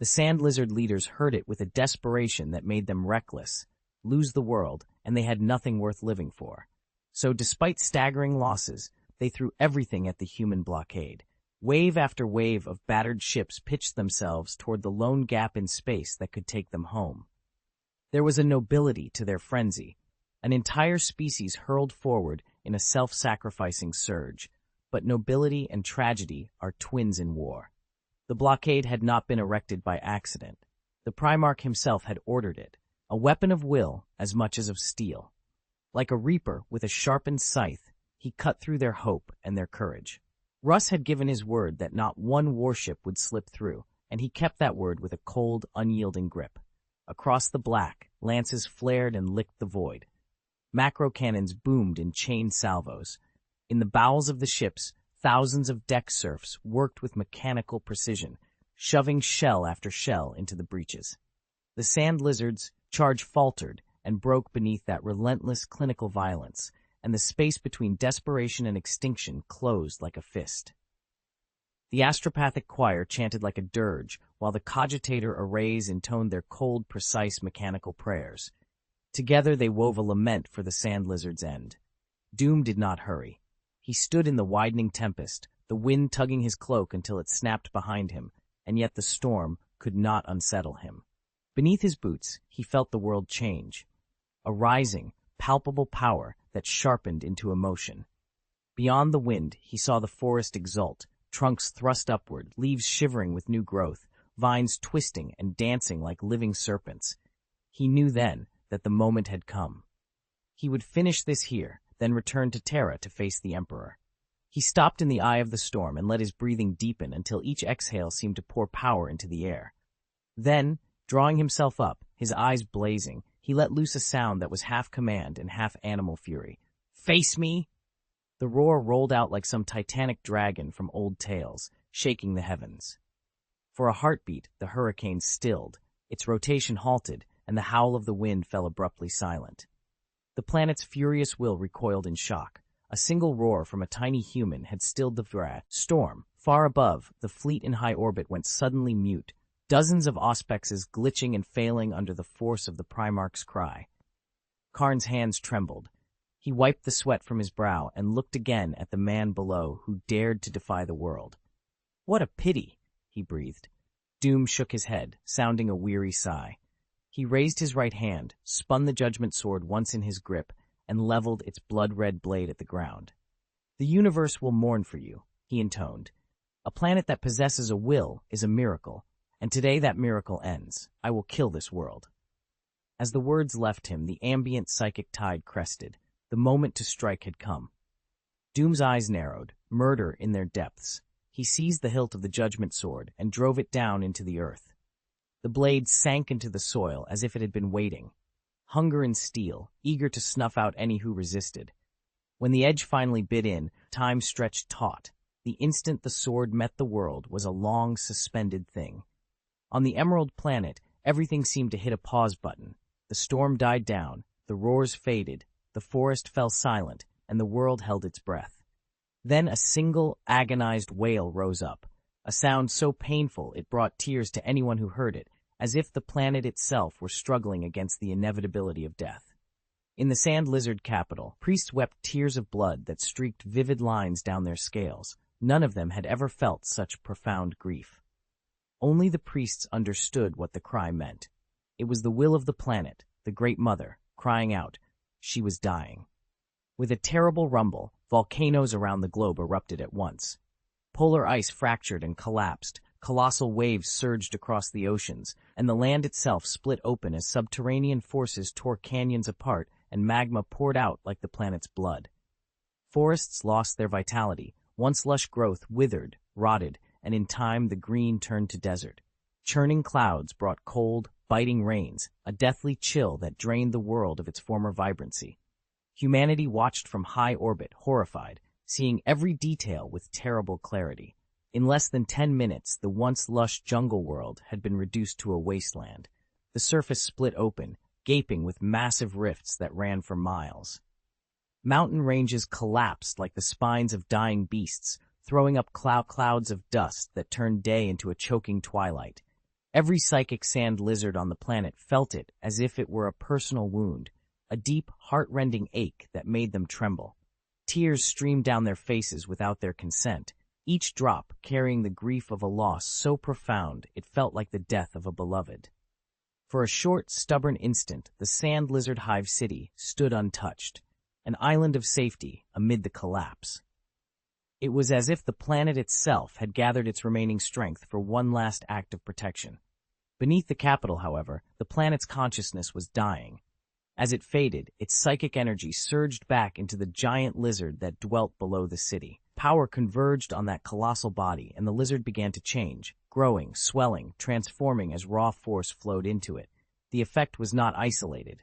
S1: The sand lizard leaders heard it with a desperation that made them reckless, lose the world, and they had nothing worth living for. So despite staggering losses, they threw everything at the human blockade. Wave after wave of battered ships pitched themselves toward the lone gap in space that could take them home. There was a nobility to their frenzy. An entire species hurled forward in a self-sacrificing surge, but nobility and tragedy are twins in war. The blockade had not been erected by accident. The Primarch himself had ordered it, a weapon of will as much as of steel. Like a reaper with a sharpened scythe, he cut through their hope and their courage. Russ had given his word that not one warship would slip through, and he kept that word with a cold, unyielding grip. Across the black, lances flared and licked the void. Macro cannons boomed in chain salvos. In the bowels of the ships, thousands of deck serfs worked with mechanical precision, shoving shell after shell into the breaches. The sand lizards' charge faltered and broke beneath that relentless clinical violence, and the space between desperation and extinction closed like a fist. The astropathic choir chanted like a dirge, while the cogitator arrays intoned their cold, precise mechanical prayers. Together they wove a lament for the sand lizard's end. Doom did not hurry. He stood in the widening tempest, the wind tugging his cloak until it snapped behind him, and yet the storm could not unsettle him. Beneath his boots, he felt the world change. A rising, palpable power that sharpened into emotion. Beyond the wind, he saw the forest exult, trunks thrust upward, leaves shivering with new growth, vines twisting and dancing like living serpents. He knew then that the moment had come. He would finish this here, then return to Terra to face the Emperor. He stopped in the eye of the storm and let his breathing deepen until each exhale seemed to pour power into the air. Then, drawing himself up, his eyes blazing, he let loose a sound that was half command and half animal fury. "Face me!" The roar rolled out like some titanic dragon from old tales, shaking the heavens. For a heartbeat, the hurricane stilled, its rotation halted, and the howl of the wind fell abruptly silent. The planet's furious will recoiled in shock. A single roar from a tiny human had stilled the storm. Far above, the fleet in high orbit went suddenly mute, dozens of auspexes glitching and failing under the force of the Primarch's cry. Karn's hands trembled. He wiped the sweat from his brow and looked again at the man below who dared to defy the world. "What a pity," he breathed. Doom shook his head, sounding a weary sigh. He raised his right hand, spun the judgment sword once in his grip, and leveled its blood-red blade at the ground. "The universe will mourn for you," he intoned. "A planet that possesses a will is a miracle, and today that miracle ends. I will kill this world." As the words left him, the ambient psychic tide crested. The moment to strike had come. Doom's eyes narrowed, murder in their depths. He seized the hilt of the judgment sword and drove it down into the earth. The blade sank into the soil as if it had been waiting. Hunger and steel, eager to snuff out any who resisted. When the edge finally bit in, time stretched taut. The instant the sword met the world was a long, suspended thing. On the Emerald Planet, everything seemed to hit a pause button. The storm died down, the roars faded, the forest fell silent, and the world held its breath. Then a single, agonized wail rose up, a sound so painful it brought tears to anyone who heard it, as if the planet itself were struggling against the inevitability of death. In the sand lizard capital, priests wept tears of blood that streaked vivid lines down their scales. None of them had ever felt such profound grief. Only the priests understood what the cry meant. It was the will of the planet, the Great Mother, crying out. She was dying. With a terrible rumble, volcanoes around the globe erupted at once. Polar ice fractured and collapsed, colossal waves surged across the oceans, and the land itself split open as subterranean forces tore canyons apart and magma poured out like the planet's blood. Forests lost their vitality. Once lush growth withered, rotted, and in time the green turned to desert. Churning clouds brought cold, biting rains, a deathly chill that drained the world of its former vibrancy. Humanity watched from high orbit, horrified, seeing every detail with terrible clarity. In less than 10 minutes, the once lush jungle world had been reduced to a wasteland. The surface split open, gaping with massive rifts that ran for miles. Mountain ranges collapsed like the spines of dying beasts, throwing up clouds of dust that turned day into a choking twilight. Every psychic sand lizard on the planet felt it as if it were a personal wound, a deep, heart-rending ache that made them tremble. Tears streamed down their faces without their consent, each drop carrying the grief of a loss so profound it felt like the death of a beloved. For a short, stubborn instant, the sand lizard hive city stood untouched, an island of safety amid the collapse. It was as if the planet itself had gathered its remaining strength for one last act of protection. Beneath the capital, however, the planet's consciousness was dying. As it faded, its psychic energy surged back into the giant lizard that dwelt below the city. Power converged on that colossal body, and the lizard began to change, growing, swelling, transforming as raw force flowed into it. The effect was not isolated.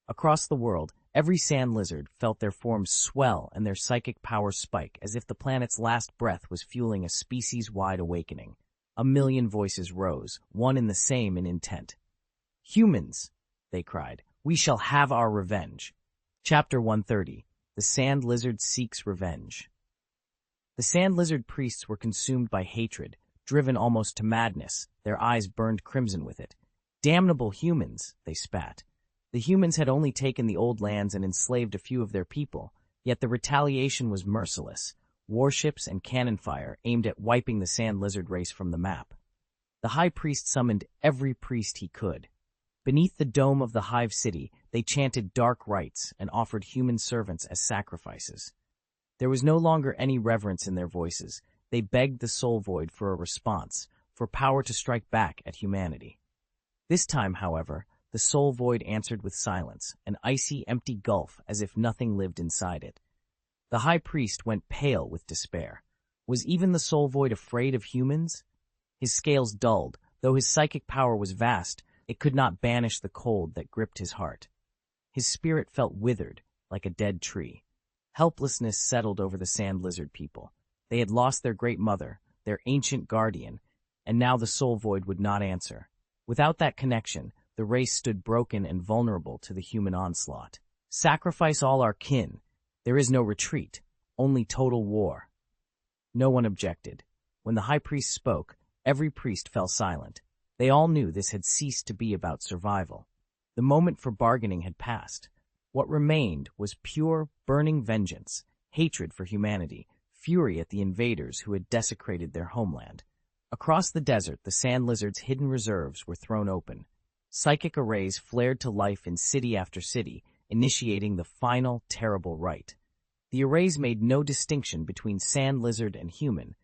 S1: Across the world, every sand lizard felt their forms swell and their psychic power spike, as if the planet's last breath was fueling a species-wide awakening. A million voices rose, one and the same in intent. "Humans," they cried, "we shall have our revenge." Chapter 130. The Sand Lizard Seeks Revenge. The sand lizard priests were consumed by hatred, driven almost to madness. Their eyes burned crimson with it. "Damnable humans," they spat. The humans had only taken the old lands and enslaved a few of their people, yet the retaliation was merciless. Warships and cannon fire aimed at wiping the sand lizard race from the map. The high priest summoned every priest he could. Beneath the dome of the hive city, they chanted dark rites and offered human servants as sacrifices. There was no longer any reverence in their voices. They begged the soul void for a response, for power to strike back at humanity. This time, however, the soul void answered with silence, an icy, empty gulf as if nothing lived inside it. The high priest went pale with despair. Was even the soul void afraid of humans? His scales dulled. Though his psychic power was vast, it could not banish the cold that gripped his heart. His spirit felt withered, like a dead tree. Helplessness settled over the sand lizard people. They had lost their great mother, their ancient guardian, and now the soul void would not answer. Without that connection, the race stood broken and vulnerable to the human onslaught. "Sacrifice all our kin. There is no retreat, only total war." No one objected. When the high priest spoke, every priest fell silent. They all knew this had ceased to be about survival. The moment for bargaining had passed. What remained was pure, burning vengeance, hatred for humanity, fury at the invaders who had desecrated their homeland. Across the desert, the sand lizard's hidden reserves were thrown open. Psychic arrays flared to life in city after city, initiating the final, terrible rite. The arrays made no distinction between sand lizard and human.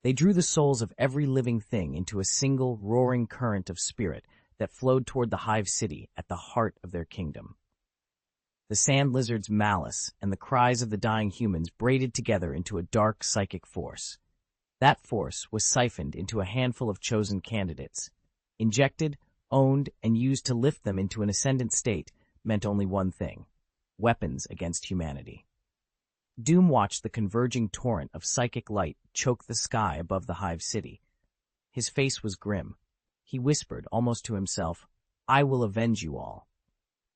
S1: They drew the souls of every living thing into a single, roaring current of spirit that flowed toward the hive city at the heart of their kingdom. The sand lizard's malice and the cries of the dying humans braided together into a dark psychic force. That force was siphoned into a handful of chosen candidates. Injected, owned, and used to lift them into an ascendant state meant only one thing: weapons against humanity. Doom watched the converging torrent of psychic light choke the sky above the hive city. His face was grim. He whispered, almost to himself, "I will avenge you all."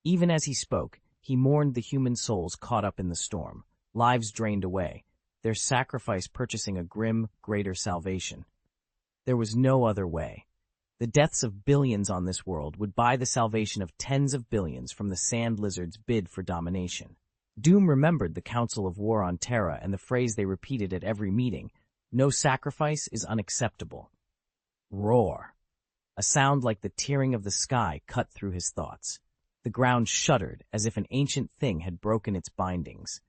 S1: Even as he spoke, he mourned the human souls caught up in the storm, lives drained away, their sacrifice purchasing a grim, greater salvation. There was no other way. The deaths of billions on this world would buy the salvation of tens of billions from the sand lizard's bid for domination. Doom remembered the Council of War on Terra and the phrase they repeated at every meeting, "No sacrifice is unacceptable." Roar. A sound like the tearing of the sky cut through his thoughts. The ground shuddered as if an ancient thing had broken its bindings.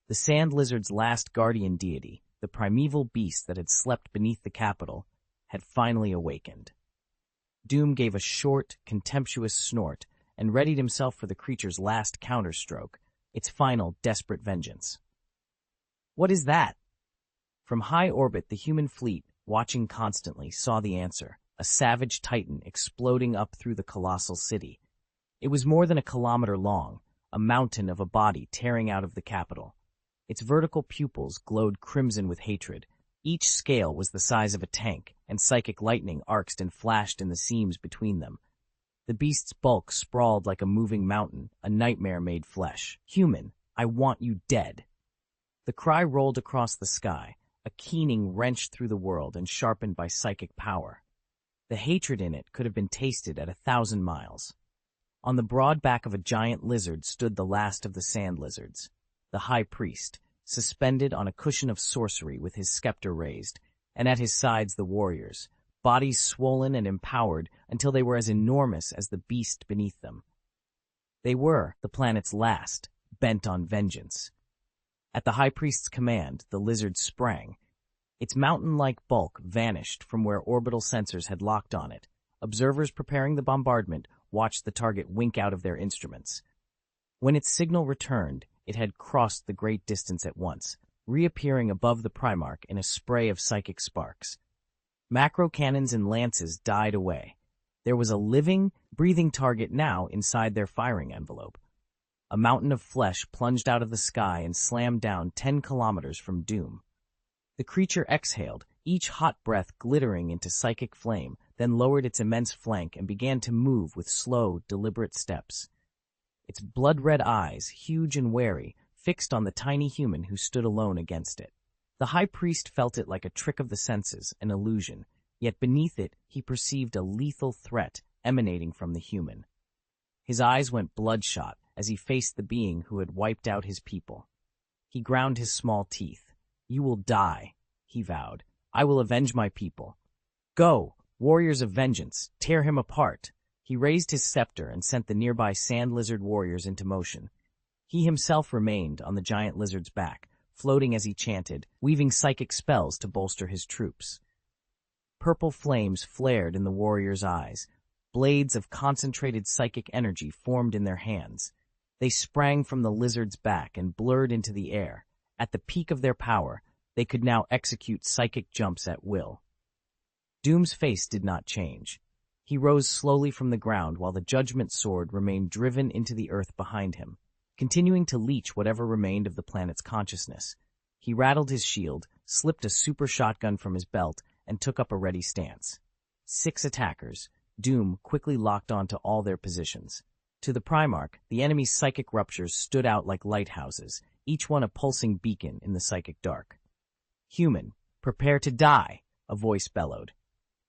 S1: The sand lizard's last guardian deity, the primeval beast that had slept beneath the capital, had finally awakened. Doom gave a short, contemptuous snort and readied himself for the creature's last counterstroke, its final desperate vengeance. What is that? From high orbit, the human fleet, watching constantly, saw the answer, a savage titan exploding up through the colossal city. It was more than a kilometer long, a mountain of a body tearing out of the capital. Its vertical pupils glowed crimson with hatred. Each scale was the size of a tank, and psychic lightning arced and flashed in the seams between them. The beast's bulk sprawled like a moving mountain, a nightmare made flesh. "Human, I want you dead." The cry rolled across the sky, a keening wrenched through the world and sharpened by psychic power. The hatred in it could have been tasted at 1,000 miles. On the broad back of a giant lizard stood the last of the sand lizards, the high priest, suspended on a cushion of sorcery with his scepter raised, and at his sides the warriors, bodies swollen and empowered until they were as enormous as the beast beneath them. They were the planet's last, bent on vengeance. At the high priest's command, the lizard sprang. Its mountain-like bulk vanished from where orbital sensors had locked on it. Observers preparing the bombardment watched the target wink out of their instruments. When its signal returned, it had crossed the great distance at once, reappearing above the Primarch in a spray of psychic sparks. Macro cannons and lances died away. There was a living, breathing target now inside their firing envelope. A mountain of flesh plunged out of the sky and slammed down 10 kilometers from Doom. The creature exhaled, each hot breath glittering into psychic flame, then lowered its immense flank and began to move with slow, deliberate steps. Its blood-red eyes, huge and wary, fixed on the tiny human who stood alone against it. The high priest felt it like a trick of the senses, an illusion, yet beneath it he perceived a lethal threat emanating from the human. His eyes went bloodshot as he faced the being who had wiped out his people. He ground his small teeth. "You will die," he vowed. "I will avenge my people. Go, warriors of vengeance, tear him apart." He raised his scepter and sent the nearby sand lizard warriors into motion. He himself remained on the giant lizard's back, floating as he chanted, weaving psychic spells to bolster his troops. Purple flames flared in the warriors' eyes. Blades of concentrated psychic energy formed in their hands. They sprang from the lizard's back and blurred into the air. At the peak of their power, they could now execute psychic jumps at will. Doom's face did not change. He rose slowly from the ground while the judgment sword remained driven into the earth behind him, continuing to leech whatever remained of the planet's consciousness. He rattled his shield, slipped a super shotgun from his belt, and took up a ready stance. 6 attackers. Doom quickly locked onto all their positions. To the Primarch, the enemy's psychic ruptures stood out like lighthouses, each one a pulsing beacon in the psychic dark. "Human, prepare to die," a voice bellowed.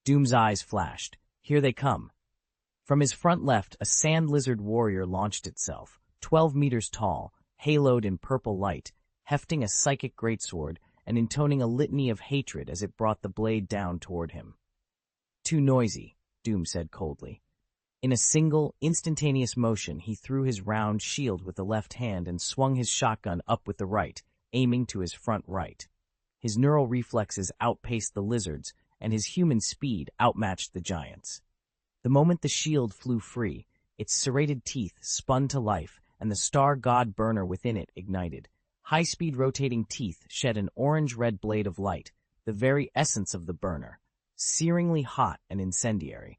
S1: Doom's eyes flashed. "Here they come." From his front left, a sand lizard warrior launched itself, 12 meters tall, haloed in purple light, hefting a psychic greatsword and intoning a litany of hatred as it brought the blade down toward him. "Too noisy," Doom said coldly. In a single, instantaneous motion, he threw his round shield with the left hand and swung his shotgun up with the right, aiming to his front right. His neural reflexes outpaced the lizard's, and his human speed outmatched the giant's. The moment the shield flew free, its serrated teeth spun to life, and the star god burner within it ignited. High-speed rotating teeth shed an orange-red blade of light, the very essence of the burner, searingly hot and incendiary.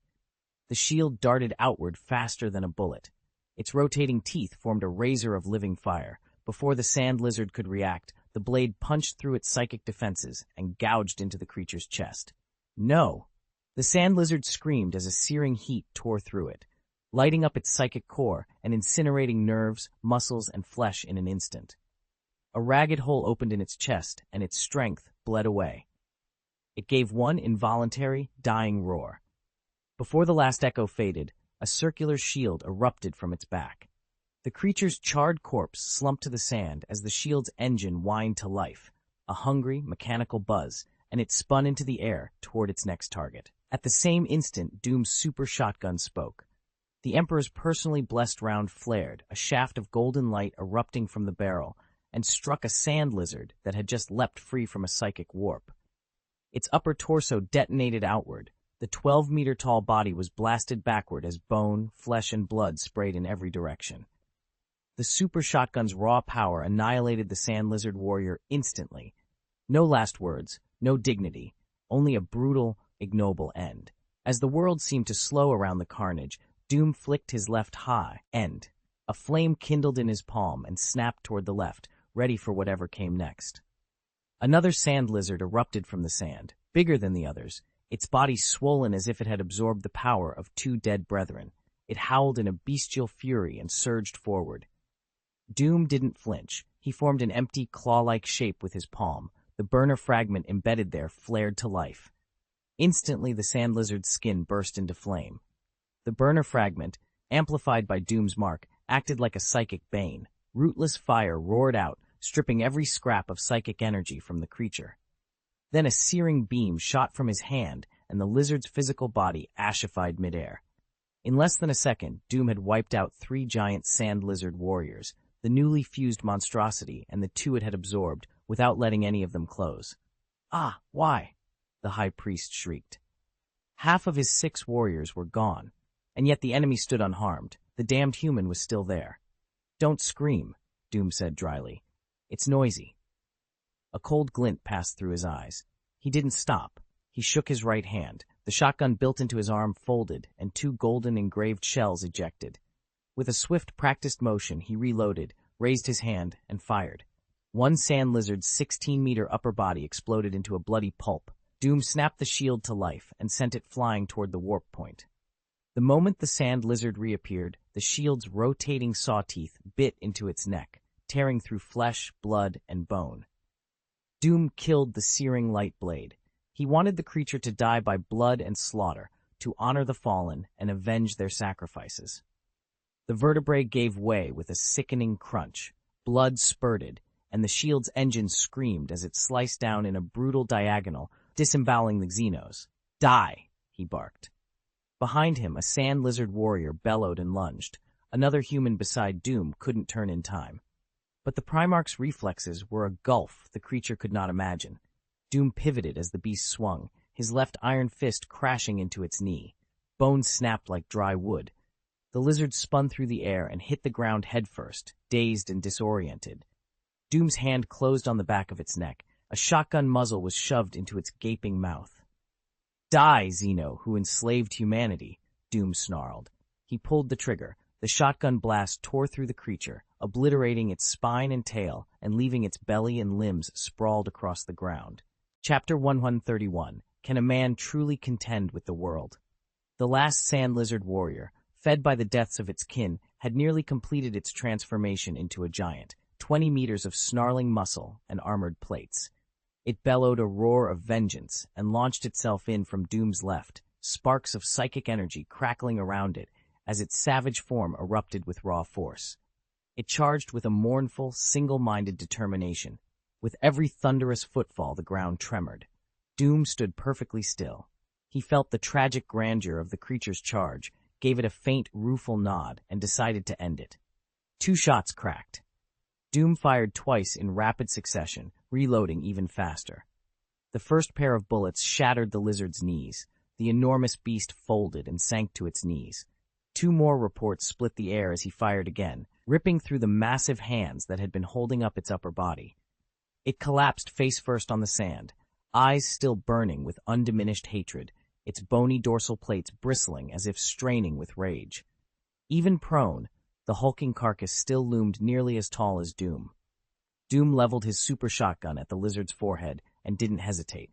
S1: The shield darted outward faster than a bullet. Its rotating teeth formed a razor of living fire. Before the sand lizard could react, the blade punched through its psychic defenses and gouged into the creature's chest. "No!" The sand lizard screamed as a searing heat tore through it, lighting up its psychic core and incinerating nerves, muscles, and flesh in an instant. A ragged hole opened in its chest, and its strength bled away. It gave one involuntary, dying roar. Before the last echo faded, a circular shield erupted from its back. The creature's charred corpse slumped to the sand as the shield's engine whined to life, a hungry, mechanical buzz, and it spun into the air toward its next target. At the same instant, Doom's super shotgun spoke. The Emperor's personally blessed round flared, a shaft of golden light erupting from the barrel, and struck a sand lizard that had just leapt free from a psychic warp. Its upper torso detonated outward. The 12-meter-tall body was blasted backward as bone, flesh, and blood sprayed in every direction. The super shotgun's raw power annihilated the sand lizard warrior instantly. No last words, no dignity, only a brutal, ignoble end. As the world seemed to slow around the carnage, Doom flicked his left high end. A flame kindled in his palm and snapped toward the left, ready for whatever came next. Another sand lizard erupted from the sand, bigger than the others, its body swollen as if it had absorbed the power of two dead brethren. It howled in a bestial fury and surged forward. Doom didn't flinch. He formed an empty, claw-like shape with his palm. The burner fragment embedded there flared to life. Instantly, the sand lizard's skin burst into flame. The burner fragment, amplified by Doom's mark, acted like a psychic bane. Rootless fire roared out, stripping every scrap of psychic energy from the creature. Then a searing beam shot from his hand, and the lizard's physical body ashified midair. In less than a second, Doom had wiped out 3 giant sand lizard warriors, the newly fused monstrosity and the 2 it had absorbed, without letting any of them close. "Ah, why?" the high priest shrieked. Half of his 6 warriors were gone, and yet the enemy stood unharmed. The damned human was still there. "Don't scream," Doom said dryly. "It's noisy." A cold glint passed through his eyes. He didn't stop. He shook his right hand. The shotgun built into his arm folded, and 2 golden engraved shells ejected. With a swift, practiced motion, he reloaded, raised his hand, and fired. One sand lizard's 16-meter upper body exploded into a bloody pulp. Doom snapped the shield to life and sent it flying toward the warp point. The moment the sand lizard reappeared, the shield's rotating saw teeth bit into its neck, tearing through flesh, blood, and bone. Doom killed the searing light blade. He wanted the creature to die by blood and slaughter, to honor the fallen and avenge their sacrifices. The vertebrae gave way with a sickening crunch. Blood spurted, and the shield's engine screamed as it sliced down in a brutal diagonal, disemboweling the Xenos. "Die!" he barked. Behind him, a sand lizard warrior bellowed and lunged. Another human beside Doom couldn't turn in time. But the Primarch's reflexes were a gulf the creature could not imagine. Doom pivoted as the beast swung, his left iron fist crashing into its knee. Bones snapped like dry wood. The lizard spun through the air and hit the ground headfirst, dazed and disoriented. Doom's hand closed on the back of its neck. A shotgun muzzle was shoved into its gaping mouth. "Die, Xeno, who enslaved humanity," Doom snarled. He pulled the trigger. The shotgun blast tore through the creature, obliterating its spine and tail and leaving its belly and limbs sprawled across the ground. Chapter 131. Can a man truly contend with the world? The last sand lizard warrior, fed by the deaths of its kin, had nearly completed its transformation into a giant, 20 meters of snarling muscle and armored plates. It bellowed a roar of vengeance and launched itself in from Doom's left, sparks of psychic energy crackling around it as its savage form erupted with raw force. It charged with a mournful, single-minded determination. With every thunderous footfall, the ground tremored. Doom stood perfectly still. He felt the tragic grandeur of the creature's charge, gave it a faint, rueful nod, and decided to end it. 2 shots cracked. Doom fired twice in rapid succession, reloading even faster. The first pair of bullets shattered the lizard's knees. The enormous beast folded and sank to its knees. 2 more reports split the air as he fired again, ripping through the massive hands that had been holding up its upper body. It collapsed face first on the sand, eyes still burning with undiminished hatred, its bony dorsal plates bristling as if straining with rage. Even prone, the hulking carcass still loomed nearly as tall as Doom. Doom leveled his super shotgun at the lizard's forehead and didn't hesitate.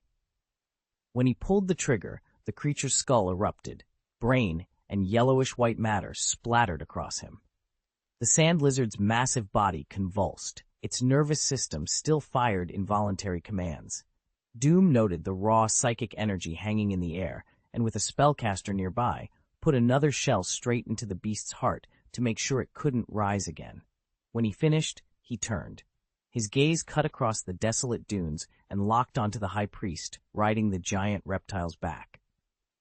S1: When he pulled the trigger, the creature's skull erupted. Brain and yellowish-white matter splattered across him. The sand lizard's massive body convulsed. Its nervous system still fired involuntary commands. Doom noted the raw psychic energy hanging in the air and with a spellcaster nearby, put another shell straight into the beast's heart to make sure it couldn't rise again. When he finished, he turned. His gaze cut across the desolate dunes and locked onto the high priest, riding the giant reptile's back.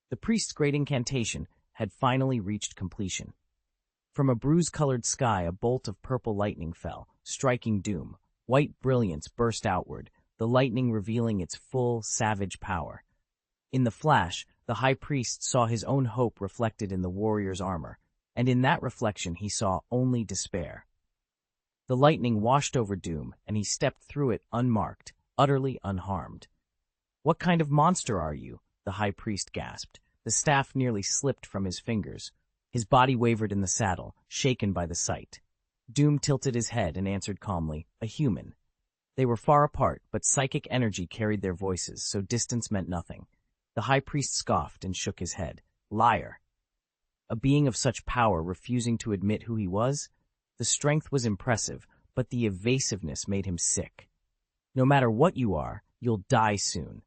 S1: The priest's great incantation had finally reached completion. From a bruise-colored sky, a bolt of purple lightning fell, striking Doom. White brilliance burst outward, the lightning revealing its full, savage power. In the flash, the high priest saw his own hope reflected in the warrior's armor, and in that reflection he saw only despair. The lightning washed over Doom, and he stepped through it unmarked, utterly unharmed. "What kind of monster are you?" the high priest gasped. The staff nearly slipped from his fingers. His body wavered in the saddle, shaken by the sight. Doom tilted his head and answered calmly, "A human." They were far apart, but psychic energy carried their voices, so distance meant nothing. The high priest scoffed and shook his head. "Liar." A being of such power refusing to admit who he was? The strength was impressive, but the evasiveness made him sick. "No matter what you are, you'll die soon."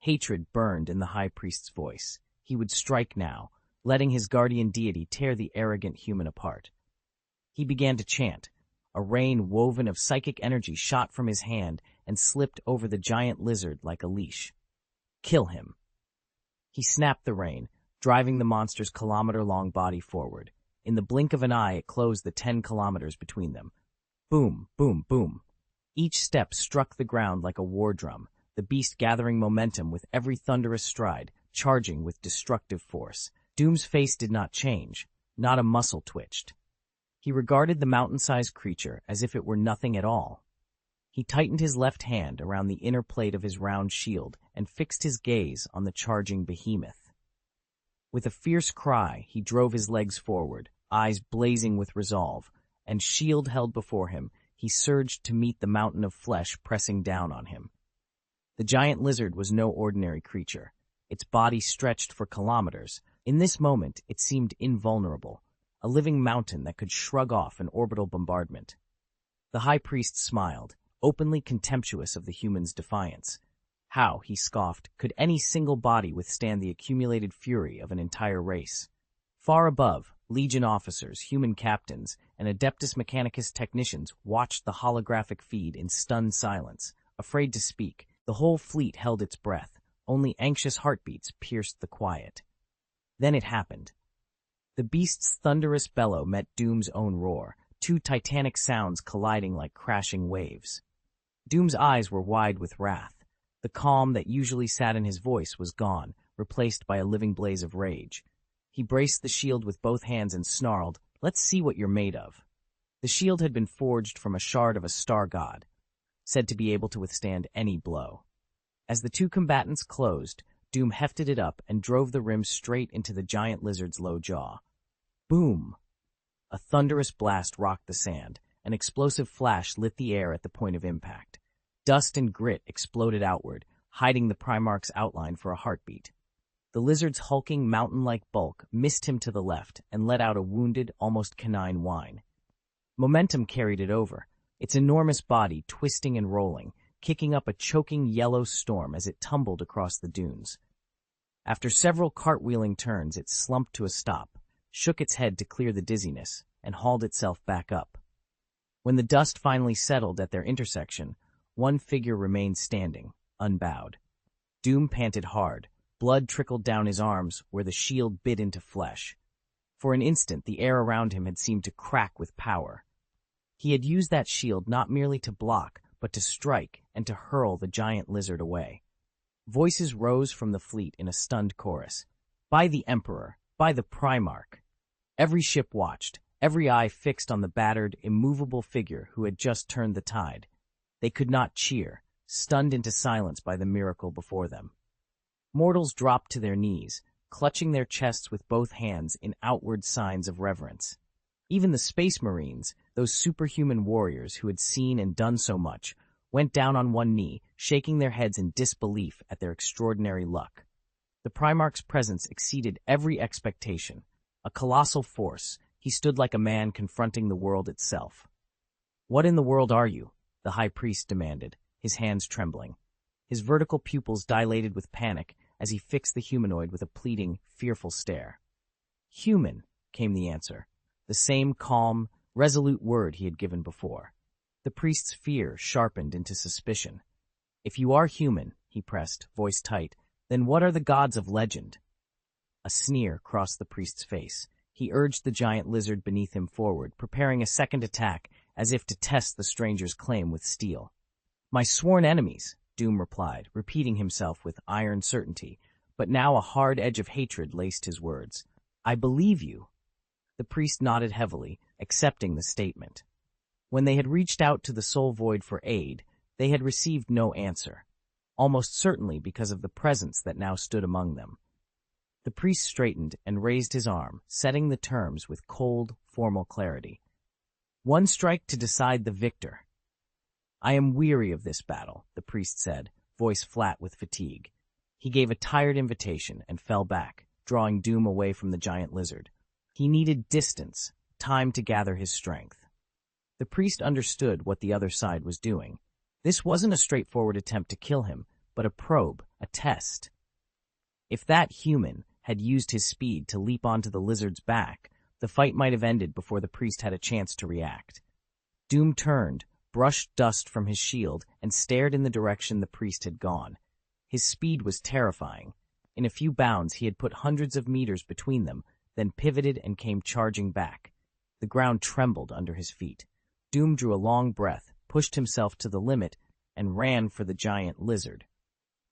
S1: Hatred burned in the high priest's voice. He would strike now, letting his guardian deity tear the arrogant human apart. He began to chant. A rain woven of psychic energy shot from his hand and slipped over the giant lizard like a leash. "Kill him." He snapped the rein, driving the monster's kilometer-long body forward. In the blink of an eye, it closed the 10 kilometers between them. Boom, boom, boom. Each step struck the ground like a war drum, the beast gathering momentum with every thunderous stride, charging with destructive force. Doom's face did not change. Not a muscle twitched. He regarded the mountain-sized creature as if it were nothing at all. He tightened his left hand around the inner plate of his round shield and fixed his gaze on the charging behemoth. With a fierce cry, he drove his legs forward, eyes blazing with resolve, and shield held before him, he surged to meet the mountain of flesh pressing down on him. The giant lizard was no ordinary creature. Its body stretched for kilometers. In this moment, it seemed invulnerable, a living mountain that could shrug off an orbital bombardment. The high priest smiled, openly contemptuous of the human's defiance. How, he scoffed, could any single body withstand the accumulated fury of an entire race? Far above, Legion officers, human captains, and Adeptus Mechanicus technicians watched the holographic feed in stunned silence, afraid to speak. The whole fleet held its breath. Only anxious heartbeats pierced the quiet. Then it happened. The beast's thunderous bellow met Doom's own roar, two titanic sounds colliding like crashing waves. Doom's eyes were wide with wrath. The calm that usually sat in his voice was gone, replaced by a living blaze of rage. He braced the shield with both hands and snarled, "Let's see what you're made of." The shield had been forged from a shard of a star god, said to be able to withstand any blow. As the two combatants closed, Doom hefted it up and drove the rim straight into the giant lizard's low jaw. Boom! A thunderous blast rocked the sand. An explosive flash lit the air at the point of impact. Dust and grit exploded outward, hiding the Primarch's outline for a heartbeat. The lizard's hulking, mountain-like bulk missed him to the left and let out a wounded, almost canine whine. Momentum carried it over, its enormous body twisting and rolling, kicking up a choking yellow storm as it tumbled across the dunes. After several cartwheeling turns, it slumped to a stop, shook its head to clear the dizziness, and hauled itself back up. When the dust finally settled at their intersection, one figure remained standing, unbowed. Doom panted hard. Blood trickled down his arms where the shield bit into flesh. For an instant, the air around him had seemed to crack with power. He had used that shield not merely to block, but to strike and to hurl the giant lizard away. Voices rose from the fleet in a stunned chorus. By the Emperor! By the Primarch! Every ship watched, every eye fixed on the battered, immovable figure who had just turned the tide. They could not cheer, stunned into silence by the miracle before them. Mortals dropped to their knees, clutching their chests with both hands in outward signs of reverence. Even the Space Marines, those superhuman warriors who had seen and done so much, went down on one knee, shaking their heads in disbelief at their extraordinary luck. The Primarch's presence exceeded every expectation. A colossal force, he stood like a man confronting the world itself. "What in the world are you?" the High Priest demanded, his hands trembling. His vertical pupils dilated with panic, as he fixed the humanoid with a pleading, fearful stare. "Human," came the answer, the same calm, resolute word he had given before. The priest's fear sharpened into suspicion. "If you are human," he pressed, voice tight, "then what are the gods of legend?" A sneer crossed the priest's face. He urged the giant lizard beneath him forward, preparing a second attack as if to test the stranger's claim with steel. "My sworn enemies," Doom replied, repeating himself with iron certainty, but now a hard edge of hatred laced his words. "I believe you." The priest nodded heavily, accepting the statement. When they had reached out to the soul void for aid, they had received no answer, almost certainly because of the presence that now stood among them. The priest straightened and raised his arm, setting the terms with cold, formal clarity. "One strike to decide the victor." "I am weary of this battle," the priest said, voice flat with fatigue. He gave a tired invitation and fell back, drawing Doom away from the giant lizard. He needed distance, time to gather his strength. The priest understood what the other side was doing. This wasn't a straightforward attempt to kill him, but a probe, a test. If that human had used his speed to leap onto the lizard's back, the fight might have ended before the priest had a chance to react. Doom turned, brushed dust from his shield, and stared in the direction the priest had gone. His speed was terrifying. In a few bounds he had put hundreds of meters between them, then pivoted and came charging back. The ground trembled under his feet. Doom drew a long breath, pushed himself to the limit, and ran for the giant lizard.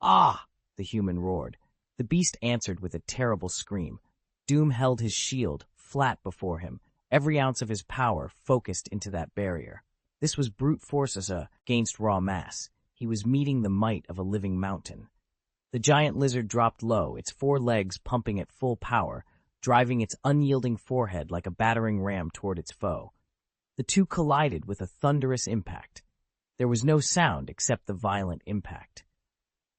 S1: "Ah!" the human roared. The beast answered with a terrible scream. Doom held his shield flat before him, every ounce of his power focused into that barrier. This was brute force against raw mass. He was meeting the might of a living mountain. The giant lizard dropped low, its 4 legs pumping at full power, driving its unyielding forehead like a battering ram toward its foe. The two collided with a thunderous impact. There was no sound except the violent impact.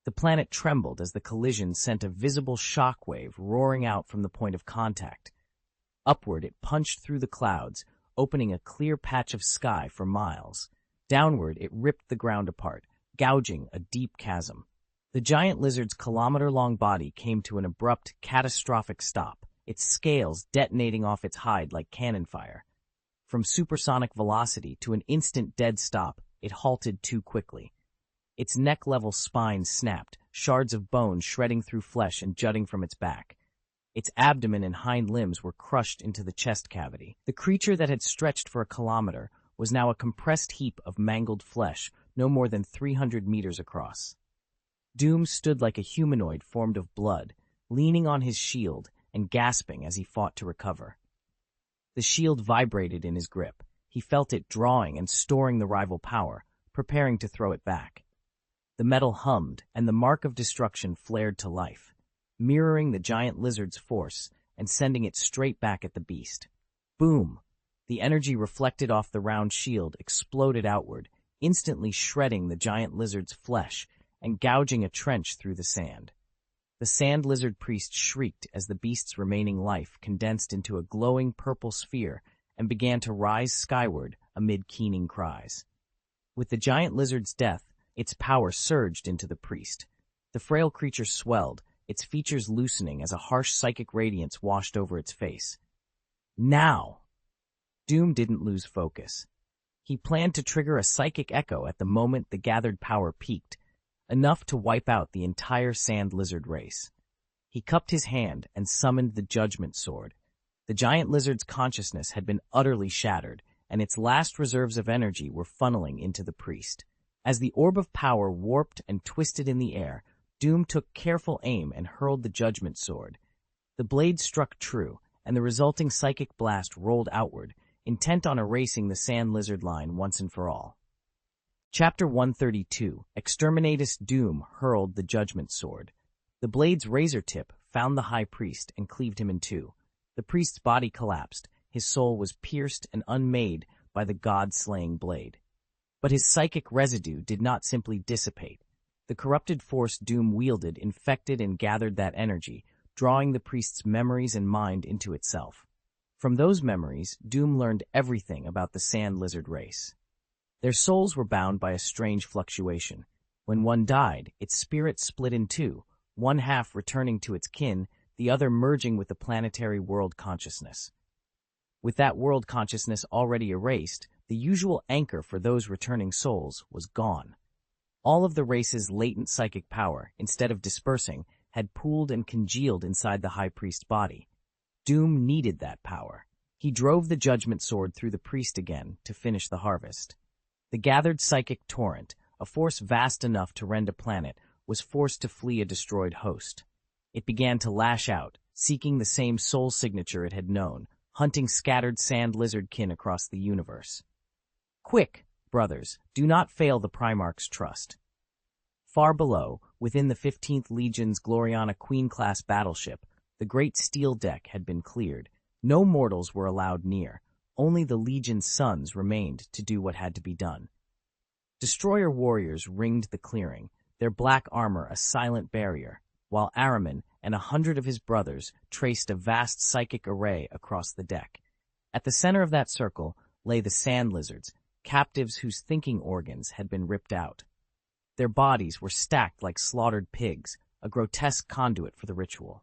S1: The planet trembled as the collision sent a visible shock wave roaring out from the point of contact. Upward it punched through the clouds, opening a clear patch of sky for miles. Downward it ripped the ground apart, gouging a deep chasm. The giant lizard's kilometer-long body came to an abrupt, catastrophic stop, its scales detonating off its hide like cannon fire. From supersonic velocity to an instant dead stop, it halted too quickly. Its neck-level spine snapped, shards of bone shredding through flesh and jutting from its back. Its abdomen and hind limbs were crushed into the chest cavity. The creature that had stretched for a kilometer was now a compressed heap of mangled flesh, no more than 300 meters across. Doom stood like a humanoid formed of blood, leaning on his shield and gasping as he fought to recover. The shield vibrated in his grip. He felt it drawing and storing the rival power, preparing to throw it back. The metal hummed, and the mark of destruction flared to life, mirroring the giant lizard's force and sending it straight back at the beast. Boom! The energy reflected off the round shield exploded outward, instantly shredding the giant lizard's flesh and gouging a trench through the sand. The sand lizard priest shrieked as the beast's remaining life condensed into a glowing purple sphere and began to rise skyward amid keening cries. With the giant lizard's death, its power surged into the priest. The frail creature swelled, its features loosening as a harsh psychic radiance washed over its face. Now! Doom didn't lose focus. He planned to trigger a psychic echo at the moment the gathered power peaked, enough to wipe out the entire sand lizard race. He cupped his hand and summoned the judgment sword. The giant lizard's consciousness had been utterly shattered, and its last reserves of energy were funneling into the priest. As the orb of power warped and twisted in the air, Doom took careful aim and hurled the judgment sword. The blade struck true, and the resulting psychic blast rolled outward, intent on erasing the sand lizard line once and for all. Chapter 132, Exterminatus Doom hurled the judgment sword. The blade's razor tip found the high priest and cleaved him in two. The priest's body collapsed, his soul was pierced and unmade by the god-slaying blade. But his psychic residue did not simply dissipate. The corrupted force Doom wielded infected and gathered that energy, drawing the priest's memories and mind into itself. From those memories, Doom learned everything about the sand lizard race. Their souls were bound by a strange fluctuation. When one died, its spirit split in two, one half returning to its kin, the other merging with the planetary world consciousness. With that world consciousness already erased, the usual anchor for those returning souls was gone. All of the race's latent psychic power, instead of dispersing, had pooled and congealed inside the High Priest's body. Doom needed that power. He drove the judgment sword through the priest again to finish the harvest. The gathered psychic torrent, a force vast enough to rend a planet, was forced to flee a destroyed host. It began to lash out, seeking the same soul signature it had known, hunting scattered sand lizard kin across the universe. Quick, brothers, do not fail the Primarch's trust. Far below, within the 15th Legion's Gloriana Queen-class battleship, the great steel deck had been cleared. No mortals were allowed near. Only the Legion's sons remained to do what had to be done. Destroyer warriors ringed the clearing, their black armor a silent barrier, while Ahriman and 100 of his brothers traced a vast psychic array across the deck. At the center of that circle lay the sand lizards, captives whose thinking organs had been ripped out. Their bodies were stacked like slaughtered pigs, a grotesque conduit for the ritual.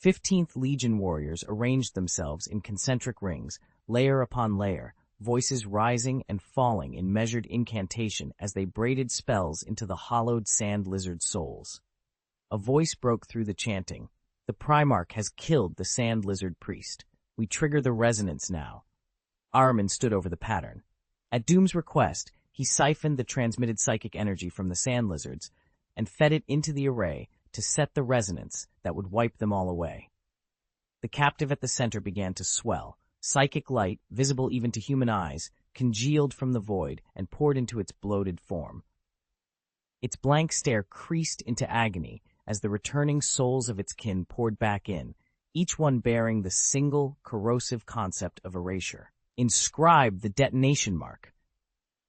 S1: 15th Legion warriors arranged themselves in concentric rings, layer upon layer, voices rising and falling in measured incantation as they braided spells into the hollowed sand lizard souls. A voice broke through the chanting. The Primarch has killed the sand lizard priest. We trigger the resonance now. Ahriman stood over the pattern. At Doom's request, he siphoned the transmitted psychic energy from the sand lizards and fed it into the array to set the resonance that would wipe them all away. The captive at the center began to swell. Psychic light, visible even to human eyes, congealed from the void and poured into its bloated form. Its blank stare creased into agony as the returning souls of its kin poured back in, each one bearing the single, corrosive concept of erasure. Inscribe the detonation mark,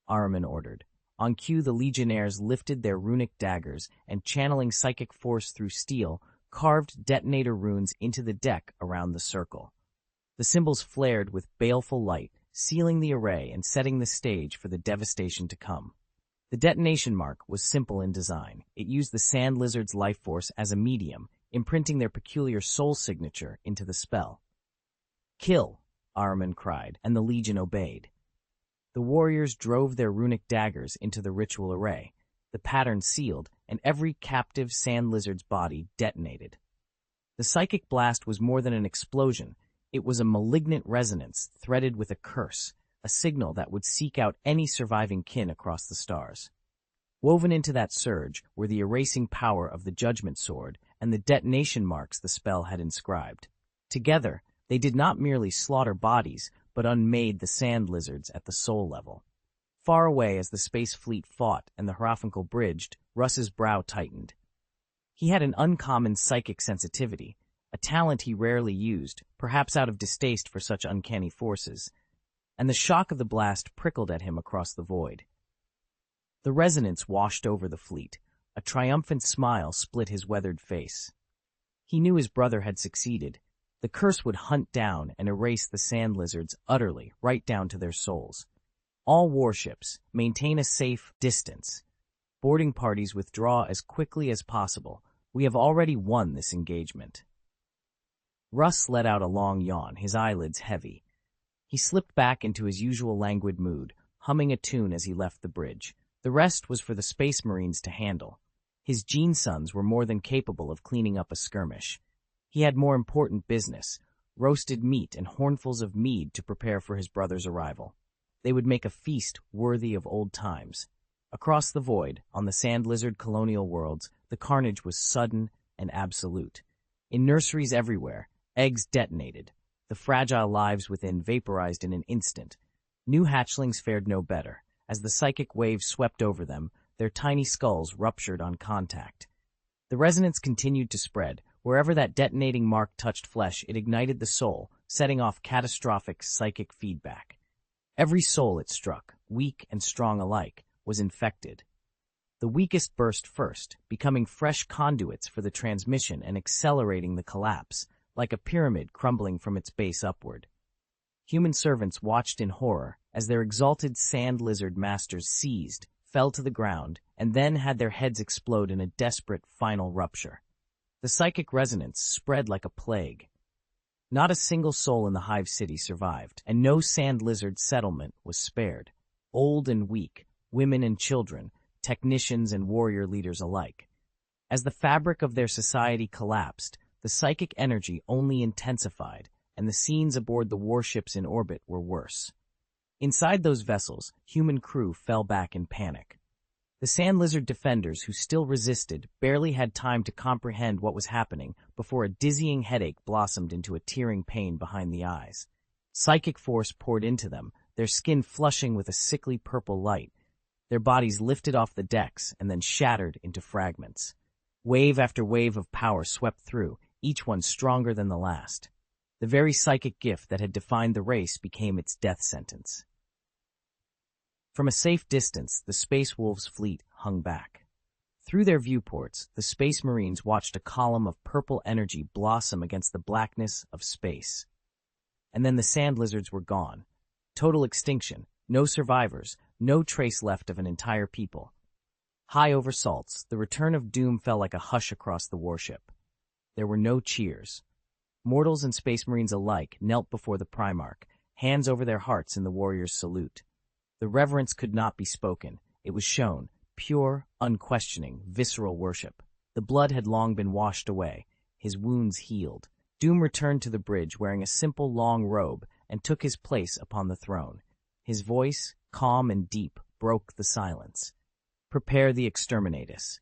S1: Ahriman ordered. On cue, the legionnaires lifted their runic daggers and, channeling psychic force through steel, carved detonator runes into the deck around the circle. The symbols flared with baleful light, sealing the array and setting the stage for the devastation to come. The detonation mark was simple in design. It used the sand lizard's life force as a medium, imprinting their peculiar soul signature into the spell. Kill, Ahriman cried, and the Legion obeyed. The warriors drove their runic daggers into the ritual array. The pattern sealed, and every captive sand lizard's body detonated. The psychic blast was more than an explosion. It was a malignant resonance threaded with a curse, a signal that would seek out any surviving kin across the stars. Woven into that surge were the erasing power of the Judgment Sword and the detonation marks the spell had inscribed. Together, they did not merely slaughter bodies, but unmade the sand lizards at the soul level. Far away as the space fleet fought and the Hierophanthical bridged, Russ's brow tightened. He had an uncommon psychic sensitivity, a talent he rarely used, perhaps out of distaste for such uncanny forces, and the shock of the blast prickled at him across the void. The resonance washed over the fleet. A triumphant smile split his weathered face. He knew his brother had succeeded. The curse would hunt down and erase the sand lizards utterly, right down to their souls. All warships, maintain a safe distance. Boarding parties withdraw as quickly as possible. We have already won this engagement. Russ let out a long yawn, his eyelids heavy. He slipped back into his usual languid mood, humming a tune as he left the bridge. The rest was for the Space Marines to handle. His Gene sons were more than capable of cleaning up a skirmish. He had more important business, roasted meat and hornfuls of mead to prepare for his brother's arrival. They would make a feast worthy of old times. Across the void, on the sand lizard colonial worlds, the carnage was sudden and absolute. In nurseries everywhere, eggs detonated. The fragile lives within vaporized in an instant. New hatchlings fared no better. As the psychic waves swept over them, their tiny skulls ruptured on contact. The resonance continued to spread. Wherever that detonating mark touched flesh, it ignited the soul, setting off catastrophic psychic feedback. Every soul it struck, weak and strong alike, was infected. The weakest burst first, becoming fresh conduits for the transmission and accelerating the collapse, like a pyramid crumbling from its base upward. Human servants watched in horror as their exalted sand lizard masters seized, fell to the ground, and then had their heads explode in a desperate final rupture. The psychic resonance spread like a plague. Not a single soul in the Hive City survived, and no sand lizard settlement was spared. Old and weak, women and children, technicians and warrior leaders alike. As the fabric of their society collapsed, the psychic energy only intensified, and the scenes aboard the warships in orbit were worse. Inside those vessels, human crew fell back in panic. The sand lizard defenders who still resisted barely had time to comprehend what was happening before a dizzying headache blossomed into a tearing pain behind the eyes. Psychic force poured into them, their skin flushing with a sickly purple light. Their bodies lifted off the decks and then shattered into fragments. Wave after wave of power swept through, each one stronger than the last. The very psychic gift that had defined the race became its death sentence. From a safe distance, the Space Wolves' fleet hung back. Through their viewports, the Space Marines watched a column of purple energy blossom against the blackness of space. And then the sand lizards were gone. Total extinction, no survivors, no trace left of an entire people. High over Salts, the return of doom fell like a hush across the warship. There were no cheers. Mortals and Space Marines alike knelt before the Primarch, hands over their hearts in the warrior's salute. The reverence could not be spoken. It was shown, pure, unquestioning, visceral worship. The blood had long been washed away, his wounds healed. Doom returned to the bridge wearing a simple long robe and took his place upon the throne. His voice, calm and deep, broke the silence. Prepare the exterminatus.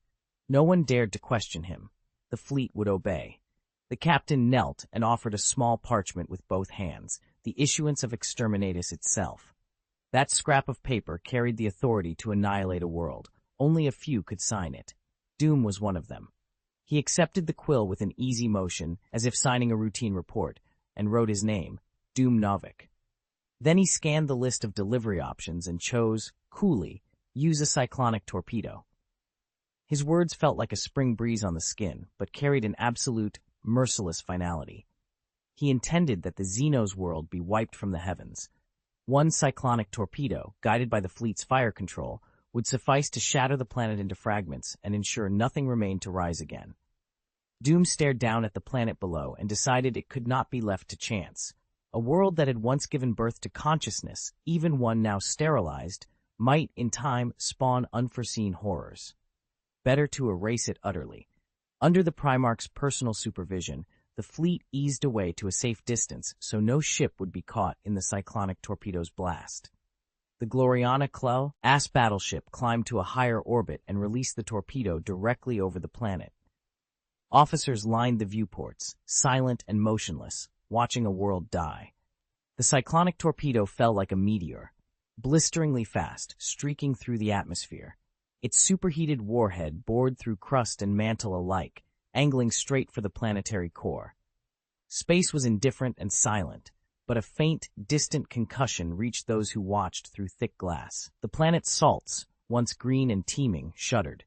S1: No one dared to question him. The fleet would obey. The captain knelt and offered a small parchment with both hands, the issuance of exterminatus itself. That scrap of paper carried the authority to annihilate a world. Only a few could sign it. Doom was one of them. He accepted the quill with an easy motion, as if signing a routine report, and wrote his name, Doom Novik. Then he scanned the list of delivery options and chose, coolly, use a cyclonic torpedo. His words felt like a spring breeze on the skin, but carried an absolute, merciless finality. He intended that the Xenos world be wiped from the heavens. One cyclonic torpedo, guided by the fleet's fire control, would suffice to shatter the planet into fragments and ensure nothing remained to rise again. Doom stared down at the planet below and decided it could not be left to chance. A world that had once given birth to consciousness, even one now sterilized, might, in time, spawn unforeseen horrors. Better to erase it utterly. Under the Primarch's personal supervision, the fleet eased away to a safe distance so no ship would be caught in the cyclonic torpedo's blast. The Gloriana Clell battleship climbed to a higher orbit and released the torpedo directly over the planet. Officers lined the viewports, silent and motionless, watching a world die. The cyclonic torpedo fell like a meteor, blisteringly fast, streaking through the atmosphere. Its superheated warhead bored through crust and mantle alike, angling straight for the planetary core. Space was indifferent and silent, but a faint, distant concussion reached those who watched through thick glass. The planet Salts, once green and teeming, shuddered.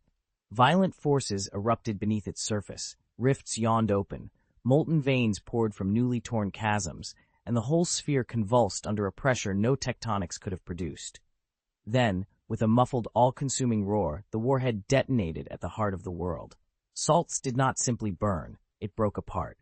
S1: Violent forces erupted beneath its surface, rifts yawned open, molten veins poured from newly torn chasms, and the whole sphere convulsed under a pressure no tectonics could have produced. Then, with a muffled, all-consuming roar, the warhead detonated at the heart of the world. Salts did not simply burn, it broke apart.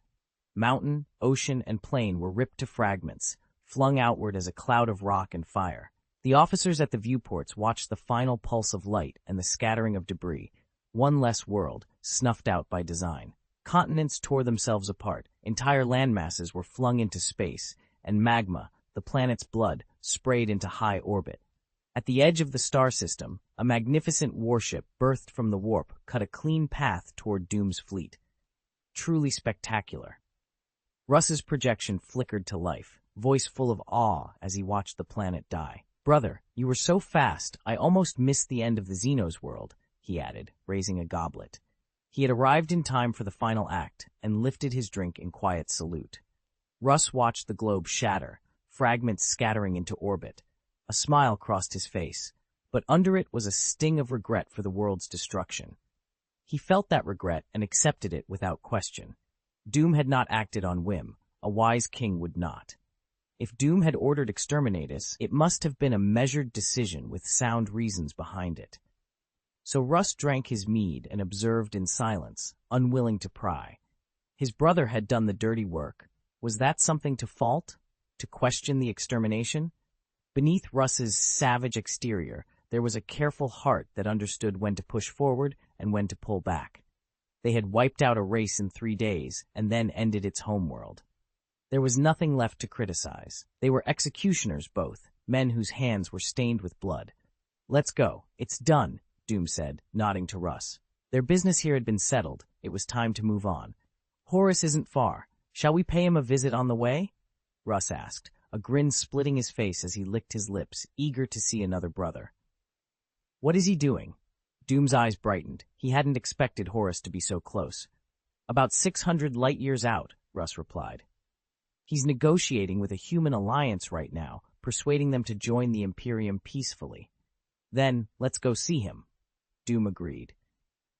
S1: Mountain, ocean, and plain were ripped to fragments, flung outward as a cloud of rock and fire. The officers at the viewports watched the final pulse of light and the scattering of debris, one less world, snuffed out by design. Continents tore themselves apart, entire landmasses were flung into space, and magma, the planet's blood, sprayed into high orbit. At the edge of the star system, a magnificent warship birthed from the warp cut a clean path toward Doom's fleet. Truly spectacular. Russ's projection flickered to life, voice full of awe as he watched the planet die. "Brother, you were so fast, I almost missed the end of the Xenos world," he added, raising a goblet. He had arrived in time for the final act and lifted his drink in quiet salute. Russ watched the globe shatter, fragments scattering into orbit. A smile crossed his face, but under it was a sting of regret for the world's destruction. He felt that regret and accepted it without question. Doom had not acted on whim. A wise king would not. If Doom had ordered exterminatus, it must have been a measured decision with sound reasons behind it. So Russ drank his mead and observed in silence, unwilling to pry. His brother had done the dirty work. Was that something to fault? To question the extermination? Beneath Russ's savage exterior, there was a careful heart that understood when to push forward and when to pull back. They had wiped out a race in 3 days and then ended its homeworld. There was nothing left to criticize. They were executioners both, men whose hands were stained with blood. "Let's go. It's done," Doom said, nodding to Russ. Their business here had been settled. It was time to move on. "Horus isn't far. Shall we pay him a visit on the way?" Russ asked, a grin splitting his face as he licked his lips, eager to see another brother. "What is he doing?" Doom's eyes brightened. He hadn't expected Horus to be so close. "About 600 light-years out," Russ replied. "He's negotiating with a human alliance right now, persuading them to join the Imperium peacefully." "Then, let's go see him," Doom agreed.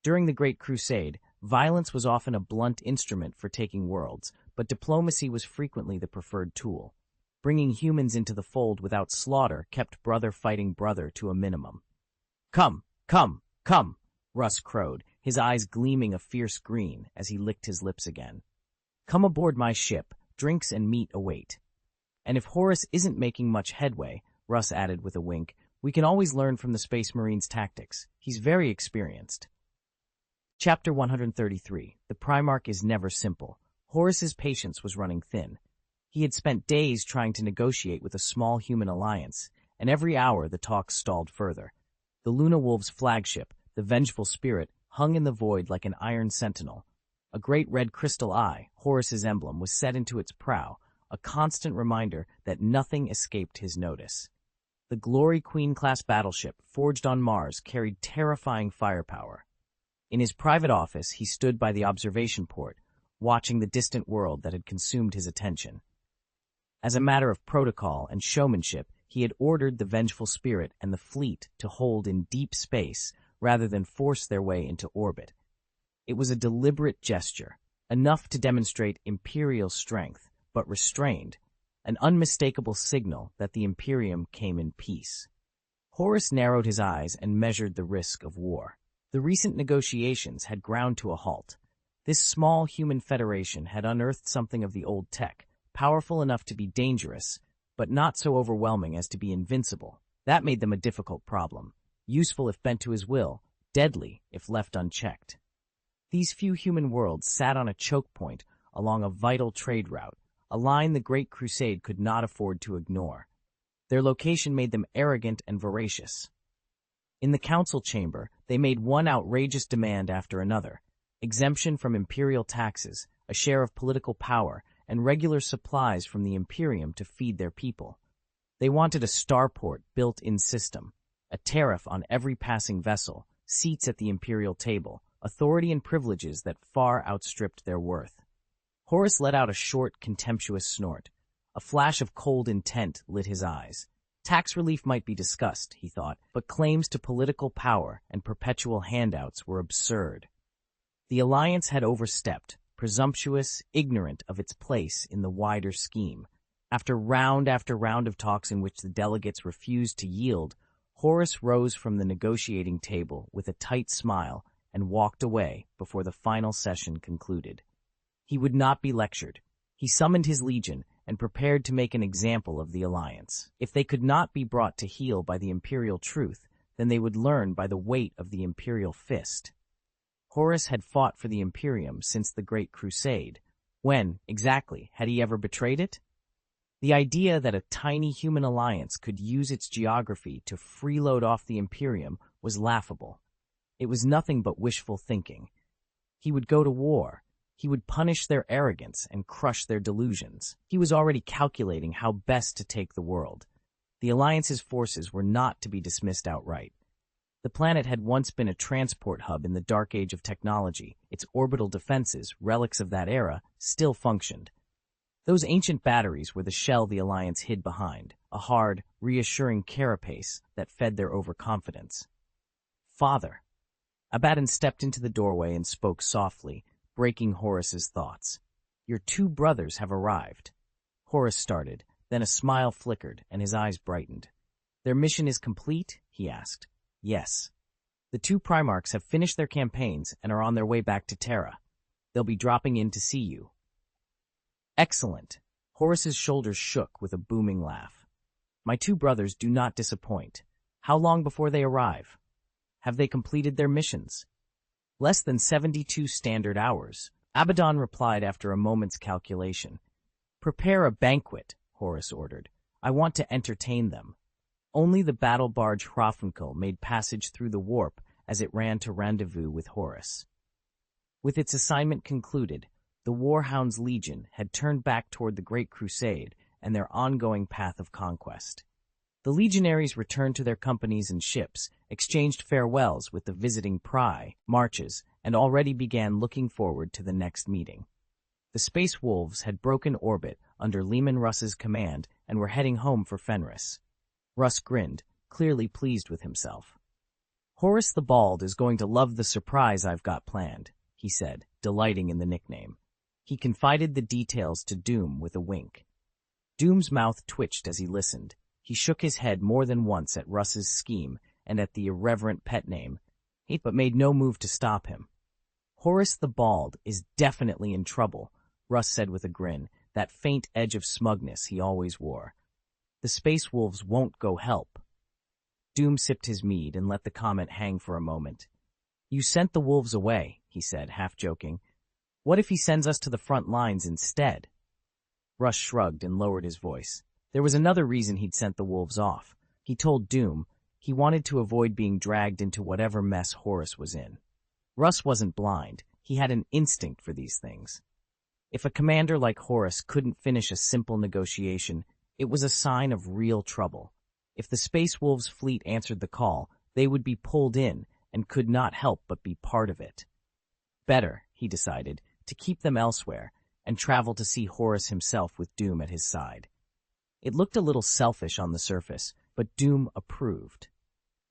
S1: During the Great Crusade, violence was often a blunt instrument for taking worlds, but diplomacy was frequently the preferred tool. Bringing humans into the fold without slaughter kept brother fighting brother to a minimum. "Come, come, come," Russ crowed, his eyes gleaming a fierce green as he licked his lips again. "Come aboard my ship. Drinks and meat await." "And if Horus isn't making much headway," Russ added with a wink, "we can always learn from the Space Marine's tactics. He's very experienced." Chapter 133. The Primarch is never simple. Horus's patience was running thin. He had spent days trying to negotiate with a small human alliance, and every hour the talks stalled further. The Luna Wolves' flagship, the Vengeful Spirit, hung in the void like an iron sentinel. A great red crystal eye, Horus's emblem, was set into its prow, a constant reminder that nothing escaped his notice. The Glory Queen-class battleship, forged on Mars, carried terrifying firepower. In his private office, he stood by the observation port, watching the distant world that had consumed his attention. As a matter of protocol and showmanship, he had ordered the Vengeful Spirit and the fleet to hold in deep space rather than force their way into orbit. It was a deliberate gesture, enough to demonstrate imperial strength, but restrained, an unmistakable signal that the Imperium came in peace. Horus narrowed his eyes and measured the risk of war. The recent negotiations had ground to a halt. This small human federation had unearthed something of the old tech, powerful enough to be dangerous, but not so overwhelming as to be invincible. That made them a difficult problem, useful if bent to his will, deadly if left unchecked. These few human worlds sat on a choke point along a vital trade route, a line the Great Crusade could not afford to ignore. Their location made them arrogant and voracious. In the council chamber, they made one outrageous demand after another: exemption from imperial taxes, a share of political power, and regular supplies from the Imperium to feed their people. They wanted a starport built-in system, a tariff on every passing vessel, seats at the imperial table, authority and privileges that far outstripped their worth. Horus let out a short, contemptuous snort. A flash of cold intent lit his eyes. Tax relief might be discussed, he thought, but claims to political power and perpetual handouts were absurd. The alliance had overstepped, presumptuous, ignorant of its place in the wider scheme. After round of talks in which the delegates refused to yield, Horus rose from the negotiating table with a tight smile and walked away before the final session concluded. He would not be lectured. He summoned his legion and prepared to make an example of the alliance. If they could not be brought to heel by the imperial truth, then they would learn by the weight of the imperial fist. Horus had fought for the Imperium since the Great Crusade. When, exactly, had he ever betrayed it? The idea that a tiny human alliance could use its geography to freeload off the Imperium was laughable. It was nothing but wishful thinking. He would go to war. He would punish their arrogance and crush their delusions. He was already calculating how best to take the world. The Alliance's forces were not to be dismissed outright. The planet had once been a transport hub in the dark age of technology. Its orbital defenses, relics of that era, still functioned. Those ancient batteries were the shell the Alliance hid behind, a hard, reassuring carapace that fed their overconfidence. "Father." Abaddon stepped into the doorway and spoke softly, breaking Horus's thoughts. "Your 2 brothers have arrived." Horus started, then a smile flickered and his eyes brightened. "Their mission is complete?" he asked. "Yes. The 2 Primarchs have finished their campaigns and are on their way back to Terra." They'll be dropping in to see you. Excellent. Horus's shoulders shook with a booming laugh. My two brothers do not disappoint. How long before they arrive? Have they completed their missions? Less than 72 standard hours. Abaddon replied after a moment's calculation. Prepare a banquet, Horus ordered. I want to entertain them. Only the battle barge Hrafnkel made passage through the warp as it ran to rendezvous with Horus. With its assignment concluded, the Warhound's legion had turned back toward the Great Crusade and their ongoing path of conquest. The legionaries returned to their companies and ships, exchanged farewells with the visiting marches, and already began looking forward to the next meeting. The Space Wolves had broken orbit under Leman Russ's command and were heading home for Fenris. Russ grinned, clearly pleased with himself. Horus the Bald is going to love the surprise I've got planned, he said, delighting in the nickname. He confided the details to Doom with a wink. Doom's mouth twitched as he listened. He shook his head more than once at Russ's scheme and at the irreverent pet name, but made no move to stop him. Horus the Bald is definitely in trouble, Russ said with a grin, that faint edge of smugness he always wore. The Space Wolves won't go help. Doom sipped his mead and let the comment hang for a moment. You sent the wolves away, he said, half joking. What if he sends us to the front lines instead? Russ shrugged and lowered his voice. There was another reason he'd sent the wolves off. He told Doom he wanted to avoid being dragged into whatever mess Horus was in. Russ wasn't blind. He had an instinct for these things. If a commander like Horus couldn't finish a simple negotiation, it was a sign of real trouble. If the Space Wolves fleet answered the call, they would be pulled in and could not help but be part of it. Better, he decided, to keep them elsewhere and travel to see Horus himself with Doom at his side. It looked a little selfish on the surface, but Doom approved.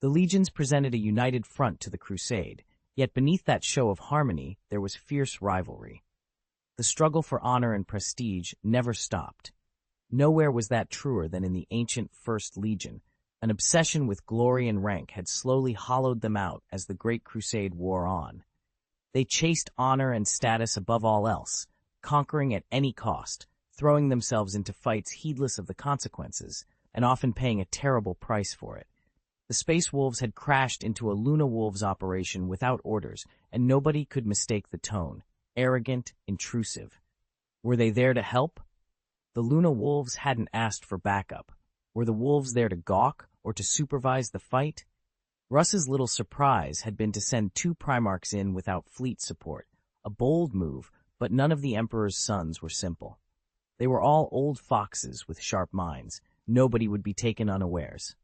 S1: The legions presented a united front to the crusade, yet beneath that show of harmony there was fierce rivalry. The struggle for honor and prestige never stopped. Nowhere was that truer than in the ancient First Legion. An obsession with glory and rank had slowly hollowed them out as the Great Crusade wore on. They chased honor and status above all else, conquering at any cost, throwing themselves into fights heedless of the consequences, and often paying a terrible price for it. The Space Wolves had crashed into a Luna Wolves operation without orders, and nobody could mistake the tone. Arrogant, intrusive. Were they there to help? The Luna Wolves hadn't asked for backup. Were the Wolves there to gawk or to supervise the fight? Russ's little surprise had been to send 2 Primarchs in without fleet support. A bold move, but none of the Emperor's sons were simple. They were all old foxes with sharp minds. Nobody would be taken unawares.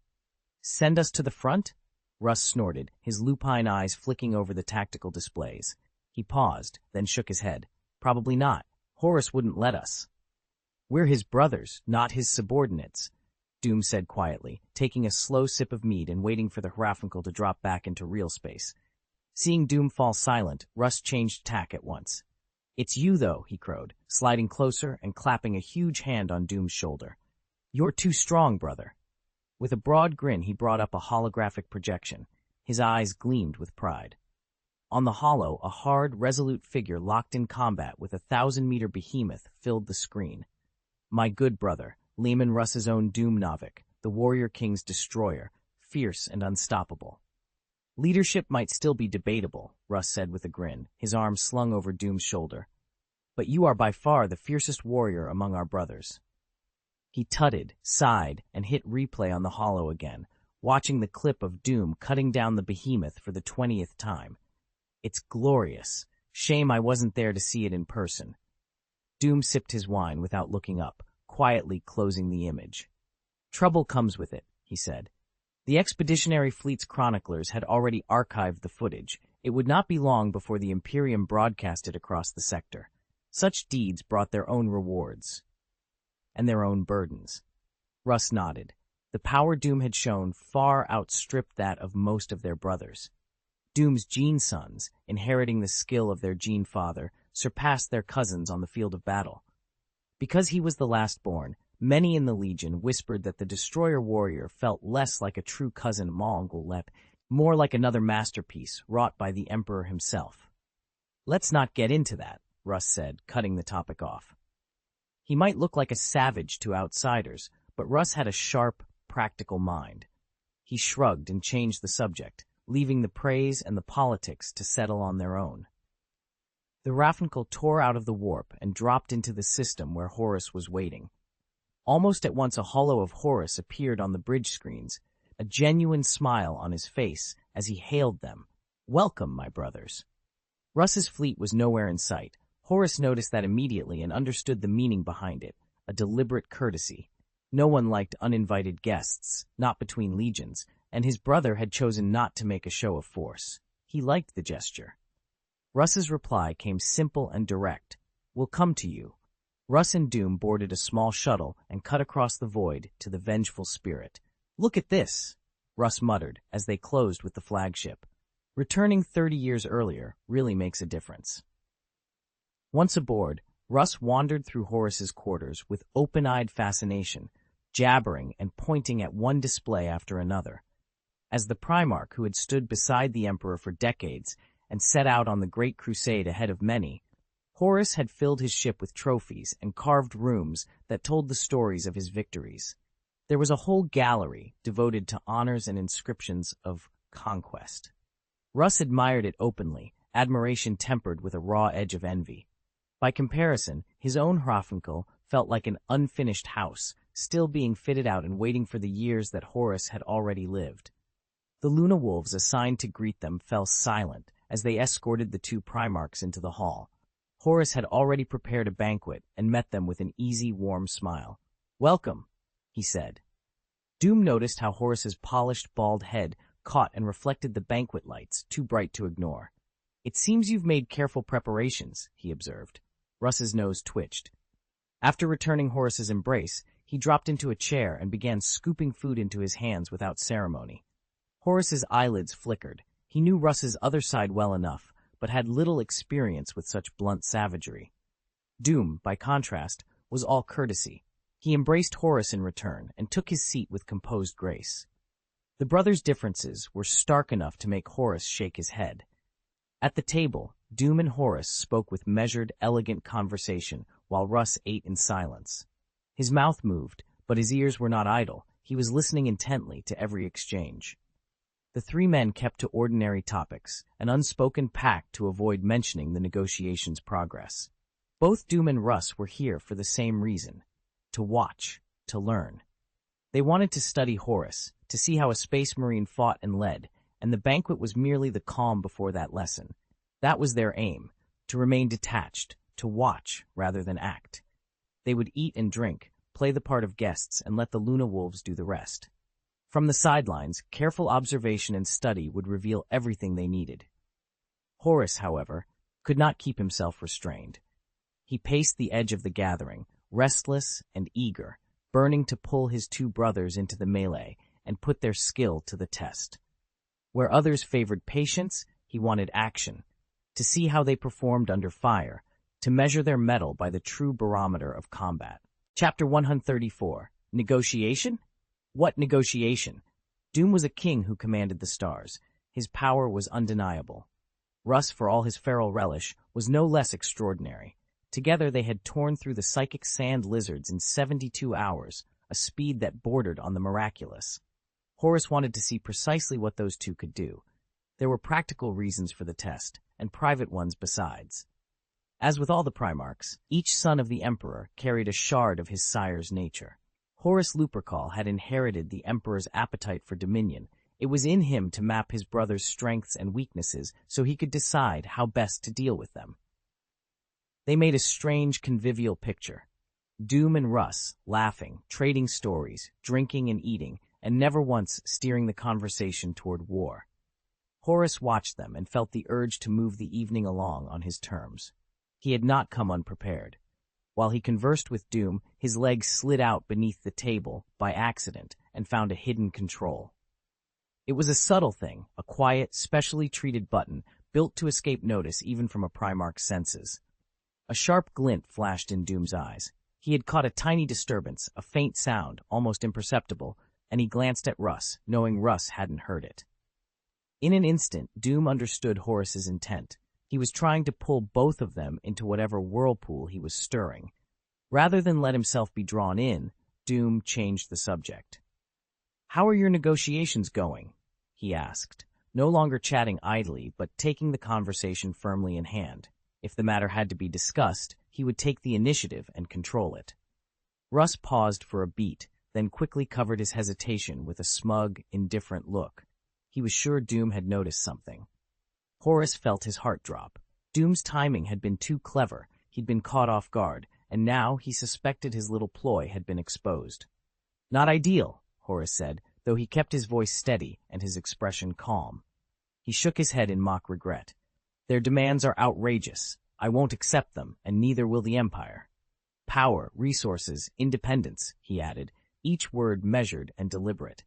S1: Send us to the front? Russ snorted, his lupine eyes flicking over the tactical displays. He paused, then shook his head. Probably not. Horus wouldn't let us. We're his brothers, not his subordinates, Doom said quietly, taking a slow sip of mead and waiting for the Hrafnkel to drop back into real space. Seeing Doom fall silent, Russ changed tack at once. It's you, though, he crowed, sliding closer and clapping a huge hand on Doom's shoulder. You're too strong, brother. With a broad grin, he brought up a holographic projection. His eyes gleamed with pride. On the holo, a hard, resolute figure locked in combat with a 1,000-meter behemoth filled the screen. My good brother, Leman Russ's own Doom Navik, the Warrior King's destroyer, fierce and unstoppable. Leadership might still be debatable, Russ said with a grin, his arm slung over Doom's shoulder. But you are by far the fiercest warrior among our brothers. He tutted, sighed, and hit replay on the holo again, watching the clip of Doom cutting down the behemoth for the 20th time. It's glorious. Shame I wasn't there to see it in person. Doom sipped his wine without looking up, quietly closing the image. Trouble comes with it, he said. The Expeditionary Fleet's chroniclers had already archived the footage. It would not be long before the Imperium broadcast it across the sector. Such deeds brought their own rewards. And their own burdens. Russ nodded. The power Doom had shown far outstripped that of most of their brothers. Doom's gene sons, inheriting the skill of their gene father, surpassed their cousins on the field of battle. Because he was the last-born, many in the Legion whispered that the Destroyer Warrior felt less like a true cousin Mongolep, more like another masterpiece wrought by the Emperor himself. Let's not get into that, Russ said, cutting the topic off. He might look like a savage to outsiders, but Russ had a sharp, practical mind. He shrugged and changed the subject, leaving the praise and the politics to settle on their own. The Raffenkel tore out of the warp and dropped into the system where Horus was waiting. Almost at once a hollow of Horus appeared on the bridge screens, a genuine smile on his face as he hailed them. "Welcome, my brothers." Russ's fleet was nowhere in sight. Horus noticed that immediately and understood the meaning behind it, a deliberate courtesy. No one liked uninvited guests, not between legions, and his brother had chosen not to make a show of force. He liked the gesture. Russ's reply came simple and direct. "We'll come to you." Russ and Doom boarded a small shuttle and cut across the void to the vengeful spirit. "Look at this," Russ muttered as they closed with the flagship. Returning 30 years earlier really makes a difference. Once aboard, Russ wandered through Horus's quarters with open-eyed fascination, jabbering and pointing at one display after another. As the Primarch who had stood beside the Emperor for decades and set out on the Great Crusade ahead of many, Horus had filled his ship with trophies and carved rooms that told the stories of his victories. There was a whole gallery devoted to honors and inscriptions of conquest. Russ admired it openly, admiration tempered with a raw edge of envy. By comparison, his own Raffenkel felt like an unfinished house, still being fitted out and waiting for the years that Horus had already lived. The Luna Wolves assigned to greet them fell silent as they escorted the two Primarchs into the hall. Horus had already prepared a banquet and met them with an easy, warm smile. "Welcome," he said. Doom noticed how Horus's polished, bald head caught and reflected the banquet lights, too bright to ignore. "It seems you've made careful preparations," he observed. Russ's nose twitched. After returning Horus's embrace, he dropped into a chair and began scooping food into his hands without ceremony. Horus's eyelids flickered. He knew Russ's other side well enough, but had little experience with such blunt savagery. Doom, by contrast, was all courtesy. He embraced Horus in return and took his seat with composed grace. The brothers' differences were stark enough to make Horus shake his head. At the table, Doom and Horus spoke with measured, elegant conversation while Russ ate in silence. His mouth moved, but his ears were not idle. He was listening intently to every exchange. The three men kept to ordinary topics, an unspoken pact to avoid mentioning the negotiations' progress. Both Doom and Russ were here for the same reason: to watch, to learn. They wanted to study Horus, to see how a space marine fought and led, and the banquet was merely the calm before that lesson. That was their aim, to remain detached, to watch rather than act. They would eat and drink, play the part of guests, and let the Luna Wolves do the rest. From the sidelines, careful observation and study would reveal everything they needed. Horus, however, could not keep himself restrained. He paced the edge of the gathering, restless and eager, burning to pull his two brothers into the melee and put their skill to the test. Where others favored patience, he wanted action, to see how they performed under fire, to measure their mettle by the true barometer of combat. Chapter 134. Negotiation? What negotiation? Doom was a king who commanded the stars. His power was undeniable. Russ, for all his feral relish, was no less extraordinary. Together they had torn through the psychic sand lizards in 72 hours, a speed that bordered on the miraculous. Horus wanted to see precisely what those two could do. There were practical reasons for the test, and private ones besides. As with all the Primarchs, each son of the Emperor carried a shard of his sire's nature. Horus Lupercal had inherited the Emperor's appetite for dominion. It was in him to map his brother's strengths and weaknesses so he could decide how best to deal with them. They made a strange, convivial picture. Doom and Russ, laughing, trading stories, drinking and eating, and never once steering the conversation toward war. Horus watched them and felt the urge to move the evening along on his terms. He had not come unprepared. While he conversed with Doom, his legs slid out beneath the table by accident and found a hidden control. It was a subtle thing, a quiet, specially treated button built to escape notice even from a Primarch's senses. A sharp glint flashed in Doom's eyes. He had caught a tiny disturbance, a faint sound, almost imperceptible, and he glanced at Russ, knowing Russ hadn't heard it. In an instant, Doom understood Horus's intent. He He was trying to pull both of them into whatever whirlpool he was stirring. Rather than let himself be drawn in, Doom changed the subject. "How are your negotiations going?" he asked, no longer chatting idly, but taking the conversation firmly in hand. If the matter had to be discussed, he would take the initiative and control it. Russ paused for a beat, then quickly covered his hesitation with a smug, indifferent look. He was sure Doom had noticed something. Horace felt his heart drop. Doom's timing had been too clever, he'd been caught off guard, and now he suspected his little ploy had been exposed. "Not ideal," Horace said, though he kept his voice steady and his expression calm. He shook his head in mock regret. "Their demands are outrageous. I won't accept them, and neither will the Empire. Power, resources, independence," he added, each word measured and deliberate.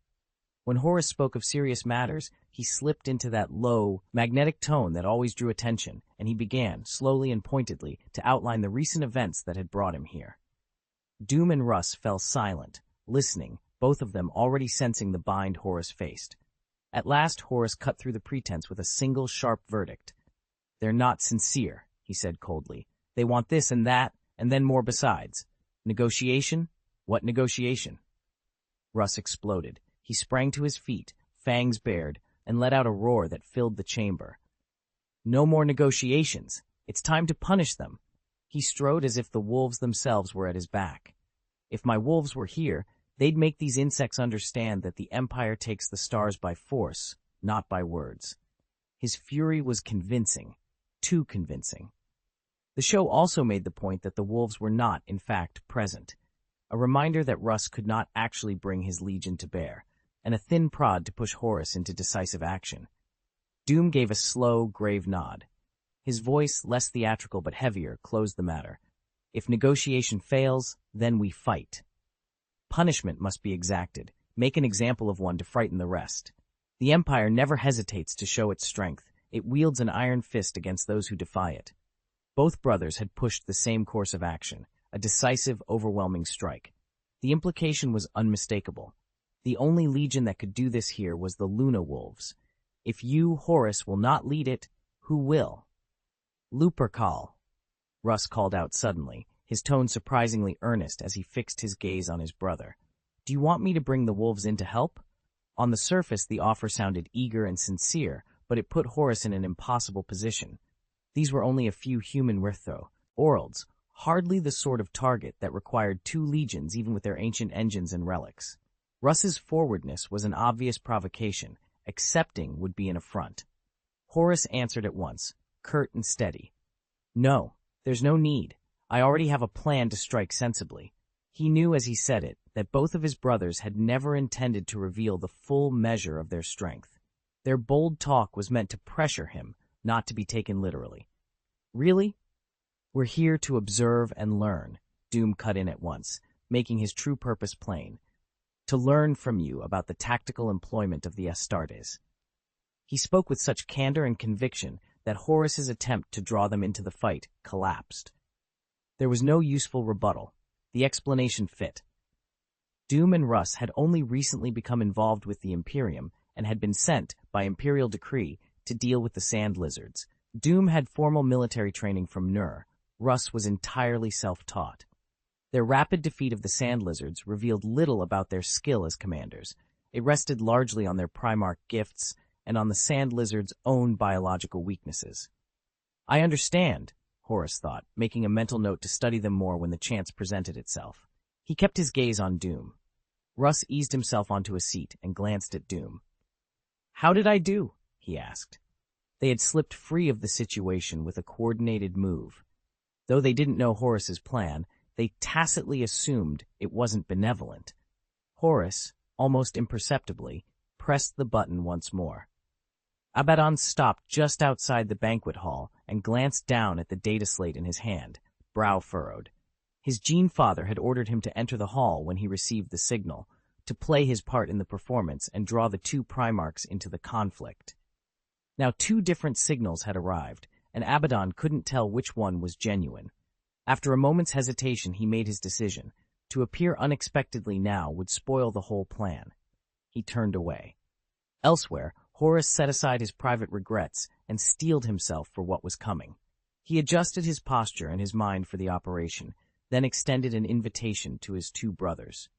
S1: When Horace spoke of serious matters, he slipped into that low, magnetic tone that always drew attention, and he began, slowly and pointedly, to outline the recent events that had brought him here. Doom and Russ fell silent, listening, both of them already sensing the bind Horace faced. At last, Horace cut through the pretense with a single sharp verdict. "They're not sincere," he said coldly. "They want this and that, and then more besides. Negotiation? What negotiation?" Russ exploded. He sprang to his feet, fangs bared, and let out a roar that filled the chamber. "No more negotiations. It's time to punish them." He strode as if the wolves themselves were at his back. "If my wolves were here, they'd make these insects understand that the Empire takes the stars by force, not by words." His fury was convincing, too convincing. The show also made the point that the wolves were not, in fact, present, a reminder that Russ could not actually bring his legion to bear, and a thin prod to push Horace into decisive action. Doom gave a slow, grave nod. His voice, less theatrical but heavier, closed the matter. "If negotiation fails, then we fight. Punishment must be exacted. Make an example of one to frighten the rest. The Empire never hesitates to show its strength. It wields an iron fist against those who defy it." Both brothers had pushed the same course of action, a decisive, overwhelming strike. The implication was unmistakable. The only legion that could do this here was the Luna Wolves. If you, Horace, will not lead it, who will? "Lupercal," Russ called out suddenly, his tone surprisingly earnest as he fixed his gaze on his brother. "Do you want me to bring the wolves in to help?" On the surface, the offer sounded eager and sincere, but it put Horace in an impossible position. These were only a few human orlds, hardly the sort of target that required 2 legions even with their ancient engines and relics. Russ's forwardness was an obvious provocation. Accepting would be an affront. Horace answered at once, curt and steady. "No, there's no need. I already have a plan to strike sensibly." He knew as he said it that both of his brothers had never intended to reveal the full measure of their strength. Their bold talk was meant to pressure him, not to be taken literally. "Really? We're here to observe and learn," Doom cut in at once, making his true purpose plain. "To learn from you about the tactical employment of the Astartes." He spoke with such candor and conviction that Horace's attempt to draw them into the fight collapsed. There was no useful rebuttal. The explanation fit. Doom and Russ had only recently become involved with the Imperium and had been sent, by imperial decree, to deal with the sand lizards. Doom had formal military training from Nur. Russ was entirely self-taught. Their rapid defeat of the sand lizards revealed little about their skill as commanders. It rested largely on their Primarch gifts and on the sand lizards' own biological weaknesses. "I understand," Horace thought, making a mental note to study them more when the chance presented itself. He kept his gaze on Doom. Russ eased himself onto a seat and glanced at Doom. "How did I do?" he asked. They had slipped free of the situation with a coordinated move. Though they didn't know Horace's plan, they tacitly assumed it wasn't benevolent. Horace, almost imperceptibly, pressed the button once more. Abaddon stopped just outside the banquet hall and glanced down at the data slate in his hand, brow furrowed. His gene father had ordered him to enter the hall when he received the signal, to play his part in the performance and draw the 2 Primarchs into the conflict. Now 2 different signals had arrived, and Abaddon couldn't tell which one was genuine. After a moment's hesitation, he made his decision. To appear unexpectedly now would spoil the whole plan. He turned away. Elsewhere, Horace set aside his private regrets and steeled himself for what was coming. He adjusted his posture and his mind for the operation, then extended an invitation to his two brothers.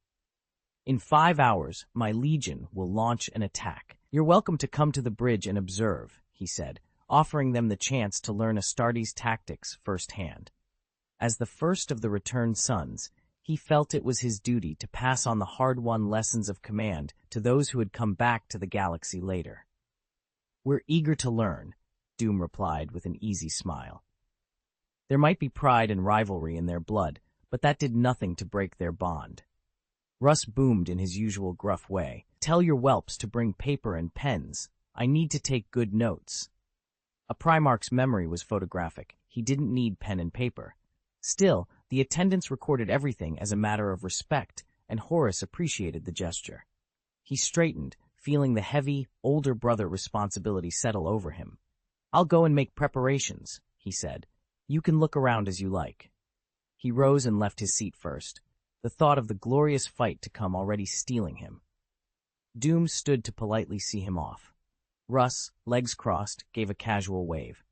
S1: "In 5 hours, my legion will launch an attack. You're welcome to come to the bridge and observe," he said, offering them the chance to learn Astartes' tactics firsthand. As the first of the returned sons, he felt it was his duty to pass on the hard-won lessons of command to those who had come back to the galaxy later. "We're eager to learn," Doom replied with an easy smile. There might be pride and rivalry in their blood, but that did nothing to break their bond. Russ boomed in his usual gruff way. "Tell your whelps to bring paper and pens. I need to take good notes." A Primarch's memory was photographic. He didn't need pen and paper. Still, the attendants recorded everything as a matter of respect, and Horus appreciated the gesture. He straightened, feeling the heavy, older brother responsibility settle over him. "I'll go and make preparations," he said. "You can look around as you like." He rose and left his seat first, the thought of the glorious fight to come already stealing him. Doom stood to politely see him off. Russ, legs crossed, gave a casual wave.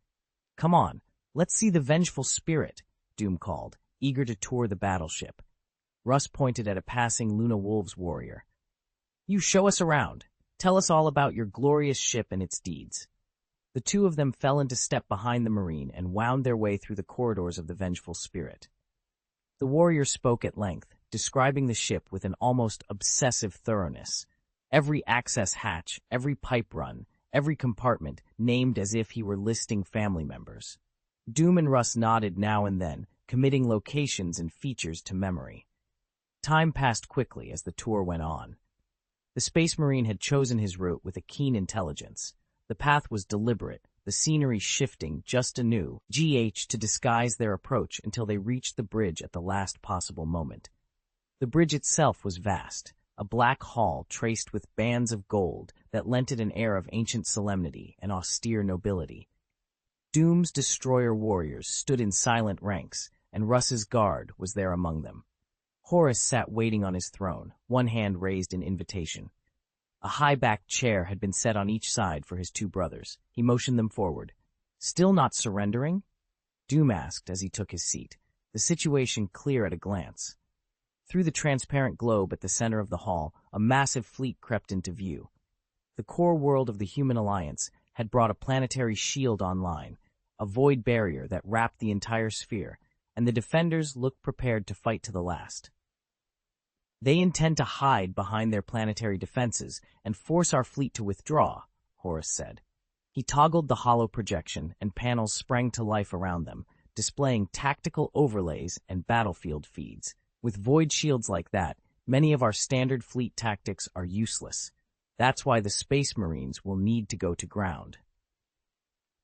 S1: "Come on, let's see the vengeful spirit," Doom called, eager to tour the battleship. Russ pointed at a passing Luna Wolves warrior. "You show us around. Tell us all about your glorious ship and its deeds." The two of them fell into step behind the Marine and wound their way through the corridors of the vengeful spirit. The warrior spoke at length, describing the ship with an almost obsessive thoroughness. Every access hatch, every pipe run, every compartment named as if he were listing family members. Doom and Russ nodded now and then, committing locations and features to memory. Time passed quickly as the tour went on. The Space Marine had chosen his route with a keen intelligence. The path was deliberate, the scenery shifting just anew, to disguise their approach until they reached the bridge at the last possible moment. The bridge itself was vast, a black hall traced with bands of gold that lent it an air of ancient solemnity and austere nobility. Doom's destroyer warriors stood in silent ranks, and Russ's guard was there among them. Horus sat waiting on his throne, one hand raised in invitation. A high-backed chair had been set on each side for his two brothers. He motioned them forward. "Still not surrendering?" Doom asked as he took his seat, the situation clear at a glance. Through the transparent globe at the center of the hall, a massive fleet crept into view. The core world of the human alliance had brought a planetary shield online, a void barrier that wrapped the entire sphere, and the defenders looked prepared to fight to the last. "They intend to hide behind their planetary defenses and force our fleet to withdraw," Horus said. He toggled the hollow projection, and panels sprang to life around them, displaying tactical overlays and battlefield feeds. "With void shields like that, many of our standard fleet tactics are useless. That's why the Space Marines will need to go to ground."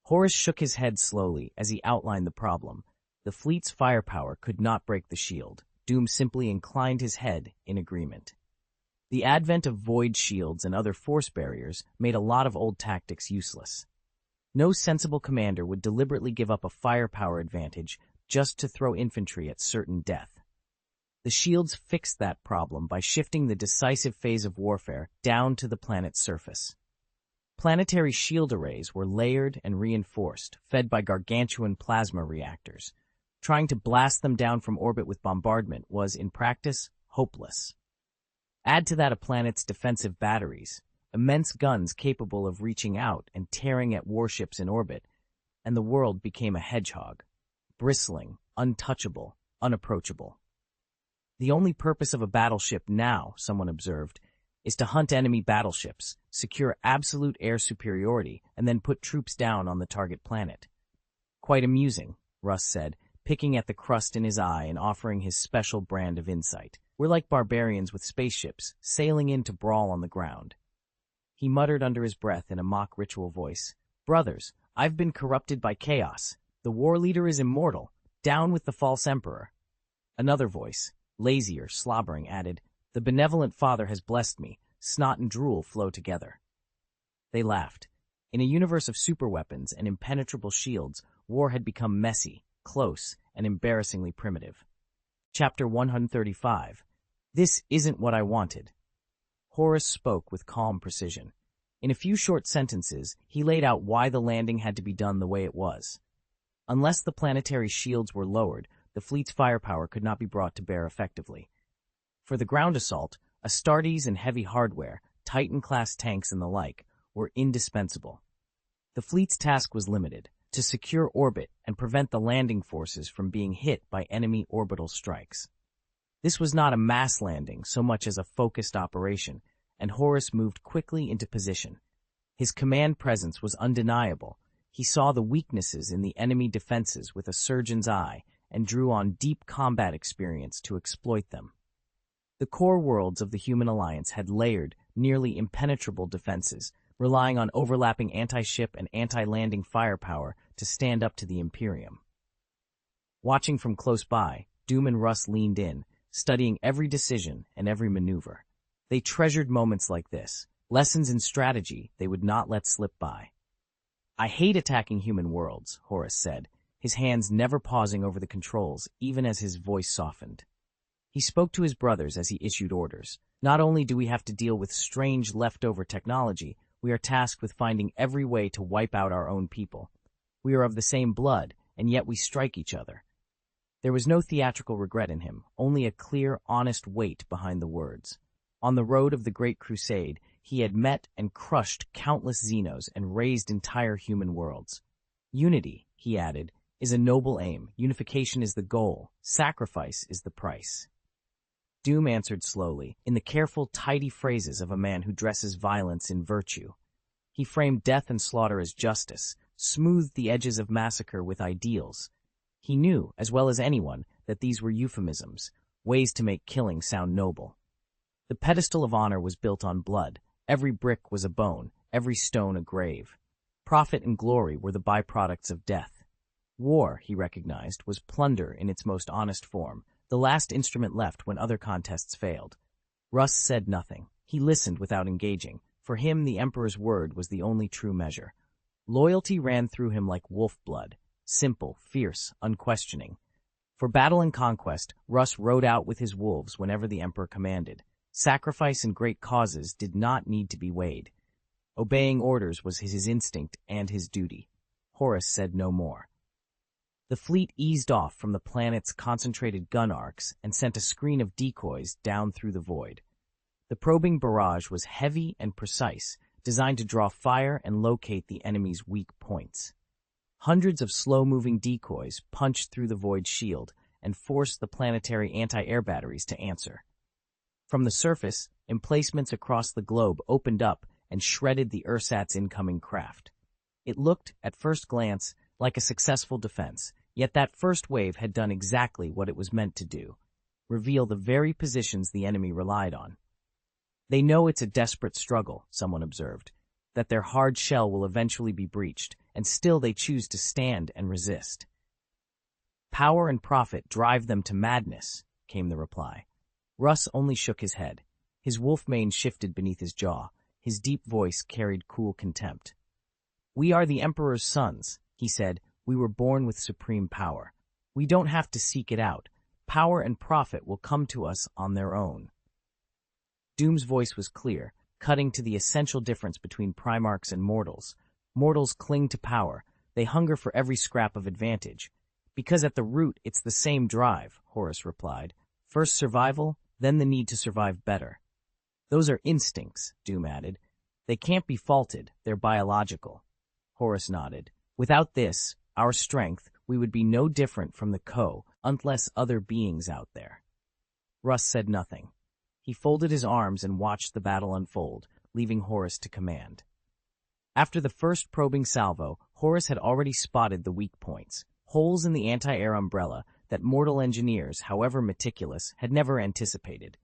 S1: Horus shook his head slowly as he outlined the problem. The fleet's firepower could not break the shield. Doom simply inclined his head in agreement. The advent of void shields and other force barriers made a lot of old tactics useless. No sensible commander would deliberately give up a firepower advantage just to throw infantry at certain death. The shields fixed that problem by shifting the decisive phase of warfare down to the planet's surface. Planetary shield arrays were layered and reinforced, fed by gargantuan plasma reactors. Trying to blast them down from orbit with bombardment was, in practice, hopeless. Add to that a planet's defensive batteries, immense guns capable of reaching out and tearing at warships in orbit, and the world became a hedgehog, bristling, untouchable, unapproachable. "The only purpose of a battleship now," someone observed, "is to hunt enemy battleships, secure absolute air superiority, and then put troops down on the target planet." "Quite amusing," Russ said, picking at the crust in his eye and offering his special brand of insight. "We're like barbarians with spaceships, sailing in to brawl on the ground." He muttered under his breath in a mock ritual voice, "Brothers, I've been corrupted by chaos. The war leader is immortal. Down with the false emperor." Another voice, lazier, slobbering, added, "The benevolent father has blessed me. Snot and drool flow together." They laughed. In a universe of superweapons and impenetrable shields, war had become messy, close, and embarrassingly primitive. Chapter 135. This isn't what I wanted. Horus spoke with calm precision. In a few short sentences, he laid out why the landing had to be done the way it was. Unless the planetary shields were lowered, the fleet's firepower could not be brought to bear effectively. For the ground assault, Astartes and heavy hardware, Titan-class tanks and the like, were indispensable. The fleet's task was limited: to secure orbit and prevent the landing forces from being hit by enemy orbital strikes. This was not a mass landing so much as a focused operation, and Horus moved quickly into position. His command presence was undeniable. He saw the weaknesses in the enemy defenses with a surgeon's eye and drew on deep combat experience to exploit them. The core worlds of the human alliance had layered, nearly impenetrable defenses, relying on overlapping anti-ship and anti-landing firepower to stand up to the Imperium. Watching from close by, Doom and Russ leaned in, studying every decision and every maneuver. They treasured moments like this, lessons in strategy they would not let slip by. "I hate attacking human worlds," Horus said, his hands never pausing over the controls, even as his voice softened. He spoke to his brothers as he issued orders. "Not only do we have to deal with strange leftover technology, we are tasked with finding every way to wipe out our own people. We are of the same blood, and yet we strike each other." There was no theatrical regret in him, only a clear, honest weight behind the words. On the road of the Great Crusade, he had met and crushed countless Xenos and raised entire human worlds. "Unity," he added, "is a noble aim. Unification is the goal. Sacrifice is the price." Doom answered slowly, in the careful, tidy phrases of a man who dresses violence in virtue. He framed death and slaughter as justice, smoothed the edges of massacre with ideals. He knew, as well as anyone, that these were euphemisms, ways to make killing sound noble. The pedestal of honor was built on blood. Every brick was a bone, every stone a grave. Profit and glory were the byproducts of death. War, he recognized, was plunder in its most honest form, the last instrument left when other contests failed. Russ said nothing. He listened without engaging. For him, the Emperor's word was the only true measure. Loyalty ran through him like wolf blood, simple, fierce, unquestioning. For battle and conquest, Russ rode out with his wolves whenever the Emperor commanded. Sacrifice and great causes did not need to be weighed. Obeying orders was his instinct and his duty. Horus said no more. The fleet eased off from the planet's concentrated gun arcs and sent a screen of decoys down through the void. The probing barrage was heavy and precise, designed to draw fire and locate the enemy's weak points. Hundreds of slow-moving decoys punched through the void shield and forced the planetary anti-air batteries to answer. From the surface, emplacements across the globe opened up and shredded the Ursat's incoming craft. It looked, at first glance, like a successful defense, yet that first wave had done exactly what it was meant to do: reveal the very positions the enemy relied on. "They know it's a desperate struggle," someone observed, "that their hard shell will eventually be breached, and still they choose to stand and resist." "Power and profit drive them to madness," came the reply. Russ only shook his head. His wolf mane shifted beneath his jaw. His deep voice carried cool contempt. "We are the Emperor's sons," he said. "We were born with supreme power. We don't have to seek it out. Power and profit will come to us on their own." Doom's voice was clear, cutting to the essential difference between Primarchs and mortals. Mortals cling to power. They hunger for every scrap of advantage. "Because at the root it's the same drive," Horus replied. "First survival, then the need to survive better." "Those are instincts," Doom added. "They can't be faulted. They're biological." Horus nodded. "Without this, our strength, we would be no different from the unless other beings out there." Russ said nothing. He folded his arms and watched the battle unfold, leaving Horus to command. After the first probing salvo, Horus had already spotted the weak points, holes in the anti-air umbrella that mortal engineers, however meticulous, had never anticipated.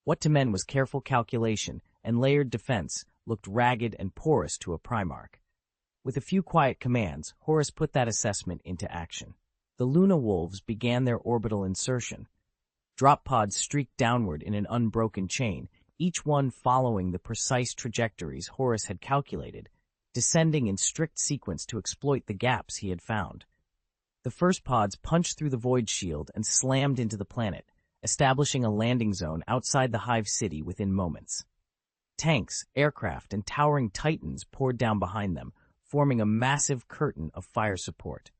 S1: What to men was careful calculation and layered defense looked ragged and porous to a Primarch. With a few quiet commands, Horus put that assessment into action. The Luna Wolves began their orbital insertion. Drop pods streaked downward in an unbroken chain, each one following the precise trajectories Horus had calculated, descending in strict sequence to exploit the gaps he had found. The first pods punched through the void shield and slammed into the planet, establishing a landing zone outside the Hive City within moments. Tanks, aircraft, and towering titans poured down behind them, forming a massive curtain of fire support.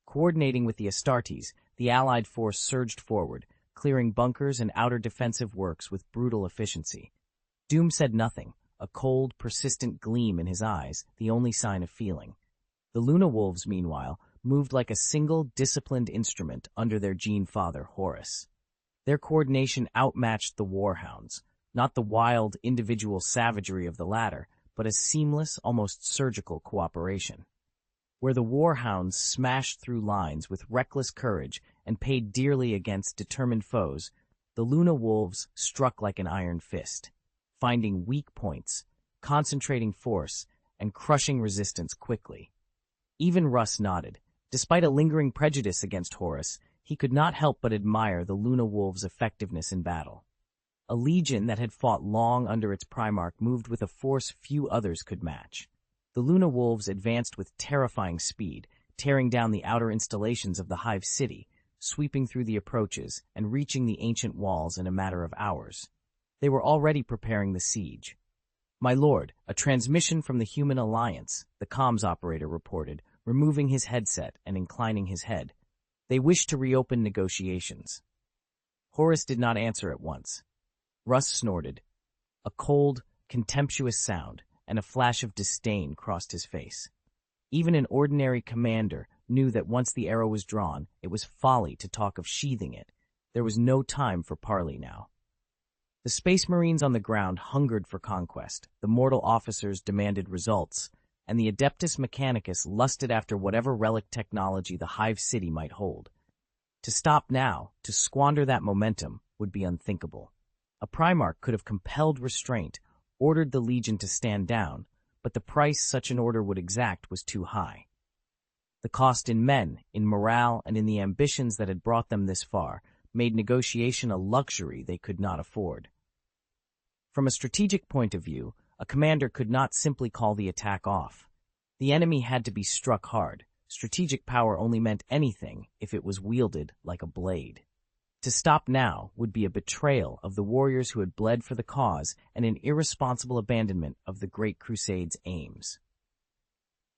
S1: Coordinating with the Astartes, the Allied force surged forward, clearing bunkers and outer defensive works with brutal efficiency. Doom said nothing, a cold, persistent gleam in his eyes, the only sign of feeling. The Luna Wolves, meanwhile, moved like a single, disciplined instrument under their gene father, Horus. Their coordination outmatched the Warhounds, not the wild, individual savagery of the latter, but a seamless, almost surgical cooperation. Where the Warhounds smashed through lines with reckless courage and paid dearly against determined foes, the Luna Wolves struck like an iron fist, finding weak points, concentrating force, and crushing resistance quickly. Even Russ nodded. Despite a lingering prejudice against Horus, he could not help but admire the Luna Wolves' effectiveness in battle. A legion that had fought long under its Primarch moved with a force few others could match. The Luna Wolves advanced with terrifying speed, tearing down the outer installations of the Hive City, sweeping through the approaches, and reaching the ancient walls in a matter of hours. They were already preparing the siege. "My lord, a transmission from the Human Alliance," the comms operator reported, removing his headset and inclining his head. "They wish to reopen negotiations." Horus did not answer at once. Russ snorted. A cold, contemptuous sound, and a flash of disdain crossed his face. Even an ordinary commander knew that once the arrow was drawn, it was folly to talk of sheathing it. There was no time for parley now. The Space Marines on the ground hungered for conquest, the mortal officers demanded results, and the Adeptus Mechanicus lusted after whatever relic technology the Hive City might hold. To stop now, to squander that momentum, would be unthinkable. A Primarch could have compelled restraint, ordered the Legion to stand down, but the price such an order would exact was too high. The cost in men, in morale, and in the ambitions that had brought them this far made negotiation a luxury they could not afford. From a strategic point of view, a commander could not simply call the attack off. The enemy had to be struck hard. Strategic power only meant anything if it was wielded like a blade. To stop now would be a betrayal of the warriors who had bled for the cause and an irresponsible abandonment of the Great Crusade's aims.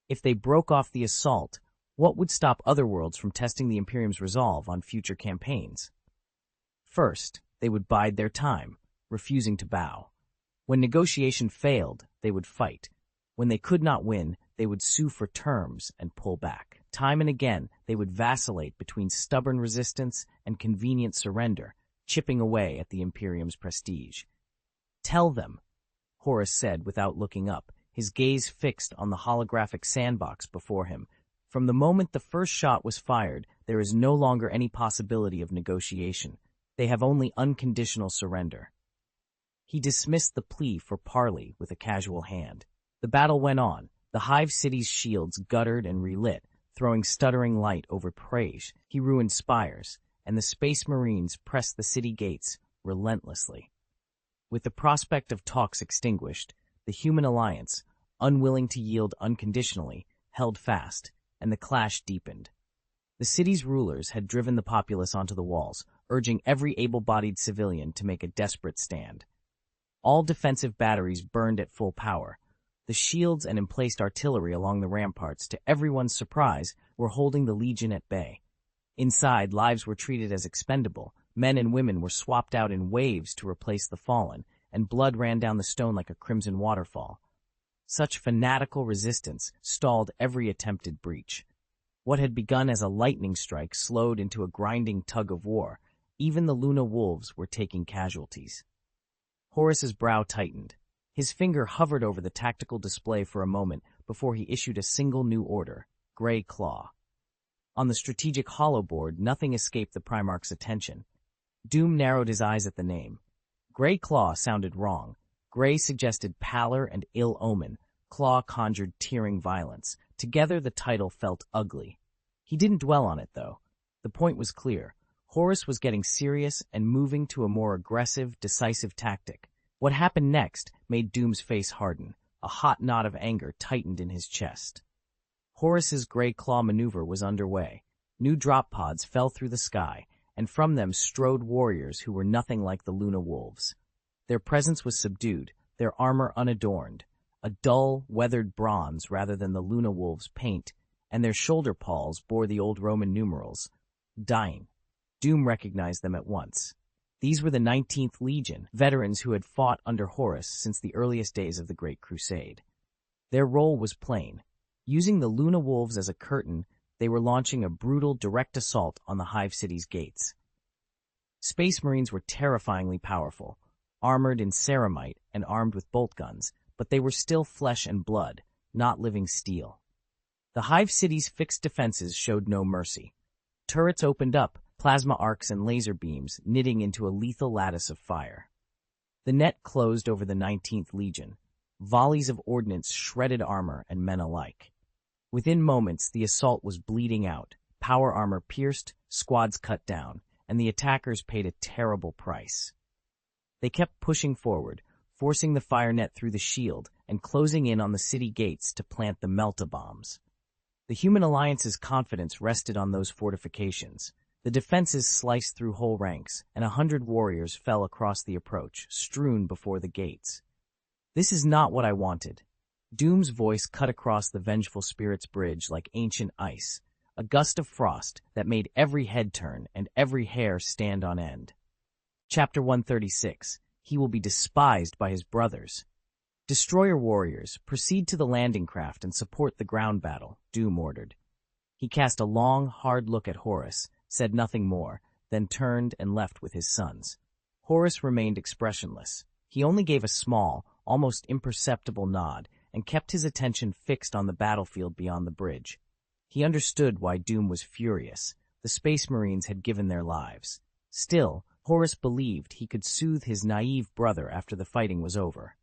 S1: If they broke off the assault, what would stop other worlds from testing the Imperium's resolve on future campaigns? First, they would bide their time, refusing to bow. When negotiation failed, they would fight. When they could not win, they would sue for terms and pull back. Time and again, they would vacillate between stubborn resistance and convenient surrender, chipping away at the Imperium's prestige. "Tell them," Horus said without looking up, his gaze fixed on the holographic sandbox before him. "From the moment the first shot was fired, there is no longer any possibility of negotiation. They have only unconditional surrender." He dismissed the plea for parley with a casual hand. The battle went on. The Hive City's shields guttered and relit, throwing stuttering light over praise. He ruined spires, and the Space Marines pressed the city gates relentlessly. With the prospect of talks extinguished, the Human Alliance, unwilling to yield unconditionally, held fast, and the clash deepened. The city's rulers had driven the populace onto the walls, urging every able-bodied civilian to make a desperate stand. All defensive batteries burned at full power. The shields and emplaced artillery along the ramparts, to everyone's surprise, were holding the Legion at bay. Inside, lives were treated as expendable. Men and women were swapped out in waves to replace the fallen, and blood ran down the stone like a crimson waterfall. Such fanatical resistance stalled every attempted breach. What had begun as a lightning strike slowed into a grinding tug of war. Even the Luna Wolves were taking casualties. Horus's brow tightened. His finger hovered over the tactical display for a moment before he issued a single new order, Grey Claw. On the strategic holoboard, nothing escaped the Primarch's attention. Doom narrowed his eyes at the name. Grey Claw sounded wrong. Grey suggested pallor and ill omen. Claw conjured tearing violence. Together the title felt ugly. He didn't dwell on it, though. The point was clear. Horus was getting serious and moving to a more aggressive, decisive tactic. What happened next made Doom's face harden. A hot knot of anger tightened in his chest. Horus's Grey Claw maneuver was underway. New drop pods fell through the sky, and from them strode warriors who were nothing like the Luna Wolves. Their presence was subdued, their armor unadorned, a dull, weathered bronze rather than the Luna Wolves' paint, and their shoulder palls bore the old Roman numerals, Daemon. Doom recognized them at once. These were the 19th Legion, veterans who had fought under Horus since the earliest days of the Great Crusade. Their role was plain. Using the Luna Wolves as a curtain, they were launching a brutal, direct assault on the Hive City's gates. Space Marines were terrifyingly powerful, armored in ceramite and armed with bolt guns, but they were still flesh and blood, not living steel. The Hive City's fixed defenses showed no mercy. Turrets opened up, plasma arcs and laser beams knitting into a lethal lattice of fire. The net closed over the 19th Legion. Volleys of ordnance shredded armor and men alike. Within moments, the assault was bleeding out, power armor pierced, squads cut down, and the attackers paid a terrible price. They kept pushing forward, forcing the fire net through the shield and closing in on the city gates to plant the melta-bombs. The Human Alliance's confidence rested on those fortifications. The defenses sliced through whole ranks, and 100 warriors fell across the approach, strewn before the gates. "This is not what I wanted." Doom's voice cut across the vengeful spirit's bridge like ancient ice, a gust of frost that made every head turn and every hair stand on end. Chapter 136. He will be despised by his brothers. "Destroyer warriors, proceed to the landing craft and support the ground battle," Doom ordered. He cast a long, hard look at Horus, said nothing more, then turned and left with his sons. Horus remained expressionless. He only gave a small, almost imperceptible nod and kept his attention fixed on the battlefield beyond the bridge. He understood why Doom was furious. The Space Marines had given their lives. Still, Horus believed he could soothe his naive brother after the fighting was over.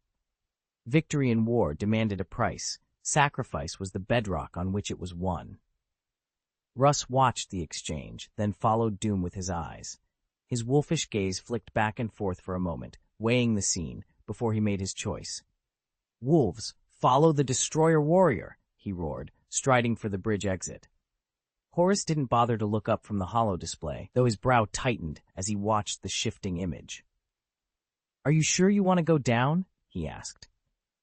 S1: Victory in war demanded a price. Sacrifice was the bedrock on which it was won. Russ watched the exchange, then followed Doom with his eyes. His wolfish gaze flicked back and forth for a moment, weighing the scene, before he made his choice. "Wolves, follow the destroyer warrior," he roared, striding for the bridge exit. Horus didn't bother to look up from the holo display, though his brow tightened as he watched the shifting image. "Are you sure you want to go down?" he asked.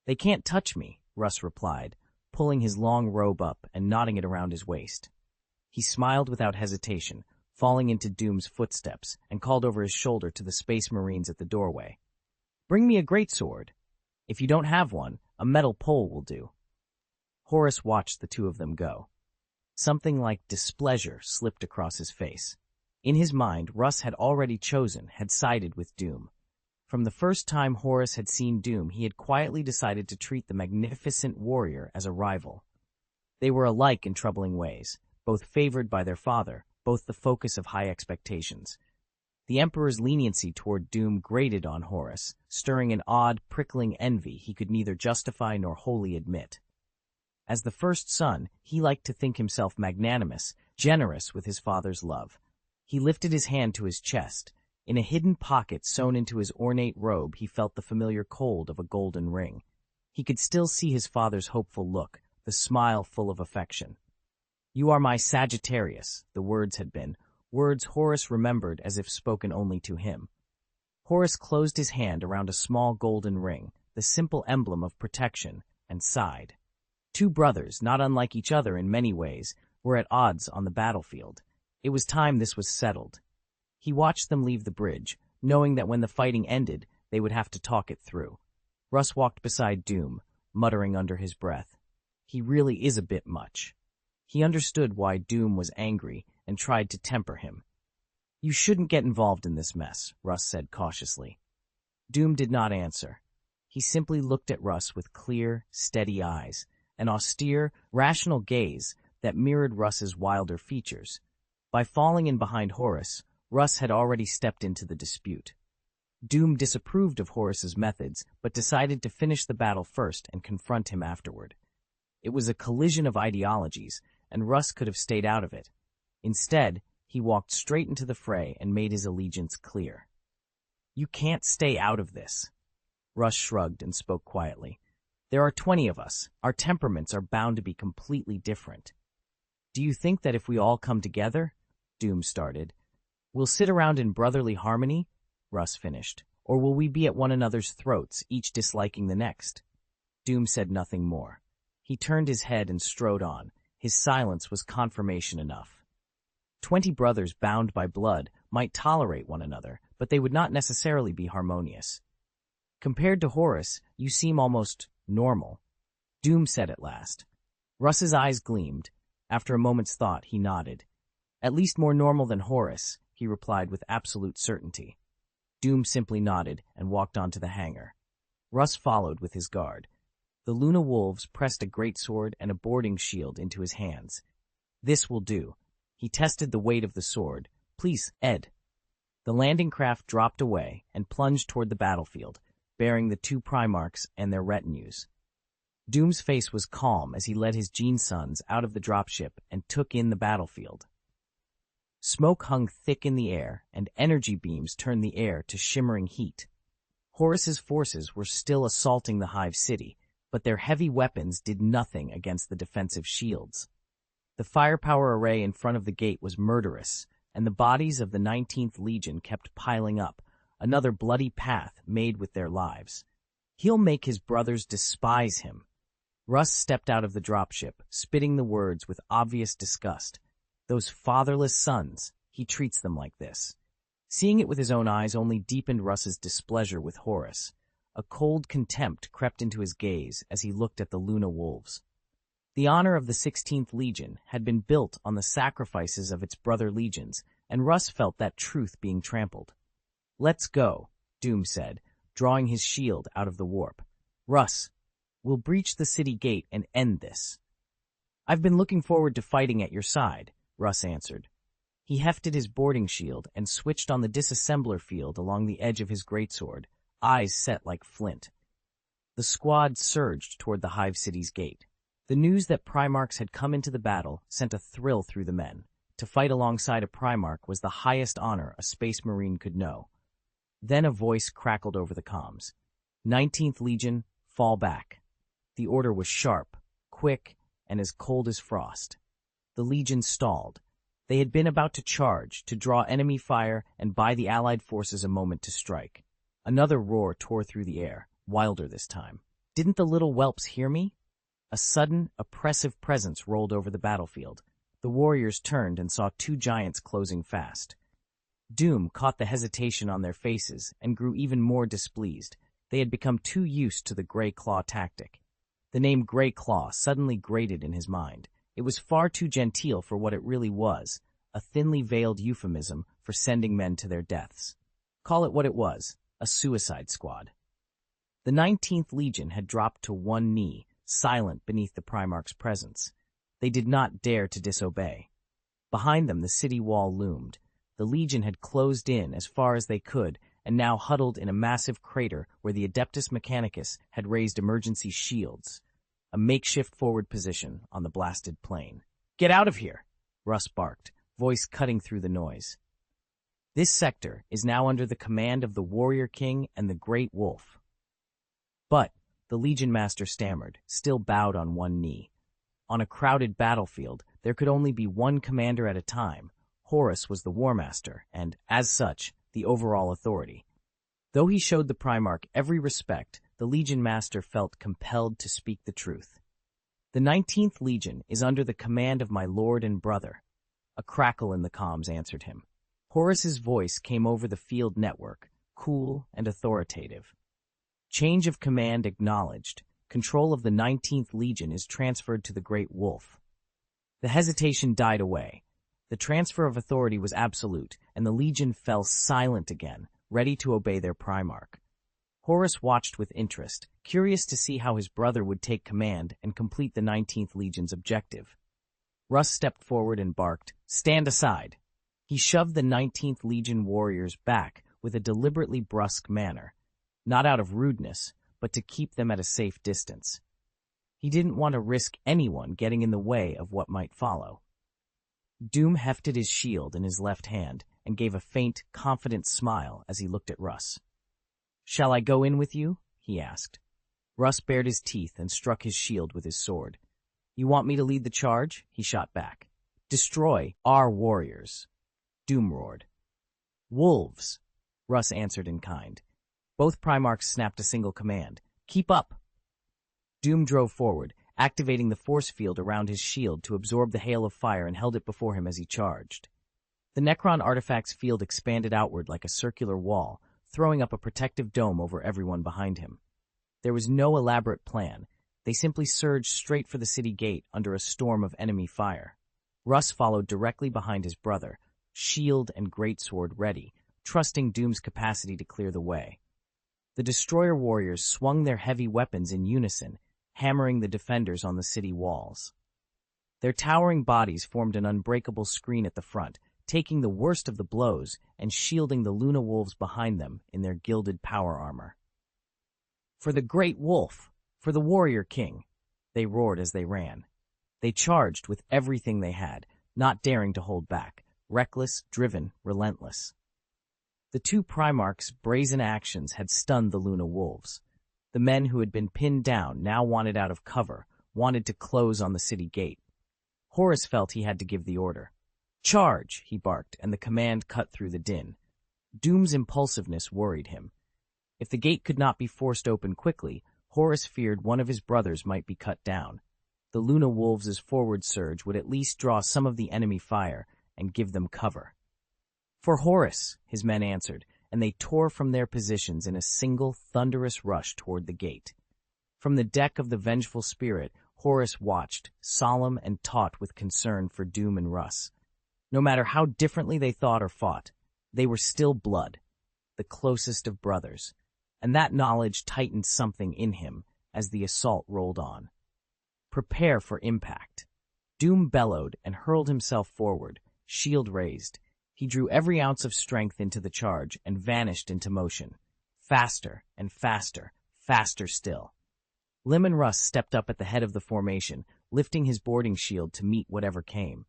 S1: "They can't touch me," Russ replied, pulling his long robe up and knotting it around his waist. He smiled without hesitation, falling into Doom's footsteps, and called over his shoulder to the Space Marines at the doorway. "Bring me a greatsword. If you don't have one, a metal pole will do." Horus watched the two of them go. Something like displeasure slipped across his face. In his mind, Russ had already chosen, had sided with Doom. From the first time Horus had seen Doom, he had quietly decided to treat the magnificent warrior as a rival. They were alike in troubling ways, both favored by their father, both the focus of high expectations. The Emperor's leniency toward Doom grated on Horus, stirring an odd, prickling envy he could neither justify nor wholly admit. As the first son, he liked to think himself magnanimous, generous with his father's love. He lifted his hand to his chest. In a hidden pocket sewn into his ornate robe, he felt the familiar cold of a golden ring. He could still see his father's hopeful look, the smile full of affection. "You are my Sagittarius," the words had been, words Horus remembered as if spoken only to him. Horus closed his hand around a small golden ring, the simple emblem of protection, and sighed. Two brothers, not unlike each other in many ways, were at odds on the battlefield. It was time this was settled. He watched them leave the bridge, knowing that when the fighting ended, they would have to talk it through. Russ walked beside Doom, muttering under his breath. "He really is a bit much." He understood why Doom was angry and tried to temper him. "You shouldn't get involved in this mess," Russ said cautiously. Doom did not answer. He simply looked at Russ with clear, steady eyes, an austere, rational gaze that mirrored Russ's wilder features. By falling in behind Horus, Russ had already stepped into the dispute. Doom disapproved of Horus's methods, but decided to finish the battle first and confront him afterward. It was a collision of ideologies, and Russ could have stayed out of it. Instead, he walked straight into the fray and made his allegiance clear. "You can't stay out of this." Russ shrugged and spoke quietly. "There are 20 of us. Our temperaments are bound to be completely different." "Do you think that if we all come together?" Doom started. "We'll sit around in brotherly harmony," Russ finished, or will we be at one another's throats, each disliking the next? Doom said nothing more. He turned his head and strode on. His silence was confirmation enough. 20 brothers bound by blood might tolerate one another, but they would not necessarily be harmonious. Compared to Horus, you seem almost normal, Doom said at last. Russ's eyes gleamed. After a moment's thought, he nodded. At least more normal than Horus, he replied with absolute certainty. Doom simply nodded and walked onto the hangar. Russ followed with his guard. The Luna Wolves pressed a greatsword and a boarding shield into his hands. This will do. He tested the weight of the sword. Please, Ed. The landing craft dropped away and plunged toward the battlefield, bearing the 2 Primarchs and their retinues. Doom's face was calm as he led his Gene Sons out of the dropship and took in the battlefield. Smoke hung thick in the air, and energy beams turned the air to shimmering heat. Horus's forces were still assaulting the Hive City, but their heavy weapons did nothing against the defensive shields. The firepower array in front of the gate was murderous, and the bodies of the 19th Legion kept piling up, another bloody path made with their lives. He'll make his brothers despise him. Russ stepped out of the dropship, spitting the words with obvious disgust. Those fatherless sons, he treats them like this. Seeing it with his own eyes only deepened Russ's displeasure with Horus. A cold contempt crept into his gaze as he looked at the Luna Wolves. The honor of the 16th Legion had been built on the sacrifices of its brother legions, and Russ felt that truth being trampled. Let's go, Doom said, drawing his shield out of the warp. Russ, we'll breach the city gate and end this. I've been looking forward to fighting at your side, Russ answered. He hefted his boarding shield and switched on the disassembler field along the edge of his greatsword, eyes set like flint. The squad surged toward the Hive City's gate. The news that Primarchs had come into the battle sent a thrill through the men. To fight alongside a Primarch was the highest honor a Space Marine could know. Then a voice crackled over the comms. 19th Legion, fall back. The order was sharp, quick, and as cold as frost. The Legion stalled. They had been about to charge, to draw enemy fire and buy the Allied forces a moment to strike. Another roar tore through the air, wilder this time. Didn't the little whelps hear me? A sudden, oppressive presence rolled over the battlefield. The warriors turned and saw 2 giants closing fast. Doom caught the hesitation on their faces and grew even more displeased. They had become too used to the Grey Claw tactic. The name Grey Claw suddenly grated in his mind. It was far too genteel for what it really was, a thinly veiled euphemism for sending men to their deaths. Call it what it was, a suicide squad. The 19th Legion had dropped to one knee, silent beneath the Primarch's presence. They did not dare to disobey. Behind them the city wall loomed. The Legion had closed in as far as they could, and now huddled in a massive crater where the Adeptus Mechanicus had raised emergency shields, a makeshift forward position on the blasted plain. Get out of here, Russ barked, voice cutting through the noise. This sector is now under the command of the Warrior King and the Great Wolf. But, the Legion Master stammered, still bowed on one knee. On a crowded battlefield, there could only be one commander at a time. Horus was the War Master, and, as such, the overall authority. Though he showed the Primarch every respect, the Legion Master felt compelled to speak the truth. The 19th Legion is under the command of my lord and brother. A crackle in the comms answered him. Horus's voice came over the field network, cool and authoritative. Change of command acknowledged. Control of the 19th Legion is transferred to the Great Wolf. The hesitation died away. The transfer of authority was absolute, and the Legion fell silent again, ready to obey their Primarch. Horus watched with interest, curious to see how his brother would take command and complete the 19th Legion's objective. Russ stepped forward and barked, "Stand aside!" He shoved the 19th Legion warriors back with a deliberately brusque manner, not out of rudeness, but to keep them at a safe distance. He didn't want to risk anyone getting in the way of what might follow. Doom hefted his shield in his left hand and gave a faint, confident smile as he looked at Russ. "Shall I go in with you?" he asked. Russ bared his teeth and struck his shield with his sword. "You want me to lead the charge?" he shot back. "Destroy our warriors," Doom roared. "Wolves," Russ answered in kind. Both Primarchs snapped a single command. Keep up! Doom drove forward, activating the force field around his shield to absorb the hail of fire and held it before him as he charged. The Necron artifact's field expanded outward like a circular wall, throwing up a protective dome over everyone behind him. There was no elaborate plan. They simply surged straight for the city gate under a storm of enemy fire. Russ followed directly behind his brother, shield and greatsword ready, trusting Doom's capacity to clear the way. The destroyer warriors swung their heavy weapons in unison, hammering the defenders on the city walls. Their towering bodies formed an unbreakable screen at the front, taking the worst of the blows and shielding the Luna Wolves behind them in their gilded power armor. "For the Great Wolf! For the Warrior King!" they roared as they ran. They charged with everything they had, not daring to hold back, reckless, driven, relentless. The two Primarchs' brazen actions had stunned the Luna Wolves. The men who had been pinned down now wanted out of cover, wanted to close on the city gate. Horus felt he had to give the order. "Charge!" he barked, and the command cut through the din. Doom's impulsiveness worried him. If the gate could not be forced open quickly, Horus feared one of his brothers might be cut down. The Luna Wolves' forward surge would at least draw some of the enemy fire and give them cover. "For Horus," his men answered, and they tore from their positions in a single thunderous rush toward the gate. From the deck of the Vengeful Spirit, Horus watched, solemn and taut with concern for Doom and Russ. No matter how differently they thought or fought, they were still blood, the closest of brothers, and that knowledge tightened something in him as the assault rolled on. Prepare for impact. Doom bellowed and hurled himself forward, shield raised. He drew every ounce of strength into the charge and vanished into motion. Faster and faster, faster still. Lim and Russ stepped up at the head of the formation, lifting his boarding shield to meet whatever came.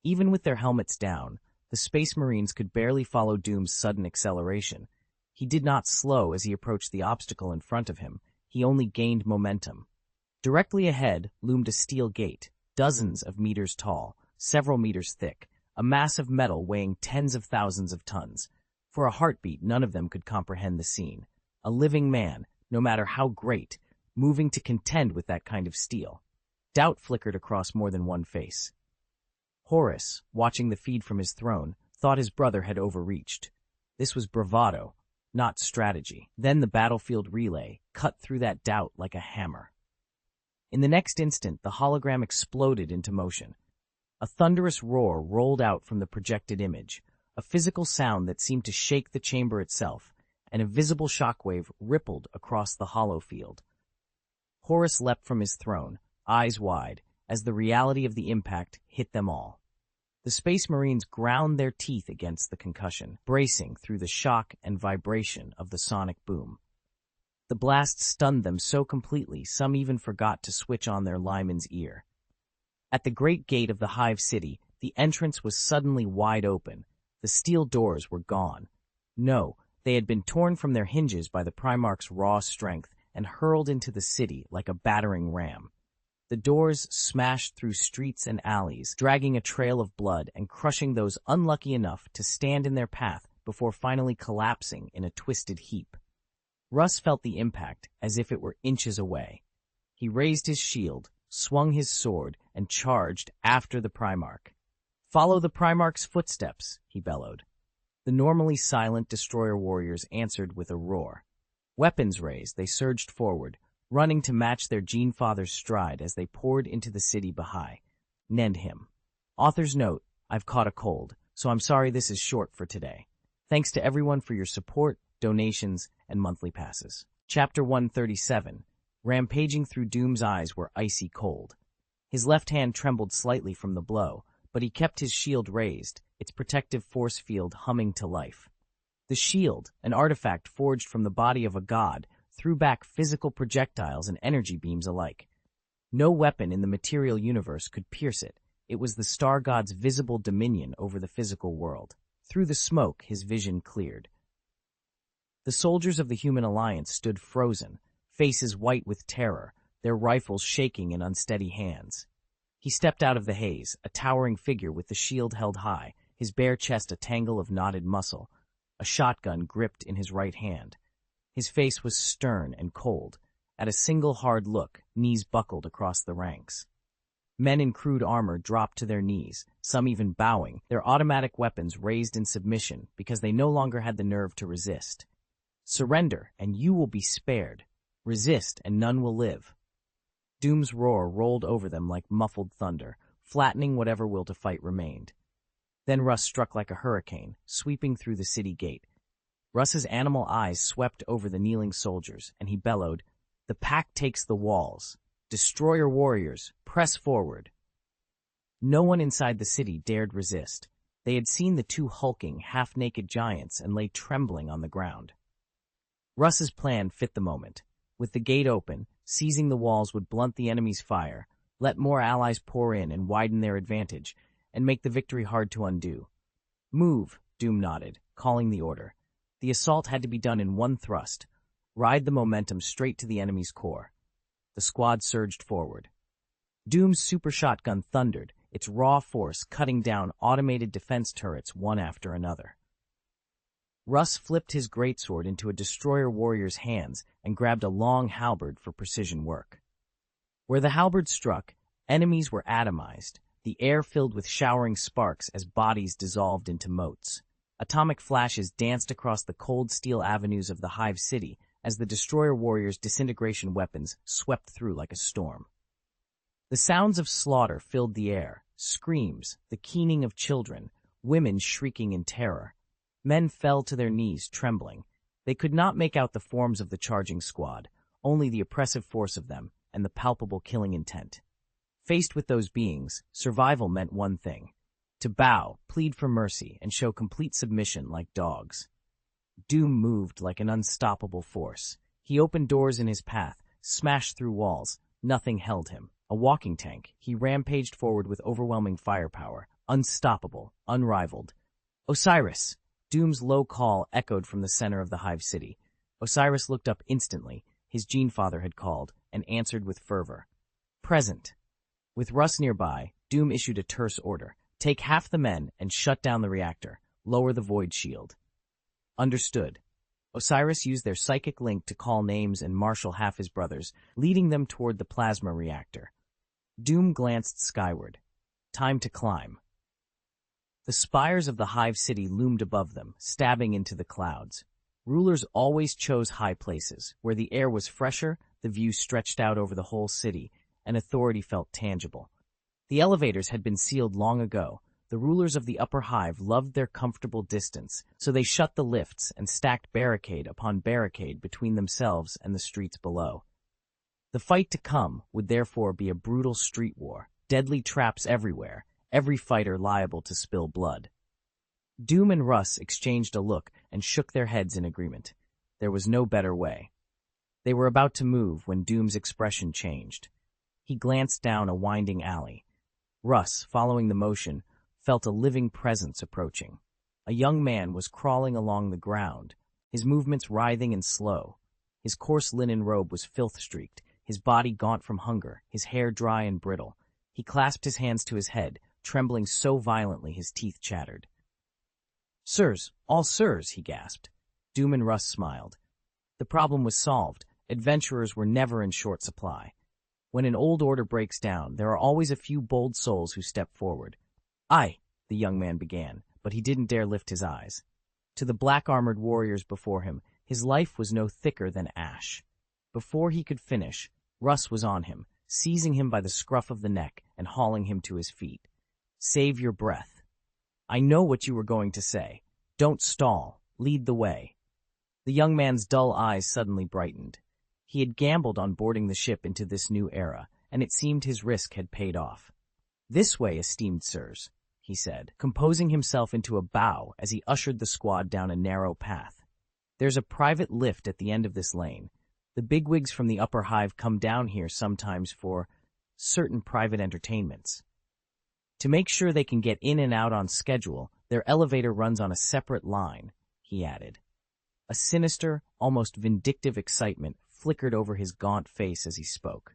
S1: Even with their helmets down, the Space Marines could barely follow Doom's sudden acceleration. He did not slow as he approached the obstacle in front of him. He only gained momentum. Directly ahead loomed a steel gate, dozens of meters tall, several meters thick, a mass of metal weighing tens of thousands of tons. For a heartbeat, none of them could comprehend the scene. A living man, no matter how great, moving to contend with that kind of steel. Doubt flickered across more than one face. Horus, watching the feed from his throne, thought his brother had overreached. This was bravado, not strategy. Then the battlefield relay cut through that doubt like a hammer. In the next instant, the hologram exploded into motion. A thunderous roar rolled out from the projected image, a physical sound that seemed to shake the chamber itself, and a visible shockwave rippled across the hollow field. Horus leapt from his throne, eyes wide, as the reality of the impact hit them all. The Space Marines ground their teeth against the concussion, bracing through the shock and vibration of the sonic boom. The blast stunned them so completely, some even forgot to switch on their lineman's ear. At the great gate of the Hive City, the entrance was suddenly wide open. The steel doors were gone. No, they had been torn from their hinges by the Primarch's raw strength and hurled into the city like a battering ram. The doors smashed through streets and alleys, dragging a trail of blood and crushing those unlucky enough to stand in their path before finally collapsing in a twisted heap. Russ felt the impact as if it were inches away. He raised his shield, swung his sword, and charged after the Primarch. "Follow the Primarch's footsteps," he bellowed. The normally silent destroyer warriors answered with a roar. Weapons raised, they surged forward, running to match their Gene-Father's stride as they poured into the city behind. Nend him. Author's note, I've caught a cold, so I'm sorry this is short for today. Thanks to everyone for your support, donations, and monthly passes. Chapter 137. Rampaging through Doom's eyes were icy cold. His left hand trembled slightly from the blow, but he kept his shield raised, its protective force field humming to life. The shield, an artifact forged from the body of a god, threw back physical projectiles and energy beams alike. No weapon in the material universe could pierce it. It was the star god's visible dominion over the physical world. Through the smoke, his vision cleared. The soldiers of the Human Alliance stood frozen, faces white with terror, their rifles shaking in unsteady hands. He stepped out of the haze, a towering figure with the shield held high, his bare chest a tangle of knotted muscle, a shotgun gripped in his right hand. His face was stern and cold. At a single hard look, knees buckled across the ranks. Men in crude armor dropped to their knees, some even bowing, their automatic weapons raised in submission because they no longer had the nerve to resist. Surrender, and you will be spared. Resist, and none will live. Doom's roar rolled over them like muffled thunder, flattening whatever will to fight remained. Then Russ struck like a hurricane, sweeping through the city gate. Russ's animal eyes swept over the kneeling soldiers, and he bellowed, "The pack takes the walls. Destroyer warriors, press forward." No one inside the city dared resist. They had seen the two hulking, half-naked giants and lay trembling on the ground. Russ's plan fit the moment. With the gate open, seizing the walls would blunt the enemy's fire, let more allies pour in and widen their advantage, and make the victory hard to undo. "Move," Doom nodded, calling the order. The assault had to be done in one thrust. Ride the momentum straight to the enemy's core. The squad surged forward. Doom's super shotgun thundered, its raw force cutting down automated defense turrets one after another. Russ flipped his greatsword into a destroyer warrior's hands and grabbed a long halberd for precision work. Where the halberd struck, enemies were atomized, the air filled with showering sparks as bodies dissolved into motes. Atomic flashes danced across the cold steel avenues of the Hive City as the destroyer warriors' disintegration weapons swept through like a storm. The sounds of slaughter filled the air, screams, the keening of children, women shrieking in terror. Men fell to their knees, trembling. They could not make out the forms of the charging squad, only the oppressive force of them and the palpable killing intent. Faced with those beings, survival meant one thing: to bow, plead for mercy, and show complete submission like dogs. Doom moved like an unstoppable force. He opened doors in his path, smashed through walls. Nothing held him. A walking tank, he rampaged forward with overwhelming firepower, unstoppable, unrivaled. "Osiris!" Doom's low call echoed from the center of the Hive City. Osiris looked up instantly. His Genefather had called, and answered with fervor. "Present." With Russ nearby, Doom issued a terse order. "Take half the men and shut down the reactor. Lower the void shield." "Understood." Osiris used their psychic link to call names and marshal half his brothers, leading them toward the plasma reactor. Doom glanced skyward. Time to climb. The spires of the Hive City loomed above them, stabbing into the clouds. Rulers always chose high places, where the air was fresher, the view stretched out over the whole city, and authority felt tangible. The elevators had been sealed long ago. The rulers of the upper hive loved their comfortable distance, so they shut the lifts and stacked barricade upon barricade between themselves and the streets below. The fight to come would therefore be a brutal street war, deadly traps everywhere, every fighter liable to spill blood. Doom and Russ exchanged a look and shook their heads in agreement. There was no better way. They were about to move when Doom's expression changed. He glanced down a winding alley. Russ, following the motion, felt a living presence approaching. A young man was crawling along the ground, his movements writhing and slow. His coarse linen robe was filth-streaked, his body gaunt from hunger, his hair dry and brittle. He clasped his hands to his head, trembling so violently his teeth chattered. "Sirs, all sirs," he gasped. Doom and Russ smiled. The problem was solved. Adventurers were never in short supply. When an old order breaks down, there are always a few bold souls who step forward. "Aye," the young man began, but he didn't dare lift his eyes. To the black-armored warriors before him, his life was no thicker than ash. Before he could finish, Russ was on him, seizing him by the scruff of the neck and hauling him to his feet. "Save your breath. I know what you were going to say. Don't stall. Lead the way." The young man's dull eyes suddenly brightened. He had gambled on boarding the ship into this new era, and it seemed his risk had paid off. "This way, esteemed sirs," he said, composing himself into a bow as he ushered the squad down a narrow path. "There's a private lift at the end of this lane. The bigwigs from the upper hive come down here sometimes for certain private entertainments. To make sure they can get in and out on schedule, their elevator runs on a separate line," he added. A sinister, almost vindictive excitement flickered over his gaunt face as he spoke.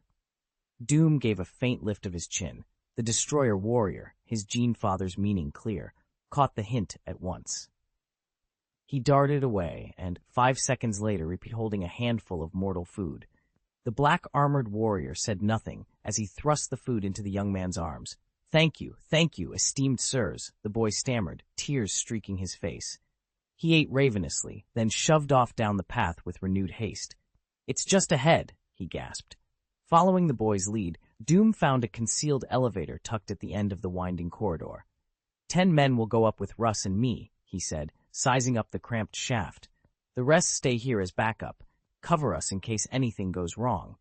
S1: Doom gave a faint lift of his chin. The destroyer warrior, his Genefather's meaning clear, caught the hint at once. He darted away, and 5 seconds later repeated holding a handful of mortal food. The black-armored warrior said nothing as he thrust the food into the young man's arms. Thank you, esteemed sirs," the boy stammered, tears streaking his face. He ate ravenously, then shoved off down the path with renewed haste. "It's just ahead," he gasped. Following the boy's lead, Doom found a concealed elevator tucked at the end of the winding corridor. 10 men will go up with Russ and me," he said, sizing up the cramped shaft. "The rest stay here as backup. Cover us in case anything goes wrong."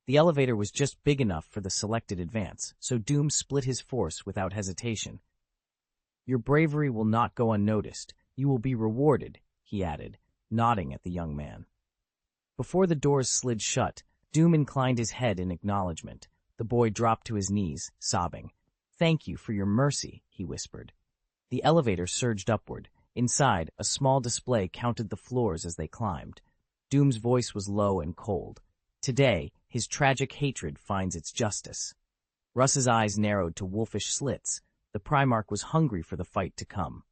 S1: The elevator was just big enough for the selected advance, so Doom split his force without hesitation. "Your bravery will not go unnoticed. You will be rewarded," he added, nodding at the young man. Before the doors slid shut, Doom inclined his head in acknowledgement. The boy dropped to his knees, sobbing. "Thank you for your mercy," he whispered. The elevator surged upward. Inside, a small display counted the floors as they climbed. Doom's voice was low and cold. Today, his tragic hatred finds its justice. Russ's eyes narrowed to wolfish slits. The Primarch was hungry for the fight to come.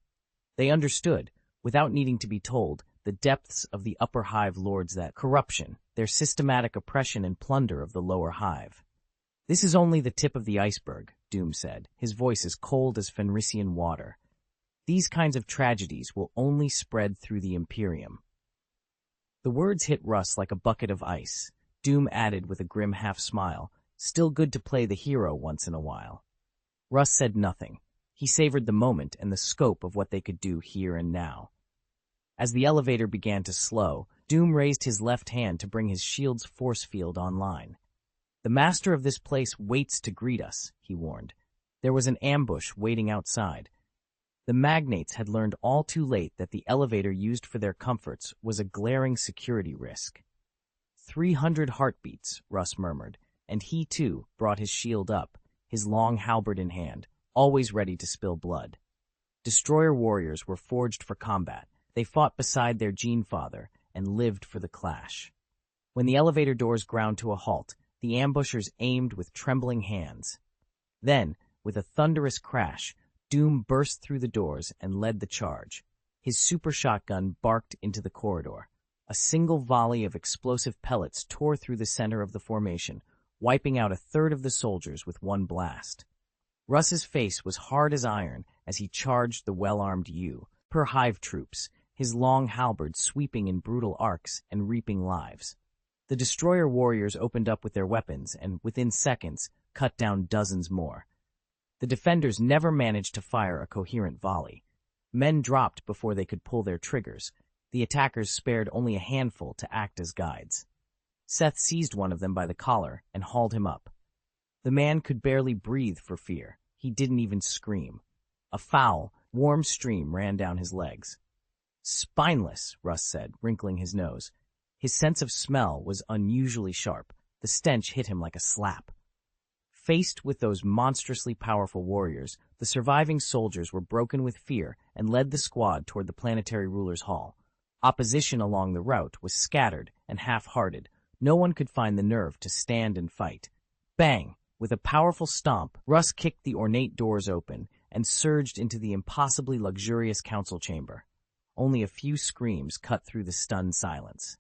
S1: They understood, without needing to be told, the depths of the upper hive lords, that corruption, their systematic oppression and plunder of the lower hive. "This is only the tip of the iceberg," Doom said, his voice as cold as Fenrisian water. "These kinds of tragedies will only spread through the Imperium." The words hit Russ like a bucket of ice. Doom added with a grim half-smile, "Still good to play the hero once in a while." Russ said nothing. He savored the moment and the scope of what they could do here and now. As the elevator began to slow, Doom raised his left hand to bring his shield's force field online. "The master of this place waits to greet us," he warned. There was an ambush waiting outside. The magnates had learned all too late that the elevator used for their comforts was a glaring security risk. 300 heartbeats, Russ murmured, and he, too, brought his shield up, his long halberd in hand, always ready to spill blood. Destroyer warriors were forged for combat. They fought beside their gene-father and lived for the clash. When the elevator doors ground to a halt, the ambushers aimed with trembling hands. Then, with a thunderous crash, Doom burst through the doors and led the charge. His super shotgun barked into the corridor. A single volley of explosive pellets tore through the center of the formation, wiping out a third of the soldiers with one blast. Russ's face was hard as iron as he charged the well-armed per hive troops, his long halberd sweeping in brutal arcs and reaping lives. The destroyer warriors opened up with their weapons and, within seconds, cut down dozens more. The defenders never managed to fire a coherent volley. Men dropped before they could pull their triggers. The attackers spared only a handful to act as guides. Seth seized one of them by the collar and hauled him up. The man could barely breathe for fear. He didn't even scream. A foul, warm stream ran down his legs. "Spineless," Russ said, wrinkling his nose. His sense of smell was unusually sharp. The stench hit him like a slap. Faced with those monstrously powerful warriors, the surviving soldiers were broken with fear and led the squad toward the planetary ruler's hall. Opposition along the route was scattered and half-hearted. No one could find the nerve to stand and fight. Bang! With a powerful stomp, Russ kicked the ornate doors open and surged into the impossibly luxurious council chamber. Only a few screams cut through the stunned silence.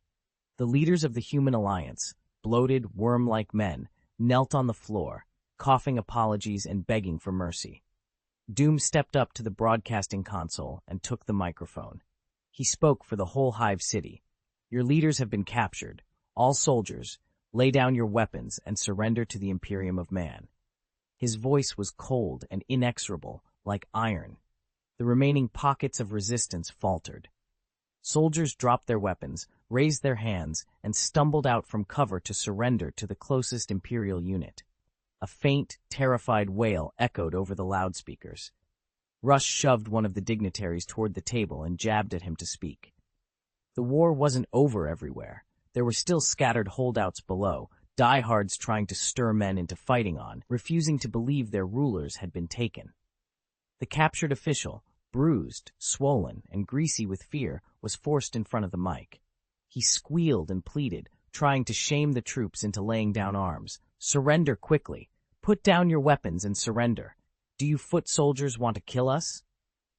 S1: The leaders of the Human Alliance, bloated, worm-like men, knelt on the floor, coughing apologies and begging for mercy. Doom stepped up to the broadcasting console and took the microphone. He spoke for the whole Hive City. "Your leaders have been captured. All soldiers, lay down your weapons and surrender to the Imperium of Man." His voice was cold and inexorable, like iron. The remaining pockets of resistance faltered. Soldiers dropped their weapons, raised their hands, and stumbled out from cover to surrender to the closest Imperial unit. A faint, terrified wail echoed over the loudspeakers. Russ shoved one of the dignitaries toward the table and jabbed at him to speak. The war wasn't over everywhere. There were still scattered holdouts below, diehards trying to stir men into fighting on, refusing to believe their rulers had been taken. The captured official, bruised, swollen, and greasy with fear, was forced in front of the mic. He squealed and pleaded, trying to shame the troops into laying down arms. "Surrender quickly. Put down your weapons and surrender. Do you foot soldiers want to kill us?"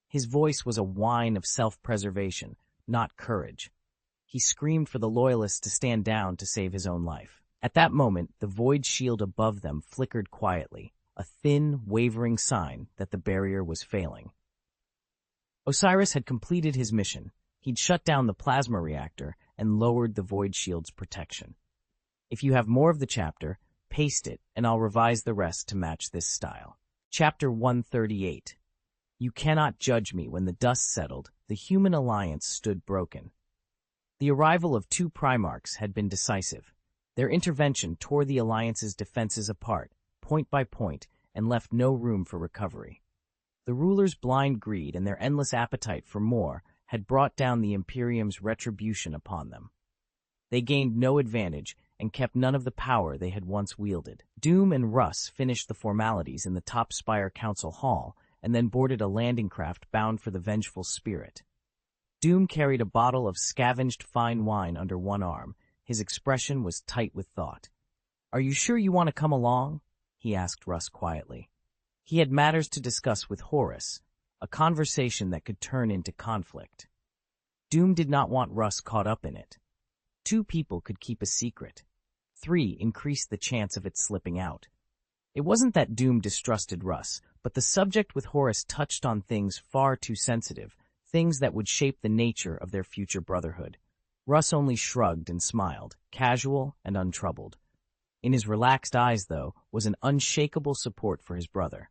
S1: His voice was a whine of self-preservation, not courage. He screamed for the loyalists to stand down to save his own life. At that moment, the void shield above them flickered quietly, a thin, wavering sign that the barrier was failing. Osiris had completed his mission. He'd shut down the plasma reactor and lowered the void shield's protection. If you have more of the chapter, paste it, and I'll revise the rest to match this style. Chapter 138. You cannot judge me. When the dust settled, the human alliance stood broken. The arrival of two Primarchs had been decisive. Their intervention tore the alliance's defenses apart, point by point, and left no room for recovery. The rulers' blind greed and their endless appetite for more had brought down the Imperium's retribution upon them. They gained no advantage and kept none of the power they had once wielded. Doom and Russ finished the formalities in the Top Spire Council Hall and then boarded a landing craft bound for the Vengeful Spirit. Doom carried a bottle of scavenged fine wine under one arm. His expression was tight with thought. "Are you sure you want to come along?" he asked Russ quietly. He had matters to discuss with Horus, a conversation that could turn into conflict. Doom did not want Russ caught up in it. 2 people could keep a secret. 3 increased the chance of it slipping out. It wasn't that Doom distrusted Russ, but the subject with Horus touched on things far too sensitive, things that would shape the nature of their future brotherhood. Russ only shrugged and smiled, casual and untroubled. In his relaxed eyes, though, was an unshakable support for his brother.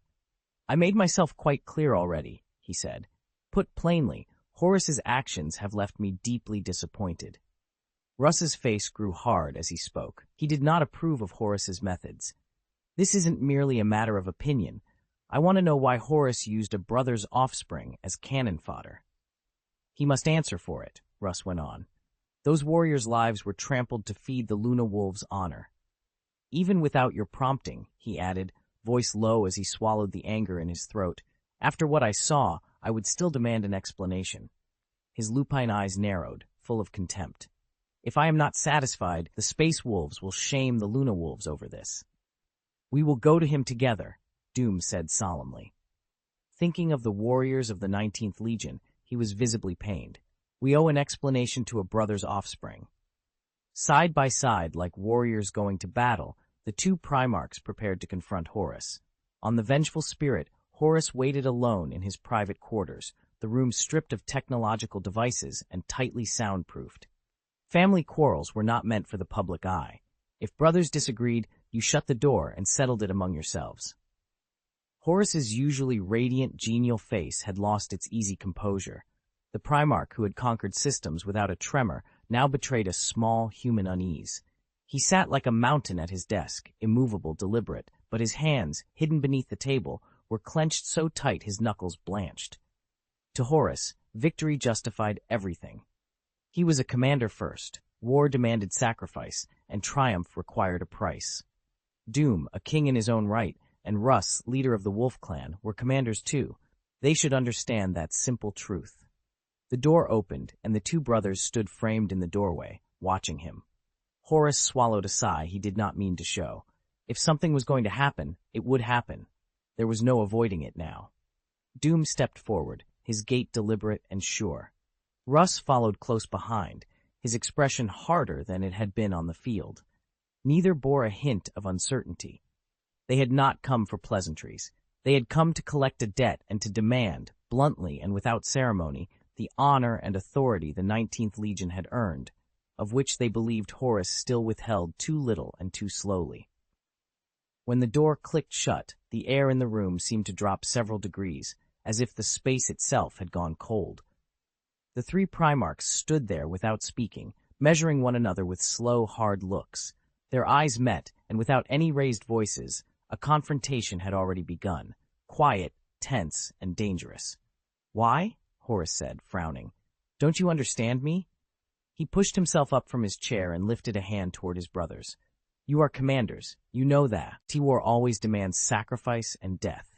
S1: "I made myself quite clear already," he said. "Put plainly, Horus's actions have left me deeply disappointed." Russ's face grew hard as he spoke. He did not approve of Horus's methods. "This isn't merely a matter of opinion. I want to know why Horus used a brother's offspring as cannon fodder." "He must answer for it," Russ went on. "Those warriors' lives were trampled to feed the Luna Wolves' honor." "Even without your prompting," he added, voice low as he swallowed the anger in his throat, "after what I saw, I would still demand an explanation." His lupine eyes narrowed, full of contempt. "If I am not satisfied, the Space Wolves will shame the Luna Wolves over this." "We will go to him together," Doom said solemnly. Thinking of the warriors of the 19th Legion, he was visibly pained. "We owe an explanation to a brother's offspring." Side by side, like warriors going to battle, the 2 Primarchs prepared to confront Horus. On the Vengeful Spirit, Horus waited alone in his private quarters, the room stripped of technological devices and tightly soundproofed. Family quarrels were not meant for the public eye. If brothers disagreed, you shut the door and settled it among yourselves. Horus's usually radiant, genial face had lost its easy composure. The Primarch, who had conquered systems without a tremor, now betrayed a small, human unease. He sat like a mountain at his desk, immovable, deliberate, but his hands, hidden beneath the table, were clenched so tight his knuckles blanched. To Horus, victory justified everything. He was a commander first. War demanded sacrifice, and triumph required a price. Doom, a king in his own right, and Russ, leader of the Wolf Clan, were commanders too. They should understand that simple truth. The door opened, and the 2 brothers stood framed in the doorway, watching him. Horus swallowed a sigh he did not mean to show. If something was going to happen, it would happen. There was no avoiding it now. Doom stepped forward, his gait deliberate and sure. Russ followed close behind, his expression harder than it had been on the field. Neither bore a hint of uncertainty. They had not come for pleasantries. They had come to collect a debt and to demand, bluntly and without ceremony, the honor and authority the 19th Legion had earned, of which they believed Horus still withheld too little and too slowly. When the door clicked shut, the air in the room seemed to drop several degrees, as if the space itself had gone cold. The 3 Primarchs stood there without speaking, measuring one another with slow, hard looks. Their eyes met, and without any raised voices, a confrontation had already begun, quiet, tense, and dangerous. "Why?" Horus said, frowning. "Don't you understand me?" He pushed himself up from his chair and lifted a hand toward his brothers. "You are commanders. You know that. War always demands sacrifice and death."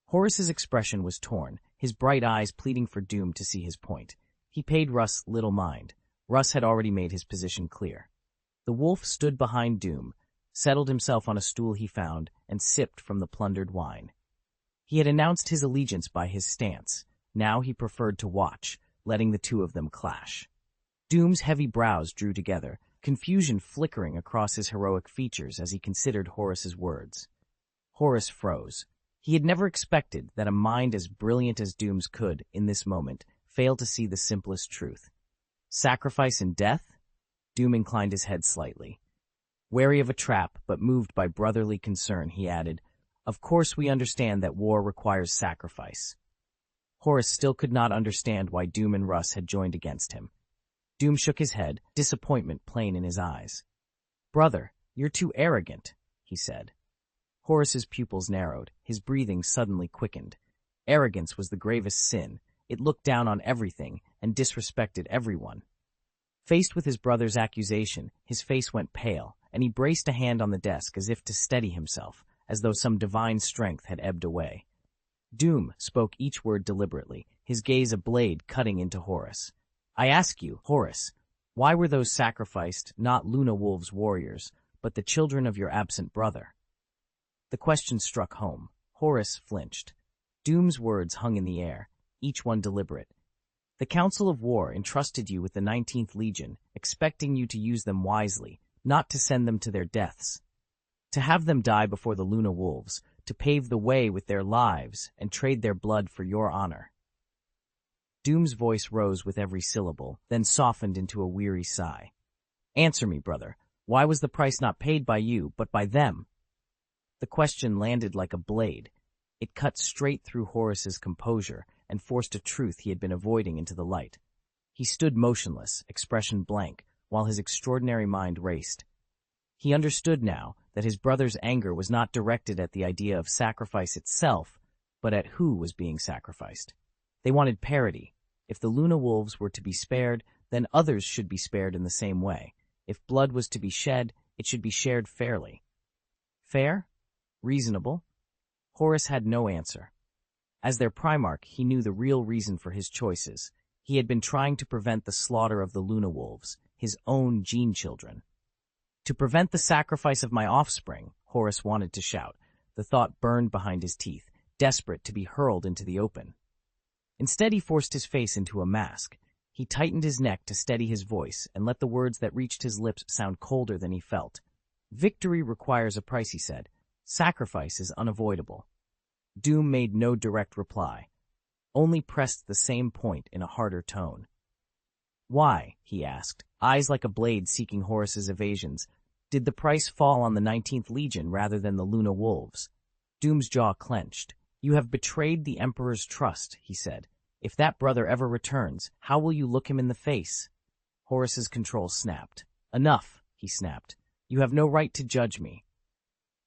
S1: Horus's expression was torn, his bright eyes pleading for Doom to see his point. He paid Russ little mind. Russ had already made his position clear. The wolf stood behind Doom, settled himself on a stool he found, and sipped from the plundered wine. He had announced his allegiance by his stance. Now he preferred to watch, letting the two of them clash. Doom's heavy brows drew together, confusion flickering across his heroic features as he considered Horus's words. Horus froze. He had never expected that a mind as brilliant as Doom's could, in this moment, fail to see the simplest truth. Sacrifice and death? Doom inclined his head slightly. Wary of a trap, but moved by brotherly concern, he added, "Of course we understand that war requires sacrifice." Horus still could not understand why Doom and Russ had joined against him. Doom shook his head, disappointment plain in his eyes. "Brother, you're too arrogant," he said. Horus's pupils narrowed, his breathing suddenly quickened. Arrogance was the gravest sin. It looked down on everything and disrespected everyone. Faced with his brother's accusation, his face went pale, and he braced a hand on the desk as if to steady himself, as though some divine strength had ebbed away. Doom spoke each word deliberately, his gaze a blade cutting into Horus. "I ask you, Horus, why were those sacrificed not Luna Wolves warriors, but the children of your absent brother?" The question struck home. Horus flinched. Doom's words hung in the air, each one deliberate. "The Council of War entrusted you with the 19th Legion, expecting you to use them wisely, not to send them to their deaths. To have them die before the Luna Wolves, to pave the way with their lives and trade their blood for your honor." Doom's voice rose with every syllable, then softened into a weary sigh. "Answer me, brother. Why was the price not paid by you, but by them?" The question landed like a blade. It cut straight through Horus's composure and forced a truth he had been avoiding into the light. He stood motionless, expression blank, while his extraordinary mind raced. He understood now that his brother's anger was not directed at the idea of sacrifice itself, but at who was being sacrificed. They wanted parity. If the Luna Wolves were to be spared, then others should be spared in the same way. If blood was to be shed, it should be shared fairly. Fair? Reasonable? Horus had no answer. As their Primarch, he knew the real reason for his choices. He had been trying to prevent the slaughter of the Luna Wolves, his own gene children. "To prevent the sacrifice of my offspring," Horus wanted to shout. The thought burned behind his teeth, desperate to be hurled into the open. Instead, he forced his face into a mask. He tightened his neck to steady his voice and let the words that reached his lips sound colder than he felt. "Victory requires a price," he said. "Sacrifice is unavoidable." Doom made no direct reply, only pressed the same point in a harder tone. "Why?" he asked, eyes like a blade seeking Horus's evasions. "Did the price fall on the 19th Legion rather than the Luna Wolves?" Doom's jaw clenched. "You have betrayed the Emperor's trust," he said. "If that brother ever returns, how will you look him in the face?" Horus's control snapped. "Enough," he snapped. "You have no right to judge me."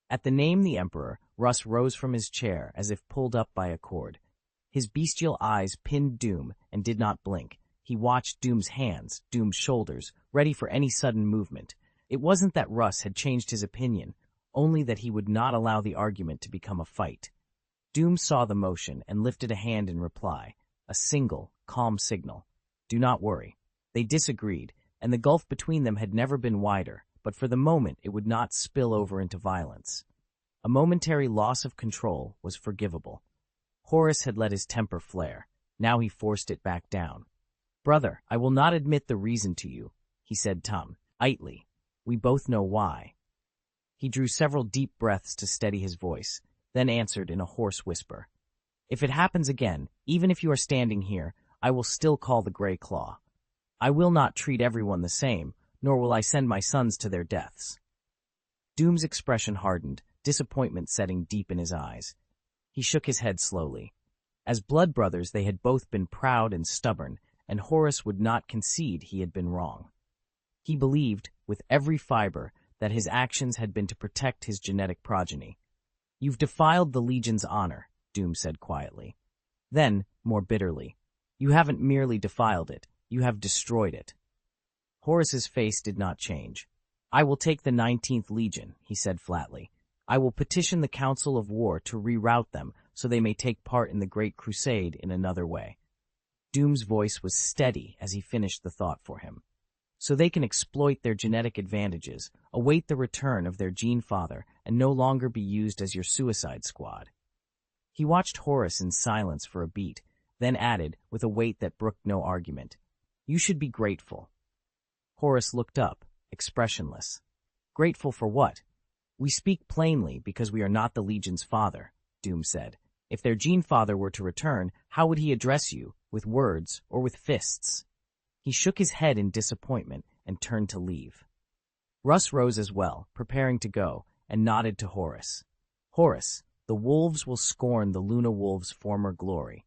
S1: At the name the Emperor, Russ rose from his chair as if pulled up by a cord. His bestial eyes pinned Doom and did not blink. He watched Doom's hands, Doom's shoulders, ready for any sudden movement. It wasn't that Russ had changed his opinion, only that he would not allow the argument to become a fight. Doom saw the motion and lifted a hand in reply, a single, calm signal. "Do not worry." They disagreed, and the gulf between them had never been wider, but for the moment it would not spill over into violence. A momentary loss of control was forgivable. Horus had let his temper flare. Now he forced it back down. "Brother, I will not admit the reason to you," he said lightly. "We both know why." He drew several deep breaths to steady his voice, then answered in a hoarse whisper. "If it happens again, even if you are standing here, I will still call the Grey Claw. I will not treat everyone the same, nor will I send my sons to their deaths." Doom's expression hardened, disappointment setting deep in his eyes. He shook his head slowly. As blood brothers, they had both been proud and stubborn, and Horus would not concede he had been wrong. He believed, with every fiber, that his actions had been to protect his genetic progeny. "You've defiled the Legion's honor," Doom said quietly. Then, more bitterly, "You haven't merely defiled it, you have destroyed it." Horus's face did not change. "I will take the 19th Legion," he said flatly. "I will petition the Council of War to reroute them so they may take part in the Great Crusade in another way." Doom's voice was steady as he finished the thought for him. "So they can exploit their genetic advantages, await the return of their gene father, and no longer be used as your suicide squad." He watched Horus in silence for a beat, then added, with a weight that brooked no argument, "You should be grateful." Horus looked up, expressionless. "Grateful for what?" "We speak plainly because we are not the Legion's father," Doom said. "If their Gene Father were to return, how would he address you, with words or with fists?" He shook his head in disappointment and turned to leave. Russ rose as well, preparing to go, and nodded to Horus. "Horus, the wolves will scorn the Luna Wolves' former glory."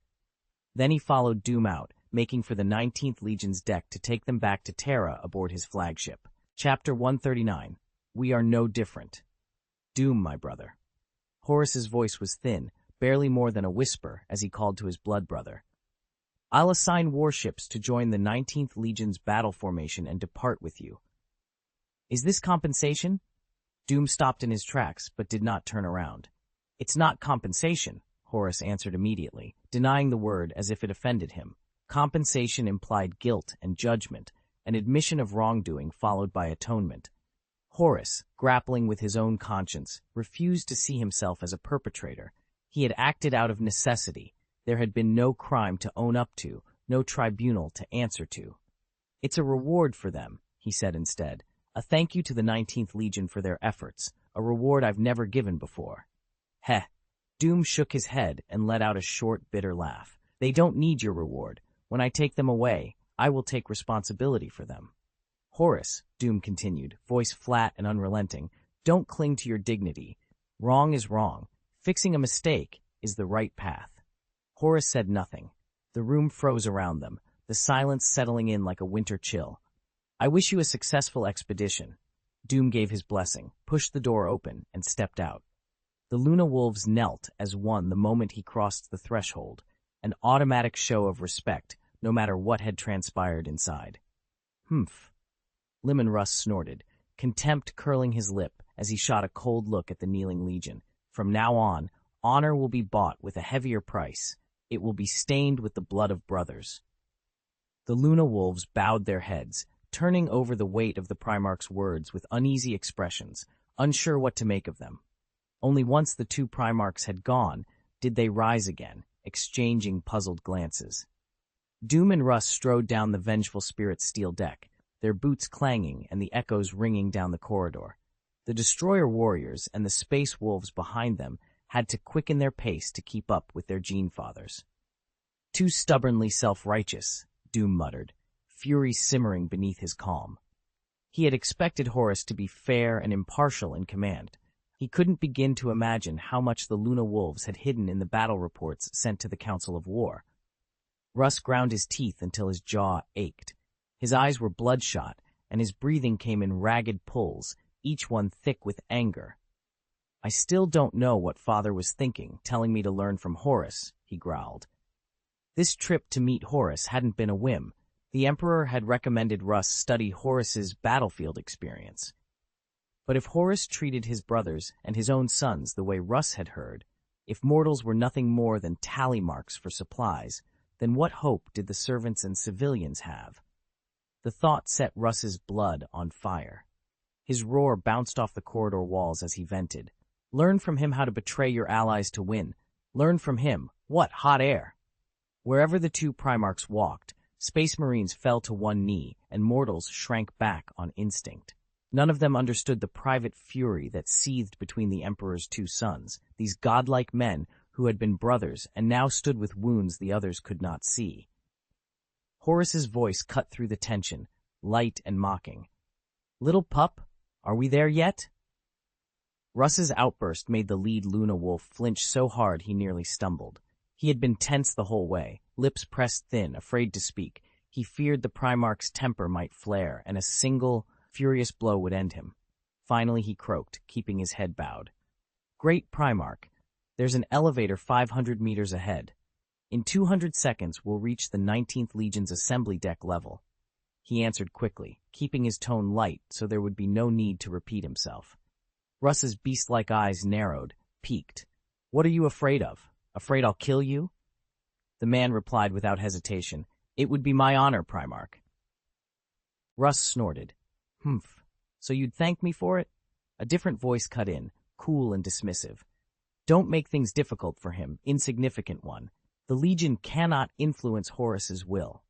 S1: Then he followed Doom out, making for the 19th Legion's deck to take them back to Terra aboard his flagship. Chapter 139. We are no different. Doom, my brother. Horus's voice was thin, barely more than a whisper, as he called to his blood brother. "I'll assign warships to join the 19th Legion's battle formation and depart with you." "Is this compensation?" Doom stopped in his tracks, but did not turn around. "It's not compensation," Horus answered immediately, denying the word as if it offended him. Compensation implied guilt and judgment, an admission of wrongdoing followed by atonement. Horus, grappling with his own conscience, refused to see himself as a perpetrator. He had acted out of necessity. There had been no crime to own up to, no tribunal to answer to. "It's a reward for them," he said instead. "A thank you to the 19th Legion for their efforts, a reward I've never given before." "Heh." Doom shook his head and let out a short, bitter laugh. "They don't need your reward. When I take them away, I will take responsibility for them." "Horus," Doom continued, voice flat and unrelenting, "don't cling to your dignity. Wrong is wrong. Fixing a mistake is the right path." Horus said nothing. The room froze around them, the silence settling in like a winter chill. "I wish you a successful expedition." Doom gave his blessing, pushed the door open, and stepped out. The Luna Wolves knelt as one the moment he crossed the threshold, an automatic show of respect, no matter what had transpired inside. "Humph." Limon Russ snorted, contempt curling his lip as he shot a cold look at the kneeling Legion. "From now on, honor will be bought with a heavier price. It will be stained with the blood of brothers." The Luna Wolves bowed their heads, turning over the weight of the Primarch's words with uneasy expressions, unsure what to make of them. Only once the two Primarchs had gone did they rise again, exchanging puzzled glances. Doom and Russ strode down the vengeful spirit's steel deck, their boots clanging and the echoes ringing down the corridor. The destroyer warriors and the space wolves behind them had to quicken their pace to keep up with their Gene Fathers. "Too stubbornly self-righteous," Doom muttered, fury simmering beneath his calm. He had expected Horus to be fair and impartial in command. He couldn't begin to imagine how much the Luna Wolves had hidden in the battle reports sent to the Council of War. Russ ground his teeth until his jaw ached. His eyes were bloodshot, and his breathing came in ragged pulls, each one thick with anger. "I still don't know what Father was thinking, telling me to learn from Horus," he growled. This trip to meet Horus hadn't been a whim. The Emperor had recommended Russ study Horus's battlefield experience. But if Horus treated his brothers and his own sons the way Russ had heard, if mortals were nothing more than tally marks for supplies, then what hope did the servants and civilians have? The thought set Russ's blood on fire. His roar bounced off the corridor walls as he vented. "Learn from him how to betray your allies to win. Learn from him. What hot air!" Wherever the two Primarchs walked, Space Marines fell to one knee, and mortals shrank back on instinct. None of them understood the private fury that seethed between the Emperor's two sons, these godlike men who had been brothers and now stood with wounds the others could not see. Horus's voice cut through the tension, light and mocking. "Little pup, are we there yet?" Russ's outburst made the lead Luna Wolf flinch so hard he nearly stumbled. He had been tense the whole way, lips pressed thin, afraid to speak. He feared the Primarch's temper might flare, and a single, furious blow would end him. Finally he croaked, keeping his head bowed. "Great Primarch, there's an elevator 500 meters ahead. In 200 seconds we'll reach the 19th Legion's assembly deck level." He answered quickly, keeping his tone light so there would be no need to repeat himself. Russ's beast-like eyes narrowed, peaked. "What are you afraid of? Afraid I'll kill you?" The man replied without hesitation, "It would be my honor, Primarch." Russ snorted. "Humph. So you'd thank me for it?" A different voice cut in, cool and dismissive. "Don't make things difficult for him, insignificant one. The Legion cannot influence Horus's will.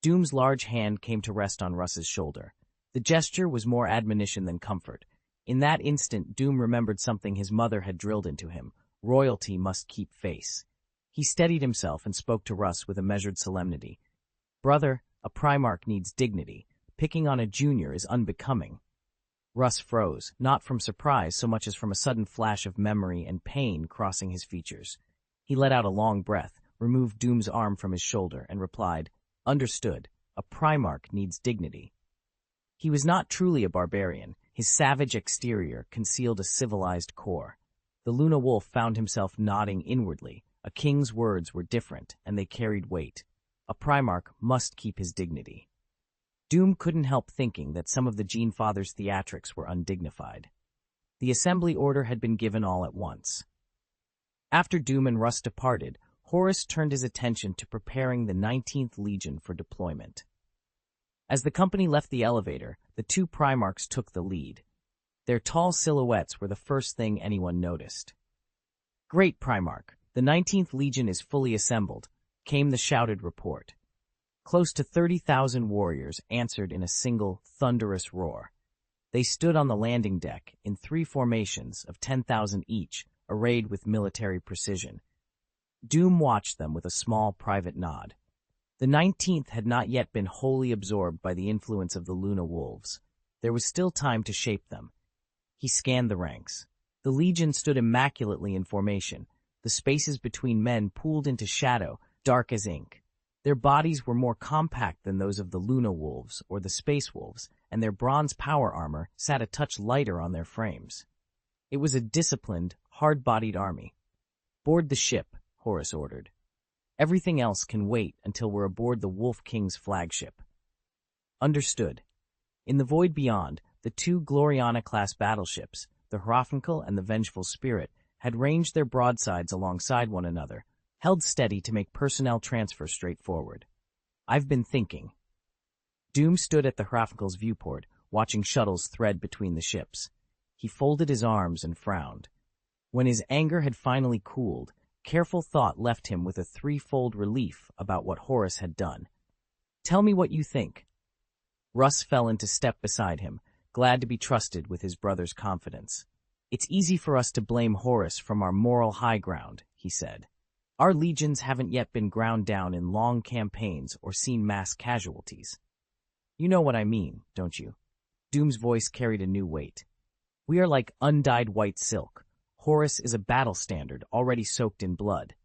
S1: Doom's large hand came to rest on Russ's shoulder. The gesture was more admonition than comfort. In that instant, Doom remembered something his mother had drilled into him. Royalty must keep face. He steadied himself and spoke to Russ with a measured solemnity. "Brother, a Primarch needs dignity. Picking on a junior is unbecoming." Russ froze, not from surprise so much as from a sudden flash of memory and pain crossing his features. He let out a long breath, removed Doom's arm from his shoulder, and replied, "Understood. A Primarch needs dignity." He was not truly a barbarian. His savage exterior concealed a civilized core. The Luna Wolf found himself nodding inwardly. A king's words were different, and they carried weight. A Primarch must keep his dignity. Doom couldn't help thinking that some of the Gene Father's theatrics were undignified. The assembly order had been given all at once. After Doom and Russ departed, Horus turned his attention to preparing the 19th Legion for deployment. As the company left the elevator, the two Primarchs took the lead. Their tall silhouettes were the first thing anyone noticed. "Great, Primarch, the 19th Legion is fully assembled," came the shouted report. Close to 30,000 warriors answered in a single, thunderous roar. They stood on the landing deck in 3 formations of 10,000 each, arrayed with military precision. Doom watched them with a small private nod. The 19th had not yet been wholly absorbed by the influence of the Luna Wolves. There was still time to shape them. He scanned the ranks. The Legion stood immaculately in formation. The spaces between men pooled into shadow, dark as ink. Their bodies were more compact than those of the Luna Wolves or the Space Wolves, and their bronze power armor sat a touch lighter on their frames. It was a disciplined, hard-bodied army. "Board the ship," Horus ordered. "Everything else can wait until we're aboard the Wolf King's flagship." Understood. In the void beyond, the 2 Gloriana-class battleships, the Hrothgar and the Vengeful Spirit, had ranged their broadsides alongside one another, held steady to make personnel transfer straightforward. "I've been thinking." Doom stood at the Hrothgar's viewport, watching shuttles thread between the ships. He folded his arms and frowned. When his anger had finally cooled, careful thought left him with a 3-fold relief about what Horus had done. "Tell me what you think." Russ fell into step beside him, glad to be trusted with his brother's confidence. "It's easy for us to blame Horus from our moral high ground," he said. "Our legions haven't yet been ground down in long campaigns or seen mass casualties. You know what I mean, don't you?" Doom's voice carried a new weight. "We are like undyed white silk. Horus is a battle standard already soaked in blood.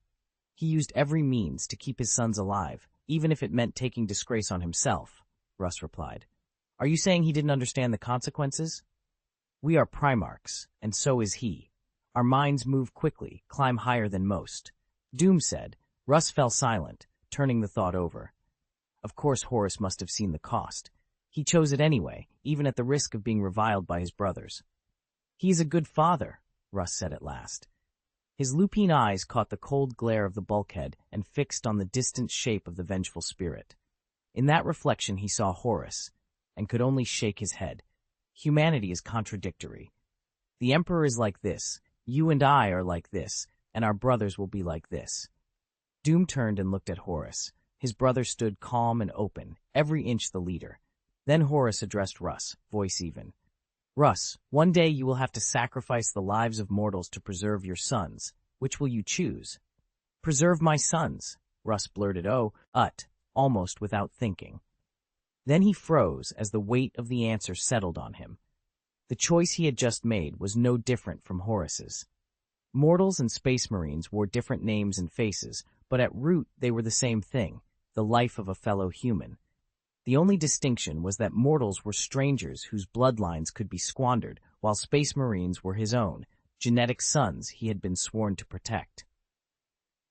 S1: He used every means to keep his sons alive, even if it meant taking disgrace on himself," Russ replied. "Are you saying he didn't understand the consequences? We are Primarchs, and so is he. Our minds move quickly, climb higher than most." Doom said. Russ fell silent, turning the thought over. Of course Horus must have seen the cost. He chose it anyway, even at the risk of being reviled by his brothers. "He is a good father," Russ said at last. His lupine eyes caught the cold glare of the bulkhead and fixed on the distant shape of the Vengeful Spirit. In that reflection he saw Horus, and could only shake his head. Humanity is contradictory. The Emperor is like this, you and I are like this, and our brothers will be like this. Doom turned and looked at Horus. His brother stood calm and open, every inch the leader. Then Horus addressed Russ, voice even. "Russ, one day you will have to sacrifice the lives of mortals to preserve your sons. Which will you choose?" "Preserve my sons," Russ blurted, almost without thinking. Then he froze as the weight of the answer settled on him. The choice he had just made was no different from Horus's. Mortals and Space Marines wore different names and faces, but at root they were the same thing, the life of a fellow human. The only distinction was that mortals were strangers whose bloodlines could be squandered, while Space Marines were his own, genetic sons he had been sworn to protect.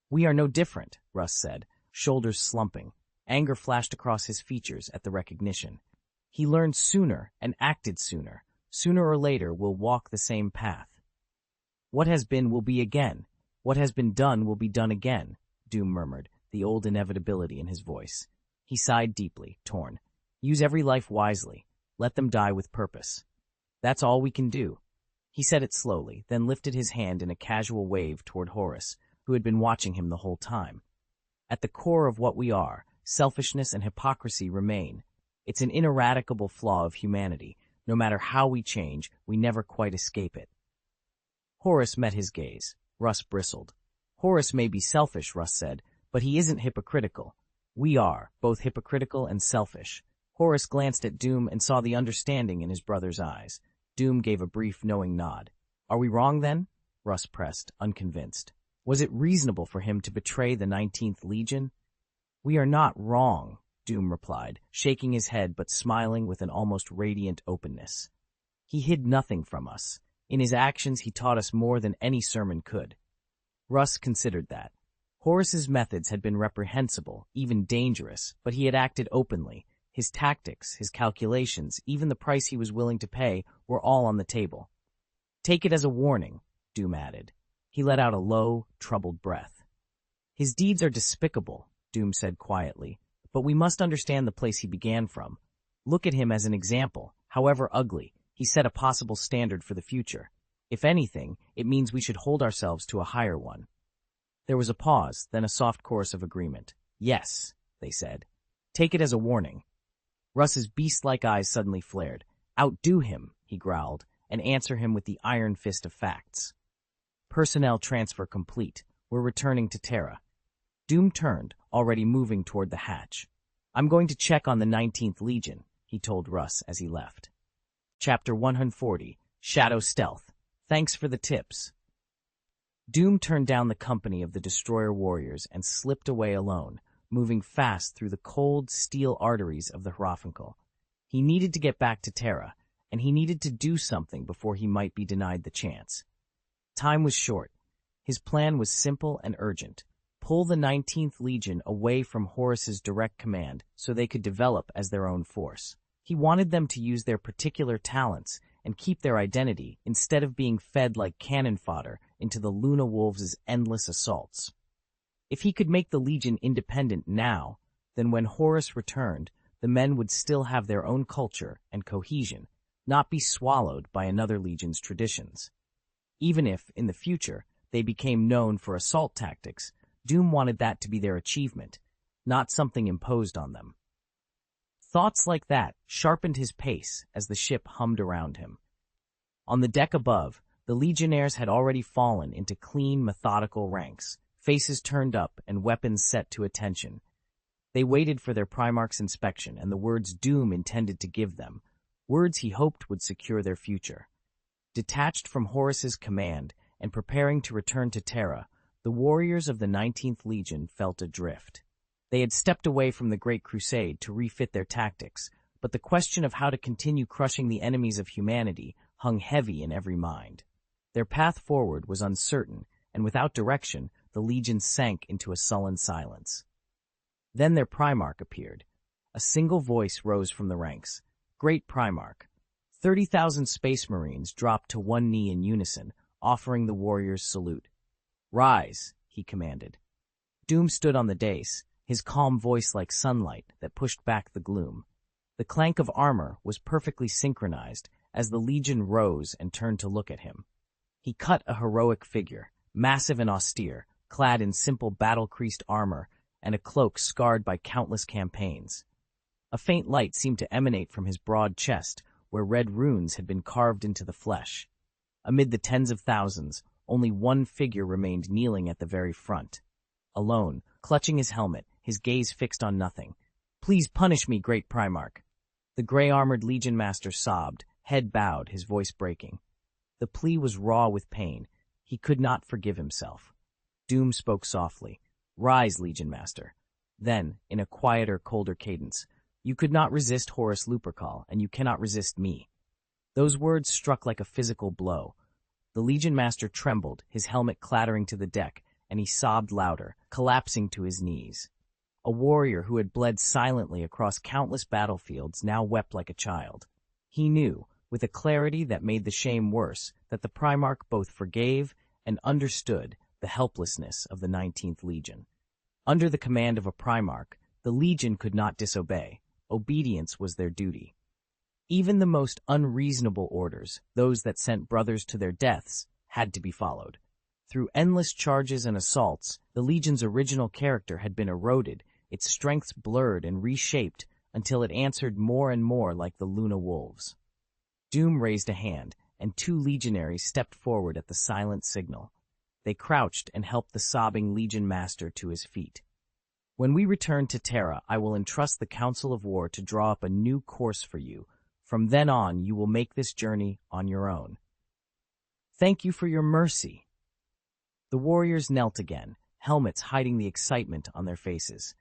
S1: "We are no different," Russ said, shoulders slumping. Anger flashed across his features at the recognition. "He learned sooner and acted sooner. Sooner or later we'll walk the same path. What has been will be again. What has been done will be done again," Doom murmured, the old inevitability in his voice. He sighed deeply, torn. "Use every life wisely. Let them die with purpose. That's all we can do." He said it slowly, then lifted his hand in a casual wave toward Horus, who had been watching him the whole time. At the core of what we are, selfishness and hypocrisy remain. It's an ineradicable flaw of humanity. No matter how we change, we never quite escape it. Horus met his gaze. Russ bristled. Horus may be selfish, Russ said, but he isn't hypocritical. We are, both hypocritical and selfish. Horus glanced at Doom and saw the understanding in his brother's eyes. Doom gave a brief, knowing nod. Are we wrong, then? Russ pressed, unconvinced. Was it reasonable for him to betray the 19th Legion? We are not wrong, Doom replied, shaking his head but smiling with an almost radiant openness. He hid nothing from us. In his actions, he taught us more than any sermon could. Russ considered that. Horus's methods had been reprehensible, even dangerous, but he had acted openly. His tactics, his calculations, even the price he was willing to pay were all on the table. Take it as a warning, Doom added. He let out a low, troubled breath. His deeds are despicable, Doom said quietly, but we must understand the place he began from. Look at him as an example. However ugly, he set a possible standard for the future. If anything, it means we should hold ourselves to a higher one. There was a pause, then a soft chorus of agreement. Yes, they said. Take it as a warning. Russ's beast-like eyes suddenly flared. Outdo him, he growled, and answer him with the iron fist of facts. Personnel transfer complete. We're returning to Terra. Doom turned, already moving toward the hatch. I'm going to check on the 19th Legion, he told Russ as he left. Chapter 140, Shadow Stealth. Thanks for the tips. Doom turned down the company of the Destroyer warriors and slipped away alone, moving fast through the cold steel arteries of the Hierophantol. He needed to get back to Terra, and he needed to do something before he might be denied the chance. Time was short. His plan was simple and urgent. Pull the 19th Legion away from Horus's direct command so they could develop as their own force. He wanted them to use their particular talents and keep their identity instead of being fed like cannon fodder into the Luna Wolves' endless assaults. If he could make the Legion independent now, then when Horus returned, the men would still have their own culture and cohesion, not be swallowed by another Legion's traditions. Even if, in the future, they became known for assault tactics, Doom wanted that to be their achievement, not something imposed on them. Thoughts like that sharpened his pace as the ship hummed around him. On the deck above, the Legionnaires had already fallen into clean, methodical ranks, faces turned up and weapons set to attention. They waited for their Primarch's inspection and the words Doom intended to give them, words he hoped would secure their future. Detached from Horus's command and preparing to return to Terra, the warriors of the 19th Legion felt adrift. They had stepped away from the Great Crusade to refit their tactics, but the question of how to continue crushing the enemies of humanity hung heavy in every mind. Their path forward was uncertain, and without direction, the Legion sank into a sullen silence. Then their Primarch appeared. A single voice rose from the ranks. Great Primarch. 30,000 Space Marines dropped to one knee in unison, offering the warriors salute. Rise, he commanded. Doom stood on the dais, his calm voice like sunlight that pushed back the gloom. The clank of armor was perfectly synchronized as the Legion rose and turned to look at him. He cut a heroic figure, massive and austere, clad in simple battle-creased armor and a cloak scarred by countless campaigns. A faint light seemed to emanate from his broad chest, where red runes had been carved into the flesh. Amid the tens of thousands, only one figure remained kneeling at the very front. Alone, clutching his helmet, his gaze fixed on nothing. Please punish me, Great Primarch. The gray-armored Legion Master sobbed, head bowed, his voice breaking. The plea was raw with pain. He could not forgive himself. Doom spoke softly. Rise, Legion Master. Then, in a quieter, colder cadence, you could not resist Horus Lupercal, and you cannot resist me. Those words struck like a physical blow. The Legion Master trembled, his helmet clattering to the deck, and he sobbed louder, collapsing to his knees. A warrior who had bled silently across countless battlefields now wept like a child. He knew, with a clarity that made the shame worse, that the Primarch both forgave and understood the helplessness of the 19th Legion. Under the command of a Primarch, the Legion could not disobey. Obedience was their duty. Even the most unreasonable orders, those that sent brothers to their deaths, had to be followed. Through endless charges and assaults, the Legion's original character had been eroded, its strengths blurred and reshaped until it answered more and more like the Luna Wolves. Doom raised a hand, and 2 legionaries stepped forward at the silent signal. They crouched and helped the sobbing Legion Master to his feet. When we return to Terra, I will entrust the Council of War to draw up a new course for you. From then on, you will make this journey on your own. Thank you for your mercy. The warriors knelt again, helmets hiding the excitement on their faces.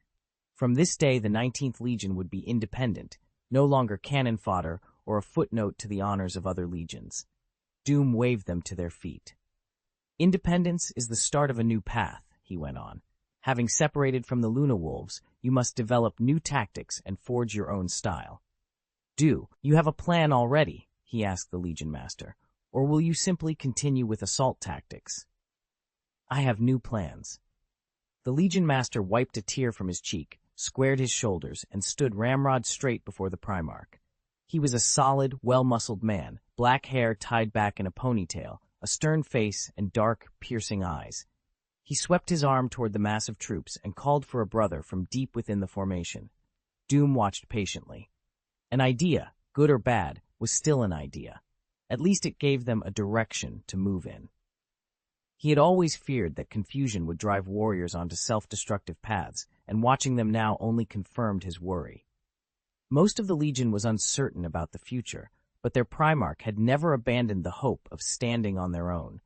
S1: From this day, the 19th Legion would be independent, no longer cannon fodder or a footnote to the honors of other legions. Doom waved them to their feet. Independence is the start of a new path, he went on. Having separated from the Luna Wolves, you must develop new tactics and forge your own style. Do you have a plan already? He asked the Legion Master. Or will you simply continue with assault tactics? I have new plans. The Legion Master wiped a tear from his cheek, squared his shoulders, and stood ramrod straight before the Primarch. He was a solid, well-muscled man, black hair tied back in a ponytail, a stern face, and dark, piercing eyes. He swept his arm toward the mass of troops and called for a brother from deep within the formation. Doom watched patiently. An idea, good or bad, was still an idea. At least it gave them a direction to move in. He had always feared that confusion would drive warriors onto self-destructive paths, and watching them now only confirmed his worry. Most of the Legion was uncertain about the future, but their Primarch had never abandoned the hope of standing on their own.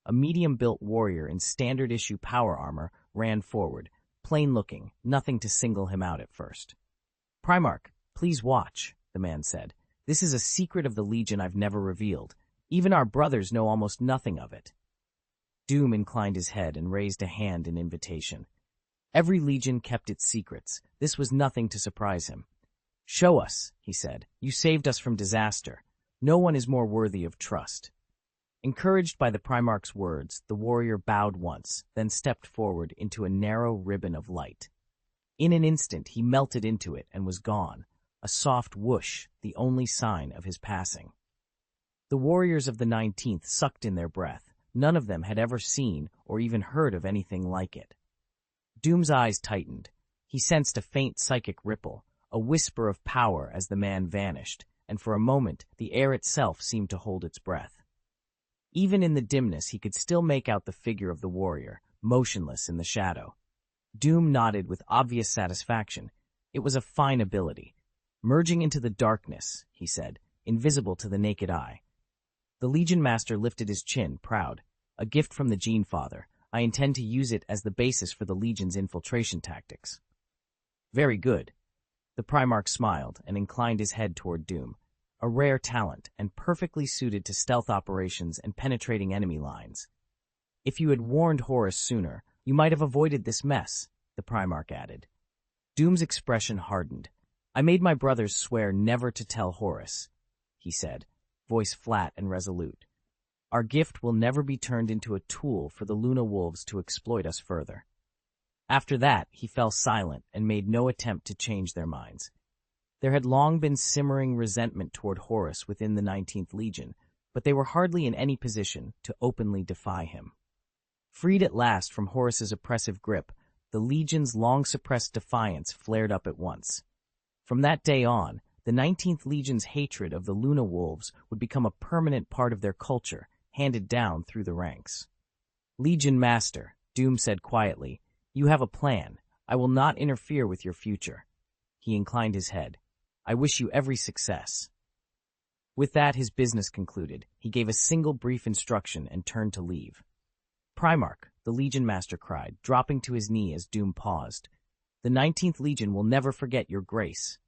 S1: A medium-built warrior in standard-issue power armor ran forward, plain-looking, nothing to single him out at first. Primarch, please watch, the man said. This is a secret of the Legion I've never revealed. Even our brothers know almost nothing of it. Doom inclined his head and raised a hand in invitation. Every Legion kept its secrets. This was nothing to surprise him. Show us, he said. You saved us from disaster. No one is more worthy of trust. Encouraged by the Primarch's words, the warrior bowed once, then stepped forward into a narrow ribbon of light. In an instant, he melted into it and was gone, a soft whoosh, the only sign of his passing. The warriors of the 19th sucked in their breath. None of them had ever seen or even heard of anything like it. Doom's eyes tightened. He sensed a faint psychic ripple, a whisper of power as the man vanished, and for a moment the air itself seemed to hold its breath. Even in the dimness he could still make out the figure of the warrior, motionless in the shadow. Doom nodded with obvious satisfaction. It was a fine ability. Merging into the darkness, he said, invisible to the naked eye. The Legion Master lifted his chin, proud. A gift from the Gene Father. I intend to use it as the basis for the Legion's infiltration tactics. Very good. The Primarch smiled and inclined his head toward Doom. A rare talent and perfectly suited to stealth operations and penetrating enemy lines. If you had warned Horus sooner, you might have avoided this mess, the Primarch added. Doom's expression hardened. I made my brothers swear never to tell Horus, he said, voice flat and resolute. Our gift will never be turned into a tool for the Luna Wolves to exploit us further. After that, he fell silent and made no attempt to change their minds. There had long been simmering resentment toward Horus within the 19th Legion, but they were hardly in any position to openly defy him. Freed at last from Horus's oppressive grip, the Legion's long-suppressed defiance flared up at once. From that day on, the 19th Legion's hatred of the Luna Wolves would become a permanent part of their culture, handed down through the ranks. Legion Master, Doom said quietly, you have a plan. I will not interfere with your future. He inclined his head. I wish you every success. With that, his business concluded. He gave a single brief instruction and turned to leave. Primarch, the Legion Master cried, dropping to his knee as Doom paused. The 19th Legion will never forget your grace.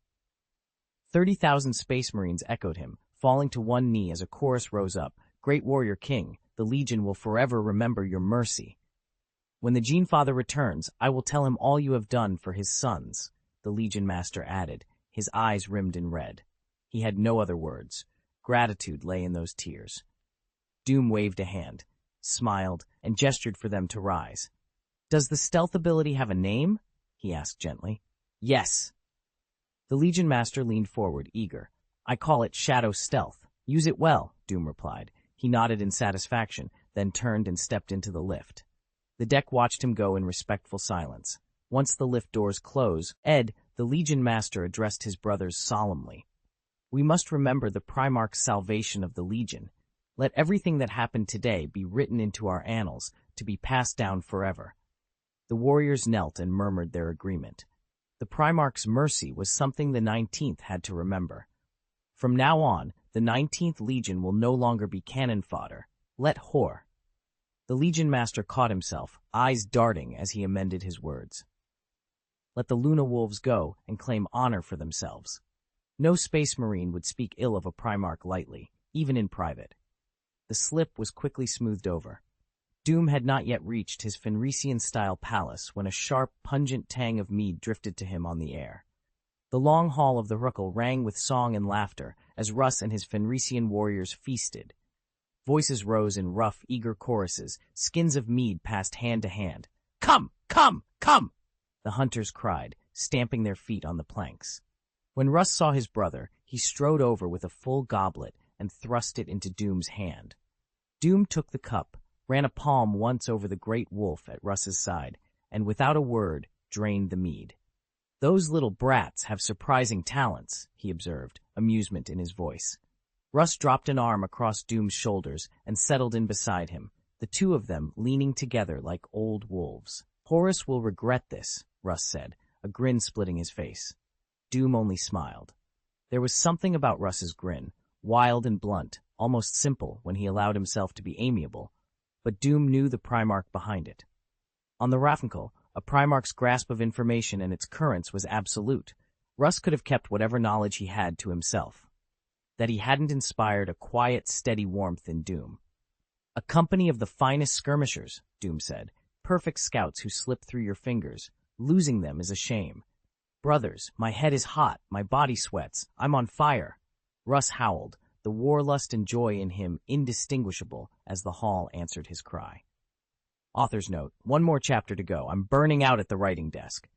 S1: 30,000 Space Marines echoed him, falling to one knee as a chorus rose up. Great Warrior King, the Legion will forever remember your mercy. When the Gene Father returns, I will tell him all you have done for his sons, the Legion Master added, his eyes rimmed in red. He had no other words. Gratitude lay in those tears. Doom waved a hand, smiled, and gestured for them to rise. Does the stealth ability have a name? He asked gently. Yes. The Legion Master leaned forward, eager. I call it Shadow Stealth. Use it well, Doom replied. He nodded in satisfaction, then turned and stepped into the lift. The deck watched him go in respectful silence. Once the lift doors closed, Ed, the Legion Master, addressed his brothers solemnly. "We must remember the Primarch's salvation of the Legion. Let everything that happened today be written into our annals, to be passed down forever." The warriors knelt and murmured their agreement. The Primarch's mercy was something the 19th had to remember. From now on, the 19th Legion will no longer be cannon fodder. Let Hor. The Legion Master caught himself, eyes darting as he amended his words. Let the Luna Wolves go and claim honor for themselves. No Space Marine would speak ill of a Primarch lightly, even in private. The slip was quickly smoothed over. Doom had not yet reached his Fenrisian-style palace when a sharp, pungent tang of mead drifted to him on the air. The long hall of the Ruckle rang with song and laughter as Russ and his Fenrisian warriors feasted. Voices rose in rough, eager choruses, skins of mead passed hand to hand. "Come! Come! Come!" the hunters cried, stamping their feet on the planks. When Russ saw his brother, he strode over with a full goblet and thrust it into Doom's hand. Doom took the cup, ran a palm once over the great wolf at Russ's side, and without a word, drained the mead. "Those little brats have surprising talents," he observed, amusement in his voice. Russ dropped an arm across Doom's shoulders and settled in beside him, the two of them leaning together like old wolves. "Horus will regret this," Russ said, a grin splitting his face. Doom only smiled. There was something about Russ's grin, wild and blunt, almost simple when he allowed himself to be amiable, but Doom knew the Primarch behind it. On the Raffenkel, a Primarch's grasp of information and its currents was absolute. Russ could have kept whatever knowledge he had to himself. That he hadn't inspired a quiet, steady warmth in Doom. "A company of the finest skirmishers," Doom said. "Perfect scouts who slip through your fingers. Losing them is a shame. Brothers, my head is hot, my body sweats, I'm on fire." Russ howled, the warlust and joy in him indistinguishable as the hall answered his cry. Author's note: one more chapter to go. I'm burning out at the writing desk.